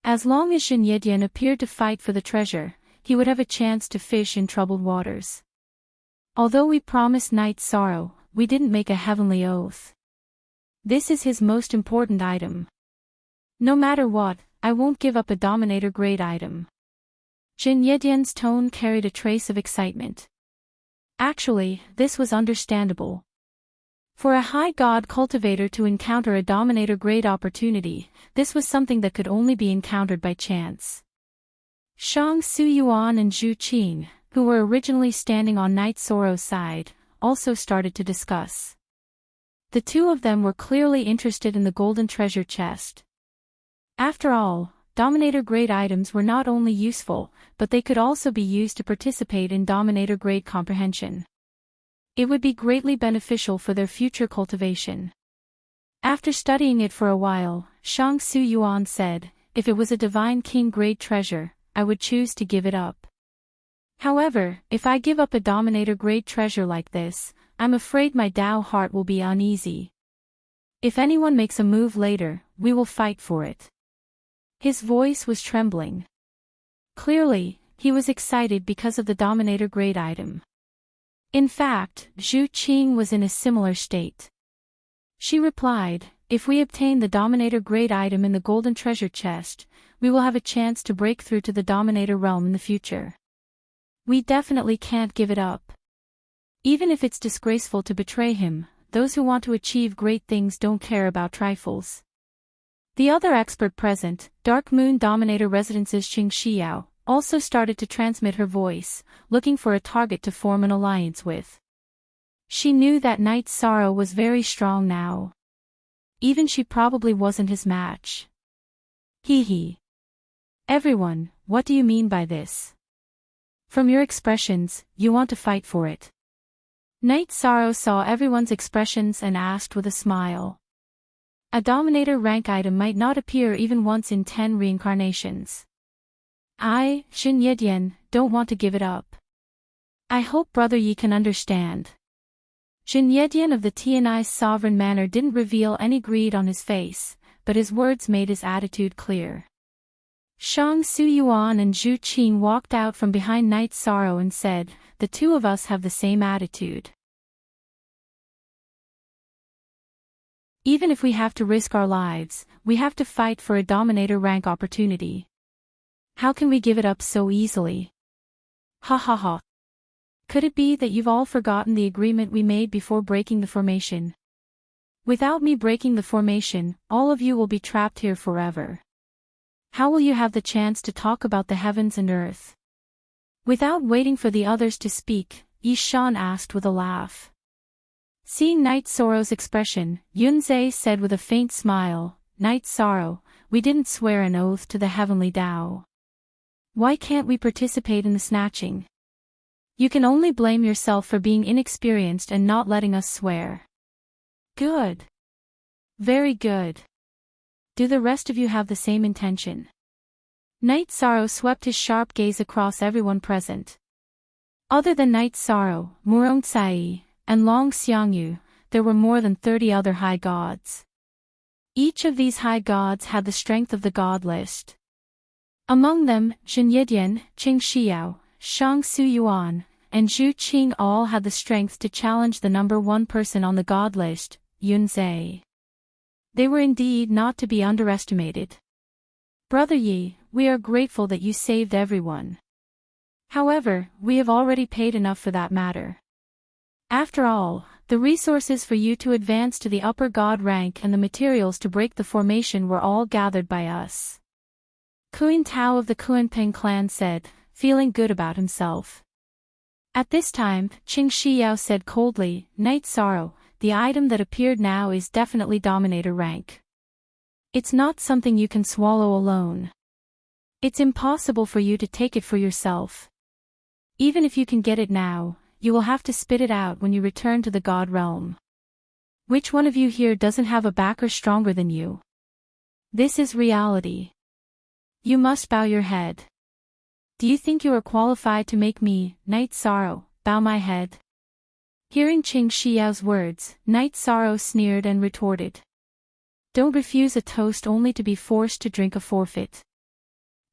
As long as Jin Yedian appeared to fight for the treasure, he would have a chance to fish in troubled waters. Although we promised Knight Sorrow, we didn't make a heavenly oath. This is his most important item. No matter what, I won't give up a Dominator-grade item. Jin Yedian's tone carried a trace of excitement. Actually, this was understandable. For a high god cultivator to encounter a Dominator-grade opportunity, this was something that could only be encountered by chance. Shang Suyuan and Zhu Qing, who were originally standing on Knight Sorrow's side, also started to discuss. The two of them were clearly interested in the golden treasure chest. After all, Dominator-grade items were not only useful, but they could also be used to participate in Dominator-grade comprehension. It would be greatly beneficial for their future cultivation. After studying it for a while, Shang Su Yuan said, if it was a divine king-grade treasure, I would choose to give it up. However, if I give up a dominator-grade treasure like this, I'm afraid my Tao heart will be uneasy. If anyone makes a move later, we will fight for it. His voice was trembling. Clearly, he was excited because of the dominator-grade item. In fact, Zhu Qing was in a similar state. She replied, if we obtain the dominator-grade item in the golden treasure chest, we will have a chance to break through to the dominator realm in the future. We definitely can't give it up. Even if it's disgraceful to betray him, those who want to achieve great things don't care about trifles. The other expert present, Dark Moon Dominator Residence's Qing Xiao, also started to transmit her voice, looking for a target to form an alliance with. She knew that Night Sorrow was very strong now. Even she probably wasn't his match. Hee hee. Everyone, what do you mean by this? From your expressions, you want to fight for it. Night Sorrow saw everyone's expressions and asked with a smile. A dominator rank item might not appear even once in 10 reincarnations. I, Xin Yedian, don't want to give it up. I hope Brother Yi can understand. Xin Yedian of the Tianai's sovereign manner didn't reveal any greed on his face, but his words made his attitude clear. Shang Su Yuan and Zhu Qing walked out from behind Night Sorrow and said, the two of us have the same attitude. Even if we have to risk our lives, we have to fight for a dominator rank opportunity. How can we give it up so easily? Ha ha ha. Could it be that you've all forgotten the agreement we made before breaking the formation? Without me breaking the formation, all of you will be trapped here forever. How will you have the chance to talk about the heavens and earth? Without waiting for the others to speak, Yi Shan asked with a laugh. Seeing Night Sorrow's expression, Yunzhe said with a faint smile, Night Sorrow, we didn't swear an oath to the heavenly Tao. Why can't we participate in the snatching? You can only blame yourself for being inexperienced and not letting us swear. Good. Very good. Do the rest of you have the same intention? Night Sorrow swept his sharp gaze across everyone present. Other than Night Sorrow, Murong Tsai, and Long Xiangyu, there were more than 30 other high gods. Each of these high gods had the strength of the god list. Among them, Xin Yidian, Qing Xiao, Shang Su Yuan, and Zhu Qing all had the strength to challenge the number one person on the god list, Yunzhe. They were indeed not to be underestimated. Brother Yi, we are grateful that you saved everyone. However, we have already paid enough for that matter. After all, the resources for you to advance to the upper god rank and the materials to break the formation were all gathered by us. Kuan Tao of the Kuanping clan said, feeling good about himself. At this time, Qing Xiao said coldly, Night Sorrow, the item that appeared now is definitely dominator rank. It's not something you can swallow alone. It's impossible for you to take it for yourself. Even if you can get it now, you will have to spit it out when you return to the god realm. Which one of you here doesn't have a backer stronger than you? This is reality. You must bow your head. Do you think you are qualified to make me, Night Sorrow, bow my head? Hearing Qing Xiao's words, Night Sorrow sneered and retorted. Don't refuse a toast only to be forced to drink a forfeit.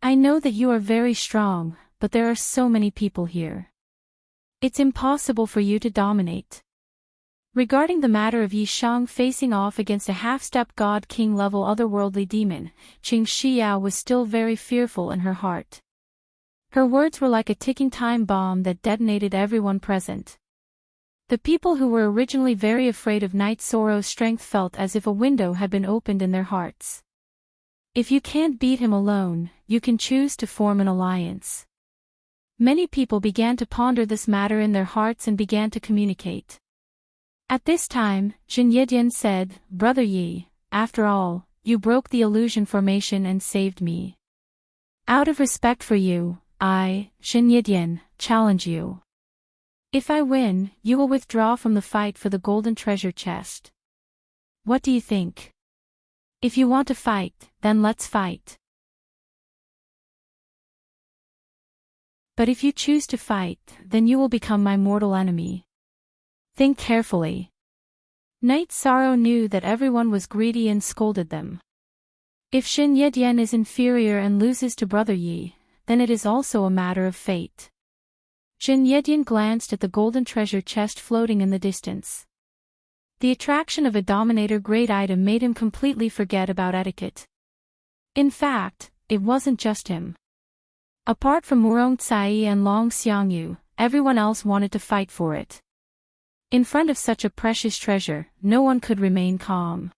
I know that you are very strong, but there are so many people here. It's impossible for you to dominate. Regarding the matter of Yi Shang facing off against a half-step god king level otherworldly demon, Qing Xiao was still very fearful in her heart. Her words were like a ticking time bomb that detonated everyone present. The people who were originally very afraid of Night Sorrow's strength felt as if a window had been opened in their hearts. If you can't beat him alone, you can choose to form an alliance. Many people began to ponder this matter in their hearts and began to communicate. At this time, Xin Yidian said, Brother Yi, after all, you broke the illusion formation and saved me. Out of respect for you, I, Xin Yidian, challenge you. If I win, you will withdraw from the fight for the golden treasure chest. What do you think? If you want to fight, then let's fight. But if you choose to fight, then you will become my mortal enemy. Think carefully. Knight Sorrow knew that everyone was greedy and scolded them. If Xin Yedian is inferior and loses to Brother Yi, then it is also a matter of fate. Xin Yedian glanced at the golden treasure chest floating in the distance. The attraction of a dominator-grade item made him completely forget about etiquette. In fact, it wasn't just him. Apart from Murong Cai and Long Xiangyu, everyone else wanted to fight for it. In front of such a precious treasure, no one could remain calm.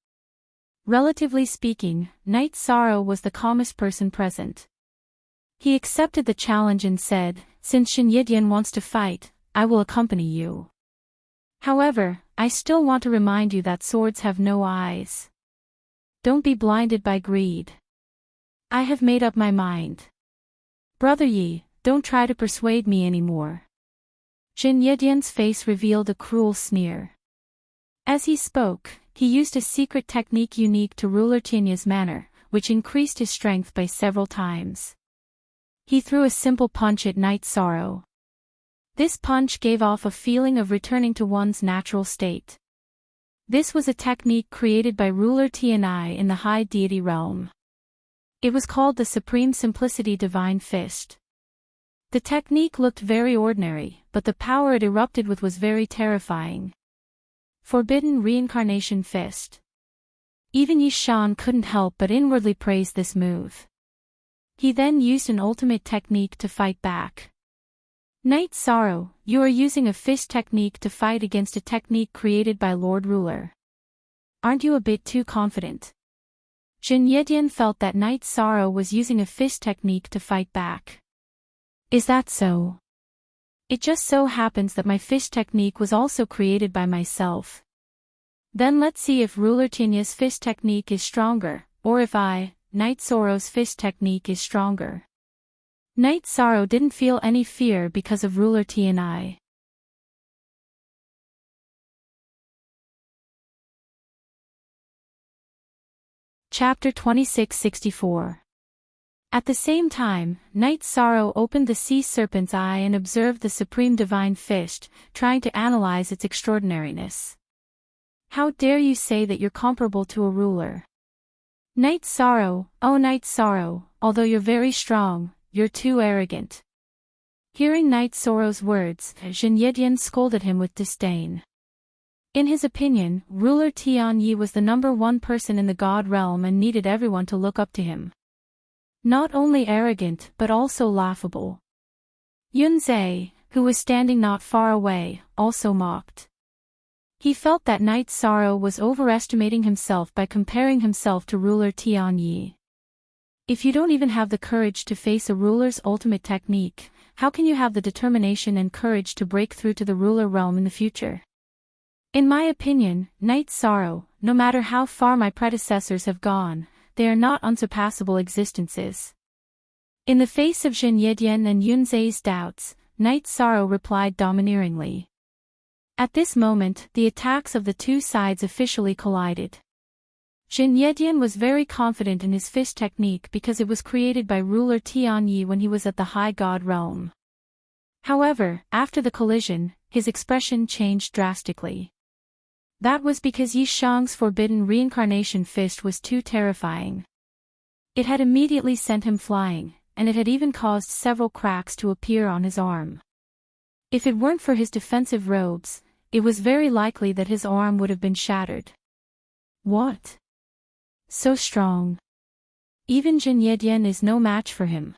Relatively speaking, Knight Sorrow was the calmest person present. He accepted the challenge and said, "Since Xin Yidian wants to fight, I will accompany you. However, I still want to remind you that swords have no eyes. Don't be blinded by greed. I have made up my mind. Brother Yi, don't try to persuade me anymore." Xin Yidian's face revealed a cruel sneer. As he spoke, he used a secret technique unique to Ruler Tianya's manner, which increased his strength by several times. He threw a simple punch at Knight Sorrow. This punch gave off a feeling of returning to one's natural state. This was a technique created by Ruler Tianyi in the High Deity realm. It was called the Supreme Simplicity Divine Fist. The technique looked very ordinary, but the power it erupted with was very terrifying. Forbidden Reincarnation Fist. Even Yi Shan couldn't help but inwardly praise this move. He then used an ultimate technique to fight back. Knight Sorrow, you are using a fist technique to fight against a technique created by Lord Ruler. Aren't you a bit too confident? Xin Yidian felt that Knight Sorrow was using a fist technique to fight back. Is that so? It just so happens that my fist technique was also created by myself. Then let's see if Ruler Tinya's fist technique is stronger, or if Knight Sorrow's fist technique is stronger. Knight Sorrow didn't feel any fear because of Ruler Tianyi. Chapter 2664. At the same time, Knight Sorrow opened the sea serpent's eye and observed the supreme divine fist, trying to analyze its extraordinariness. How dare you say that you're comparable to a ruler? Knight Sorrow, oh Knight Sorrow, although you're very strong, you're too arrogant. Hearing Knight Sorrow's words, Xin Yidian scolded him with disdain. In his opinion, Ruler Tianyi was the #1 person in the God realm and needed everyone to look up to him. Not only arrogant but also laughable. Yunzhe, who was standing not far away, also mocked. He felt that Knight Sorrow was overestimating himself by comparing himself to Ruler Tianyi. If you don't even have the courage to face a ruler's ultimate technique, how can you have the determination and courage to break through to the ruler realm in the future? In my opinion, Knight Sorrow, no matter how far my predecessors have gone, they are not unsurpassable existences. In the face of Xin Yidian and Yunzhe's doubts, Knight Sorrow replied domineeringly. At this moment, the attacks of the two sides officially collided. Xin Yidian was very confident in his fist technique because it was created by Ruler Tianyi when he was at the High God realm. However, after the collision, his expression changed drastically. That was because Yi Shang's forbidden reincarnation fist was too terrifying. It had immediately sent him flying, and it had even caused several cracks to appear on his arm. If it weren't for his defensive robes, it was very likely that his arm would have been shattered. What? So strong. Even Xin Yidian is no match for him.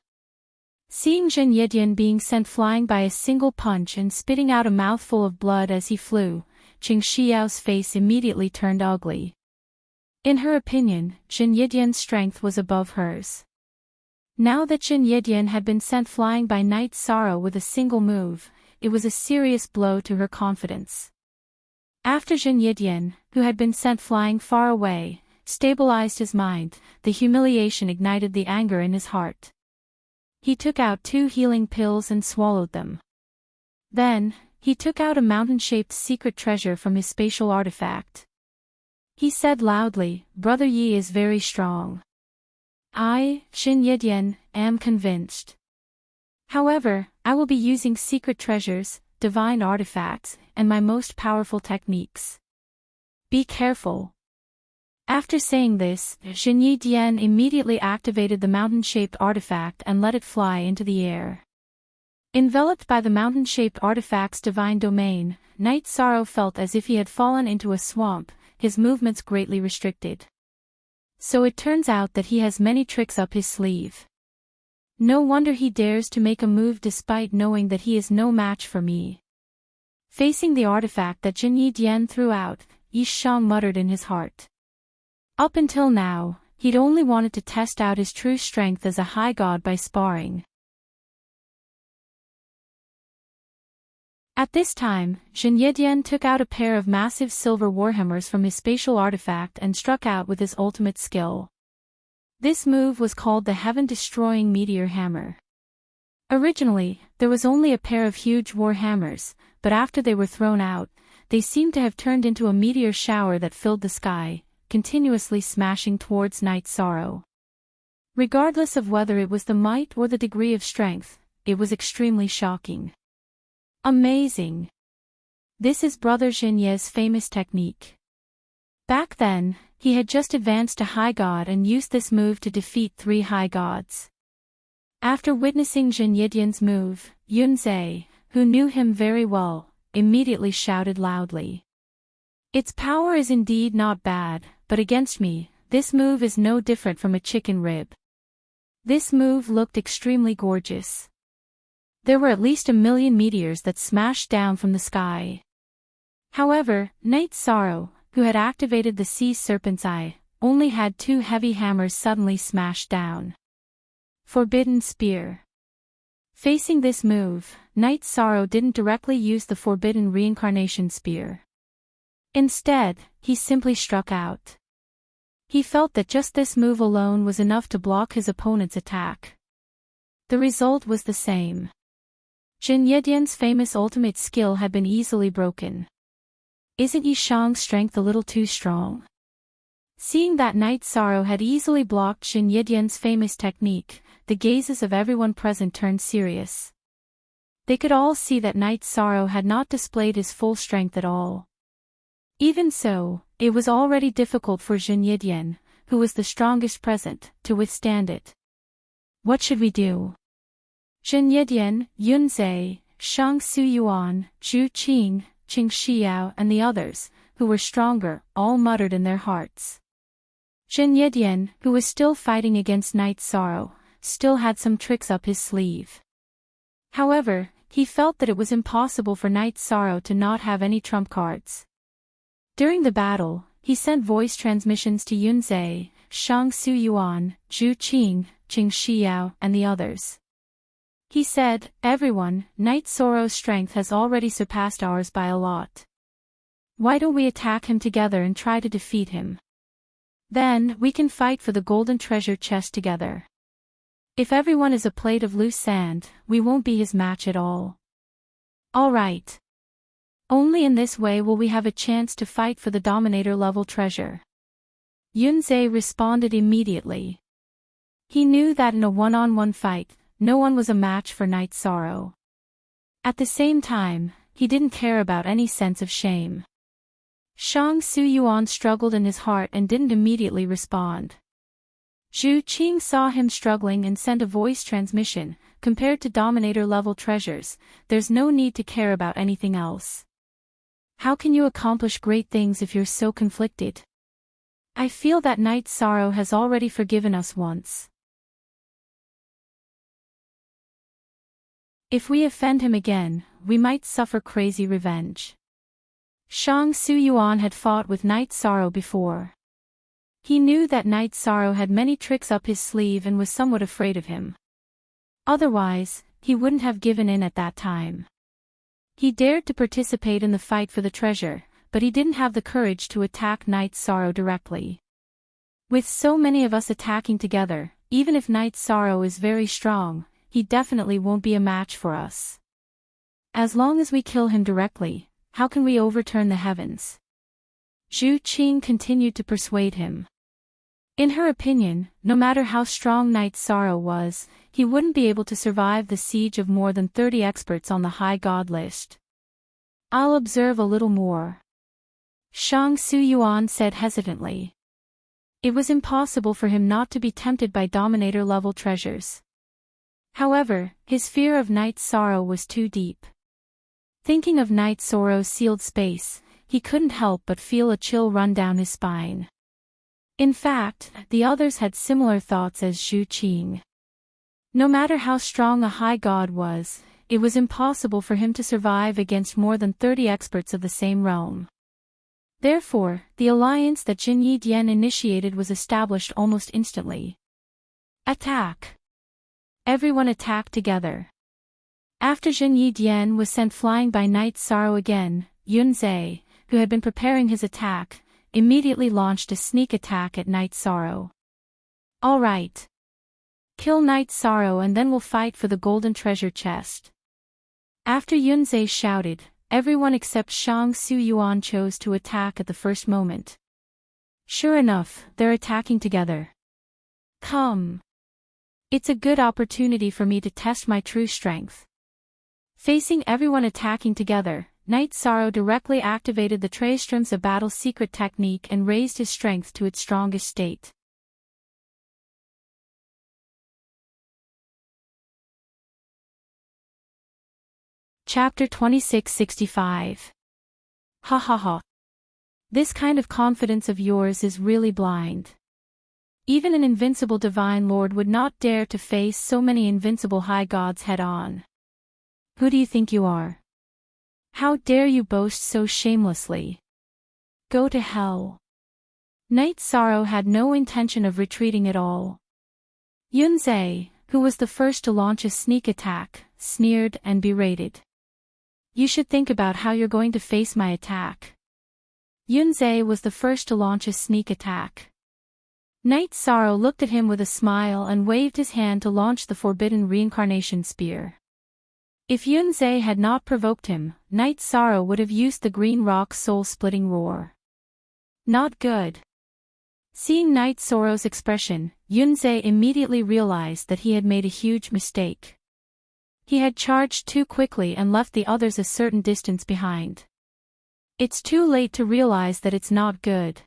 Seeing Xin Yidian being sent flying by a single punch and spitting out a mouthful of blood as he flew, Qing Xiao's face immediately turned ugly. In her opinion, Xin Yidian's strength was above hers. Now that Xin Yidian had been sent flying by Knight Sorrow with a single move, it was a serious blow to her confidence. After Xin Yidian, who had been sent flying far away, stabilized his mind, the humiliation ignited the anger in his heart. He took out 2 healing pills and swallowed them. Then, he took out a mountain-shaped secret treasure from his spatial artifact. He said loudly, "Brother Yi is very strong. I, Xin Yidian, am convinced. However, I will be using secret treasures, divine artifacts, and my most powerful techniques. Be careful." After saying this, Xin Yidian immediately activated the mountain-shaped artifact and let it fly into the air. Enveloped by the mountain-shaped artifact's divine domain, Knight Sorrow felt as if he had fallen into a swamp, his movements greatly restricted. So it turns out that he has many tricks up his sleeve. No wonder he dares to make a move despite knowing that he is no match for me. Facing the artifact that Jin Yidian threw out, Yi Shang muttered in his heart. Up until now, he'd only wanted to test out his true strength as a high god by sparring. At this time, Jin Yidian took out a pair of massive silver warhammers from his spatial artifact and struck out with his ultimate skill. This move was called the Heaven-Destroying Meteor Hammer. Originally, there was only a pair of huge warhammers, but after they were thrown out, they seemed to have turned into a meteor shower that filled the sky, continuously smashing towards Knight Sorrow. Regardless of whether it was the might or the degree of strength, it was extremely shocking. Amazing! This is Brother Xinye's famous technique. Back then, he had just advanced to High God and used this move to defeat 3 High Gods. After witnessing Jin Yidian's move, Yunzhe, who knew him very well, immediately shouted loudly. "Its power is indeed not bad, but against me, this move is no different from a chicken rib." This move looked extremely gorgeous. There were at least 1,000,000 meteors that smashed down from the sky. However, Knight Sorrow, who had activated the Sea Serpent's Eye, only had 2 heavy hammers suddenly smashed down. Forbidden Spear. Facing this move, Knight Sorrow didn't directly use the Forbidden Reincarnation Spear. Instead, he simply struck out. He felt that just this move alone was enough to block his opponent's attack. The result was the same. Jin Yidian's famous ultimate skill had been easily broken. Isn't Yi Shang's strength a little too strong? Seeing that Knight Sorrow had easily blocked Jin Yidian's famous technique, the gazes of everyone present turned serious. They could all see that Knight Sorrow had not displayed his full strength at all. Even so, it was already difficult for Jin Yidian, who was the strongest present, to withstand it. What should we do? Jin Yidian, Yunzhe, Shang Suyuan, Zhu Qing, Qing Xiao and the others, who were stronger, all muttered in their hearts. Jin Yidian, who was still fighting against Knight Sorrow, still had some tricks up his sleeve. However, he felt that it was impossible for Knight Sorrow to not have any trump cards. During the battle, he sent voice transmissions to Yunzhe, Shang Suyuan, Zhu Qing, Qing Xiao and the others. He said, "Everyone, Knight Sorrow's strength has already surpassed ours by a lot. Why don't we attack him together and try to defeat him? Then, we can fight for the golden treasure chest together. If everyone is a plate of loose sand, we won't be his match at all. All right. Only in this way will we have a chance to fight for the Dominator-level treasure." Yunzhe responded immediately. He knew that in a one-on-one fight, no one was a match for Knight Sorrow. At the same time, he didn't care about any sense of shame. Shang Suyuan struggled in his heart and didn't immediately respond. Zhu Qing saw him struggling and sent a voice transmission. Compared to Dominator-level treasures, there's no need to care about anything else. How can you accomplish great things if you're so conflicted? I feel that Knight Sorrow has already forgiven us once. If we offend him again, we might suffer crazy revenge. Shang Suyuan had fought with Knight Sorrow before. He knew that Knight Sorrow had many tricks up his sleeve and was somewhat afraid of him. Otherwise, he wouldn't have given in at that time. He dared to participate in the fight for the treasure, but he didn't have the courage to attack Knight Sorrow directly. With so many of us attacking together, even if Knight Sorrow is very strong, he definitely won't be a match for us. As long as we kill him directly, how can we overturn the heavens? Zhu Qing continued to persuade him. In her opinion, no matter how strong Night Sorrow was, he wouldn't be able to survive the siege of more than 30 experts on the high god list. I'll observe a little more, Shang Suyuan said hesitantly. It was impossible for him not to be tempted by Dominator-level treasures. However, his fear of Night Sorrow was too deep. Thinking of Night Sorrow's sealed space, he couldn't help but feel a chill run down his spine. In fact, the others had similar thoughts as Zhu Qing. No matter how strong a high god was, it was impossible for him to survive against more than 30 experts of the same realm. Therefore, the alliance that Jin Yidian initiated was established almost instantly. Attack! Everyone attacked together. After Jin Yidian was sent flying by Night Sorrow again, Yunzhe, who had been preparing his attack, immediately launched a sneak attack at Night Sorrow. All right. Kill Night Sorrow and then we'll fight for the golden treasure chest. After Yunzhe shouted, everyone except Shang Suyuan chose to attack at the first moment. Sure enough, they're attacking together. Come. It's a good opportunity for me to test my true strength. Facing everyone attacking together, Night Sorrow directly activated the Trayströms of Battle secret technique and raised his strength to its strongest state. Chapter 2665. Ha ha ha. This kind of confidence of yours is really blind. Even an invincible divine lord would not dare to face so many invincible high gods head-on. Who do you think you are? How dare you boast so shamelessly? Go to hell. Night Sorrow had no intention of retreating at all. Yunzhe, who was the first to launch a sneak attack, sneered and berated. You should think about how you're going to face my attack. Yunzhe was the first to launch a sneak attack. Night Sorrow looked at him with a smile and waved his hand to launch the forbidden reincarnation spear. If Yunzhe had not provoked him, Night Sorrow would have used the green rock's soul-splitting roar. Not good. Seeing Night Sorrow's expression, Yunzhe immediately realized that he had made a huge mistake. He had charged too quickly and left the others a certain distance behind. It's too late to realize that it's not good.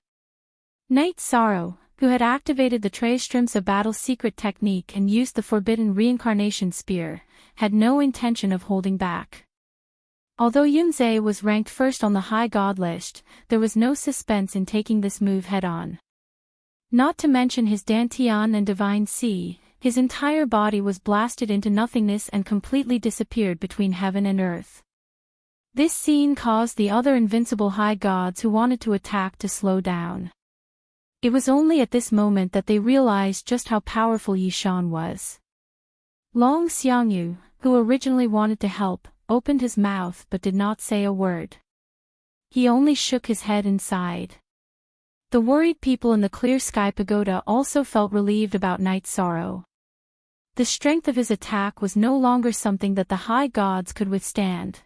Night Sorrow, who had activated the Trayströms of Battle secret technique and used the forbidden reincarnation spear, had no intention of holding back. Although Yunzhe was ranked first on the high god list, there was no suspense in taking this move head-on. Not to mention his Dantian and Divine Sea, his entire body was blasted into nothingness and completely disappeared between heaven and earth. This scene caused the other invincible high gods who wanted to attack to slow down. It was only at this moment that they realized just how powerful Yishan was. Long Xiangyu, who originally wanted to help, opened his mouth but did not say a word. He only shook his head and sighed. The worried people in the Clear Sky Pagoda also felt relieved about Night Sorrow. The strength of his attack was no longer something that the high gods could withstand.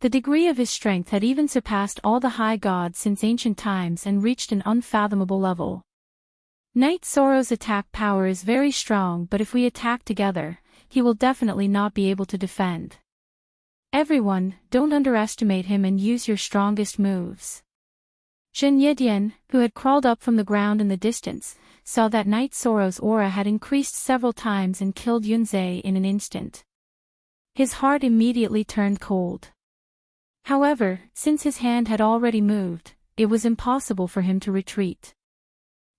The degree of his strength had even surpassed all the high gods since ancient times and reached an unfathomable level. Night Sorrow's attack power is very strong, but if we attack together, he will definitely not be able to defend. Everyone, don't underestimate him and use your strongest moves. Jin Yidian, who had crawled up from the ground in the distance, saw that Night Sorrow's aura had increased several times and killed Yunzhe in an instant. His heart immediately turned cold. However, since his hand had already moved, it was impossible for him to retreat.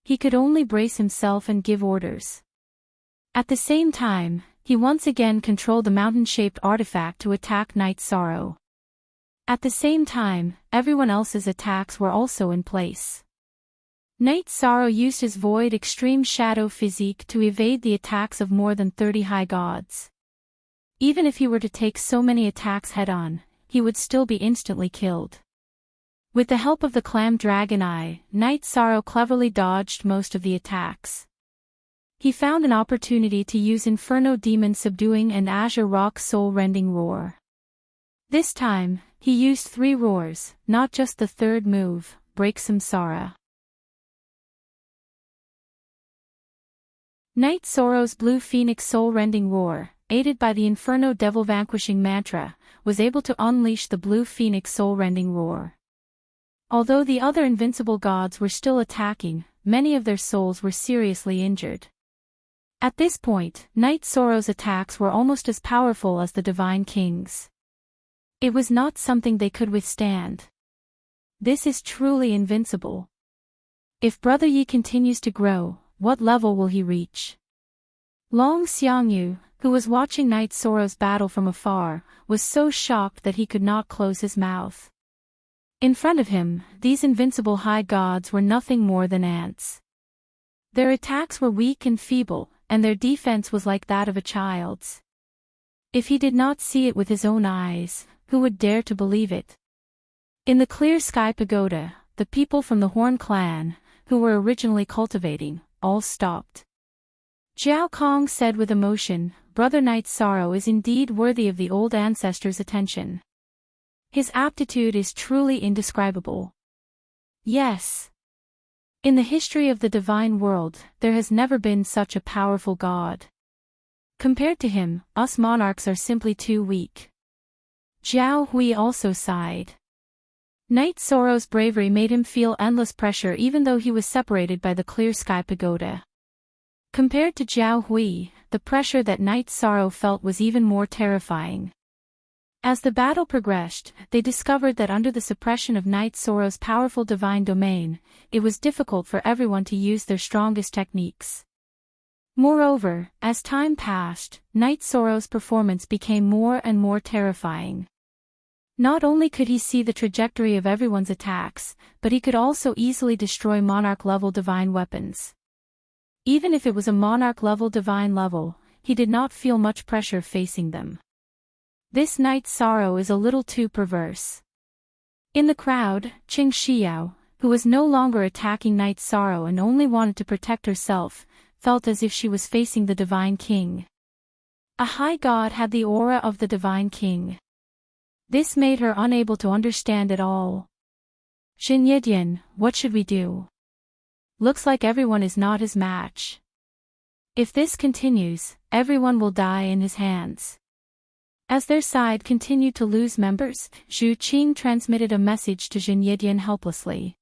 He could only brace himself and give orders. At the same time, he once again controlled the mountain-shaped artifact to attack Night Sorrow. At the same time, everyone else's attacks were also in place. Night Sorrow used his Void Extreme Shadow physique to evade the attacks of more than 30 high gods. Even if he were to take so many attacks head-on, he would still be instantly killed. With the help of the Clam Dragon Eye, Night Sorrow cleverly dodged most of the attacks. He found an opportunity to use Inferno Demon Subduing and Azure Rock Soul Rending Roar. This time, he used 3 roars, not just the third move, break samsara. Night Sorrow's blue phoenix soul-rending roar, aided by the Inferno devil-vanquishing mantra, was able to unleash the blue phoenix soul-rending roar. Although the other invincible gods were still attacking, many of their souls were seriously injured. At this point, Night Sorrow's attacks were almost as powerful as the Divine King's. It was not something they could withstand. This is truly invincible. If Brother Yi continues to grow, what level will he reach? Long Xiangyu, who was watching Night Sorrow's battle from afar, was so shocked that he could not close his mouth. In front of him, these invincible high gods were nothing more than ants. Their attacks were weak and feeble, and their defense was like that of a child's. If he did not see it with his own eyes, who would dare to believe it? In the Clear Sky Pagoda, the people from the Horn clan, who were originally cultivating, all stopped. Jiao Kong said with emotion, Brother Night Sorrow is indeed worthy of the old ancestors' attention. His aptitude is truly indescribable. Yes. In the history of the divine world, there has never been such a powerful god. Compared to him, us monarchs are simply too weak. Jiao Hui also sighed. Night Sorrow's bravery made him feel endless pressure even though he was separated by the Clear Sky Pagoda. Compared to Jiao Hui, the pressure that Night Sorrow felt was even more terrifying. As the battle progressed, they discovered that under the suppression of Night Sorrow's powerful divine domain, it was difficult for everyone to use their strongest techniques. Moreover, as time passed, Night Sorrow's performance became more and more terrifying. Not only could he see the trajectory of everyone's attacks, but he could also easily destroy monarch-level divine weapons. Even if it was a monarch-level divine level, he did not feel much pressure facing them. This Night Sorrow is a little too perverse. In the crowd, Qing Xiao, who was no longer attacking Night Sorrow and only wanted to protect herself, felt as if she was facing the Divine King. A high god had the aura of the Divine King. This made her unable to understand it all. Xin Yidian, what should we do? Looks like everyone is not his match. If this continues, everyone will die in his hands. As their side continued to lose members, Zhu Qing transmitted a message to Xin Yidian helplessly.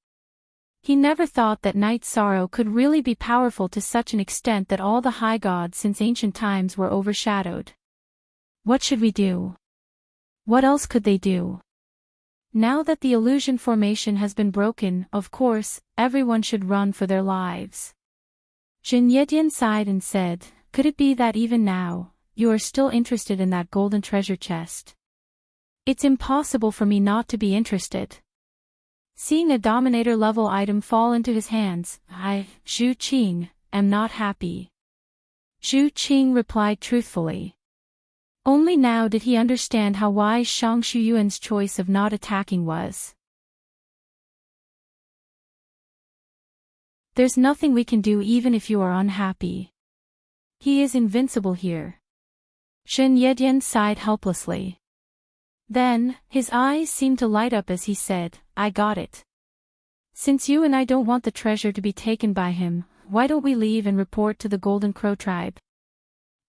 He never thought that Night Sorrow could really be powerful to such an extent that all the high gods since ancient times were overshadowed. What should we do? What else could they do? Now that the illusion formation has been broken, of course, everyone should run for their lives. Xin Yidian sighed and said, could it be that even now, you are still interested in that golden treasure chest? It's impossible for me not to be interested. Seeing a Dominator-level item fall into his hands, I, Zhu Qing, am not happy. Zhu Qing replied truthfully. Only now did he understand how wise Shang Shuyuan's choice of not attacking was. There's nothing we can do even if you are unhappy. He is invincible here. Xin Yidian sighed helplessly. Then, his eyes seemed to light up as he said, I got it. Since you and I don't want the treasure to be taken by him, why don't we leave and report to the Golden Crow tribe?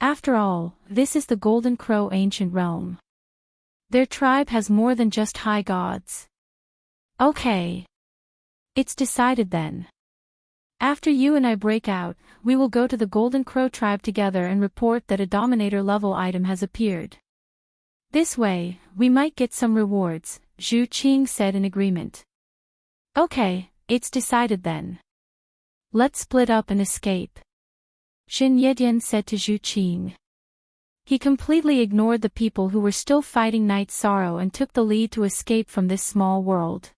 After all, this is the Golden Crow ancient realm. Their tribe has more than just high gods. Okay. It's decided then. After you and I break out, we will go to the Golden Crow tribe together and report that a Dominator-level item has appeared. This way, we might get some rewards, Zhu Qing said in agreement. Okay, it's decided then. Let's split up and escape. Xin Yidian said to Zhu Qing. He completely ignored the people who were still fighting Night Sorrow and took the lead to escape from this small world.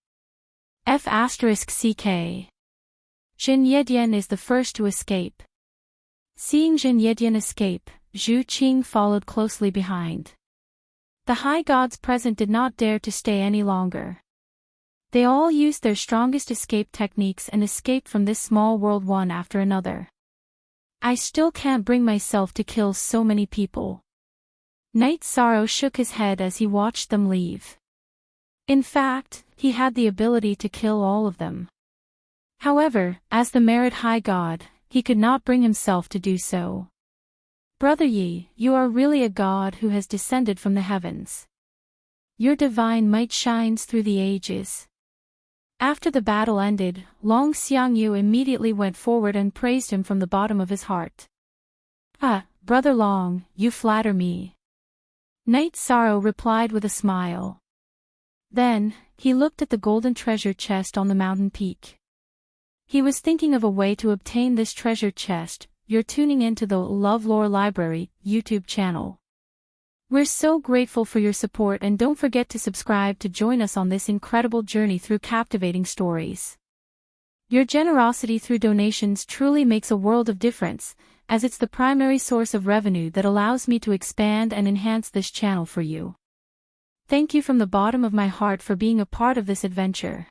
F***CK. Xin Yidian is the first to escape. Seeing Xin Yidian escape, Zhu Qing followed closely behind. The high gods present did not dare to stay any longer. They all used their strongest escape techniques and escaped from this small world one after another. I still can't bring myself to kill so many people. Night Sorrow shook his head as he watched them leave. In fact, he had the ability to kill all of them. However, as the Merit High God, he could not bring himself to do so. Brother Yi, you are really a god who has descended from the heavens. Your divine might shines through the ages. After the battle ended, Long Xiangyu immediately went forward and praised him from the bottom of his heart. Ah, Brother Long, you flatter me. Knight Sorrow replied with a smile. Then, he looked at the golden treasure chest on the mountain peak. He was thinking of a way to obtain this treasure chest. You're tuning into the LoveLore Library YouTube channel. We're so grateful for your support, and don't forget to subscribe to join us on this incredible journey through captivating stories. Your generosity through donations truly makes a world of difference, as it's the primary source of revenue that allows me to expand and enhance this channel for you. Thank you from the bottom of my heart for being a part of this adventure.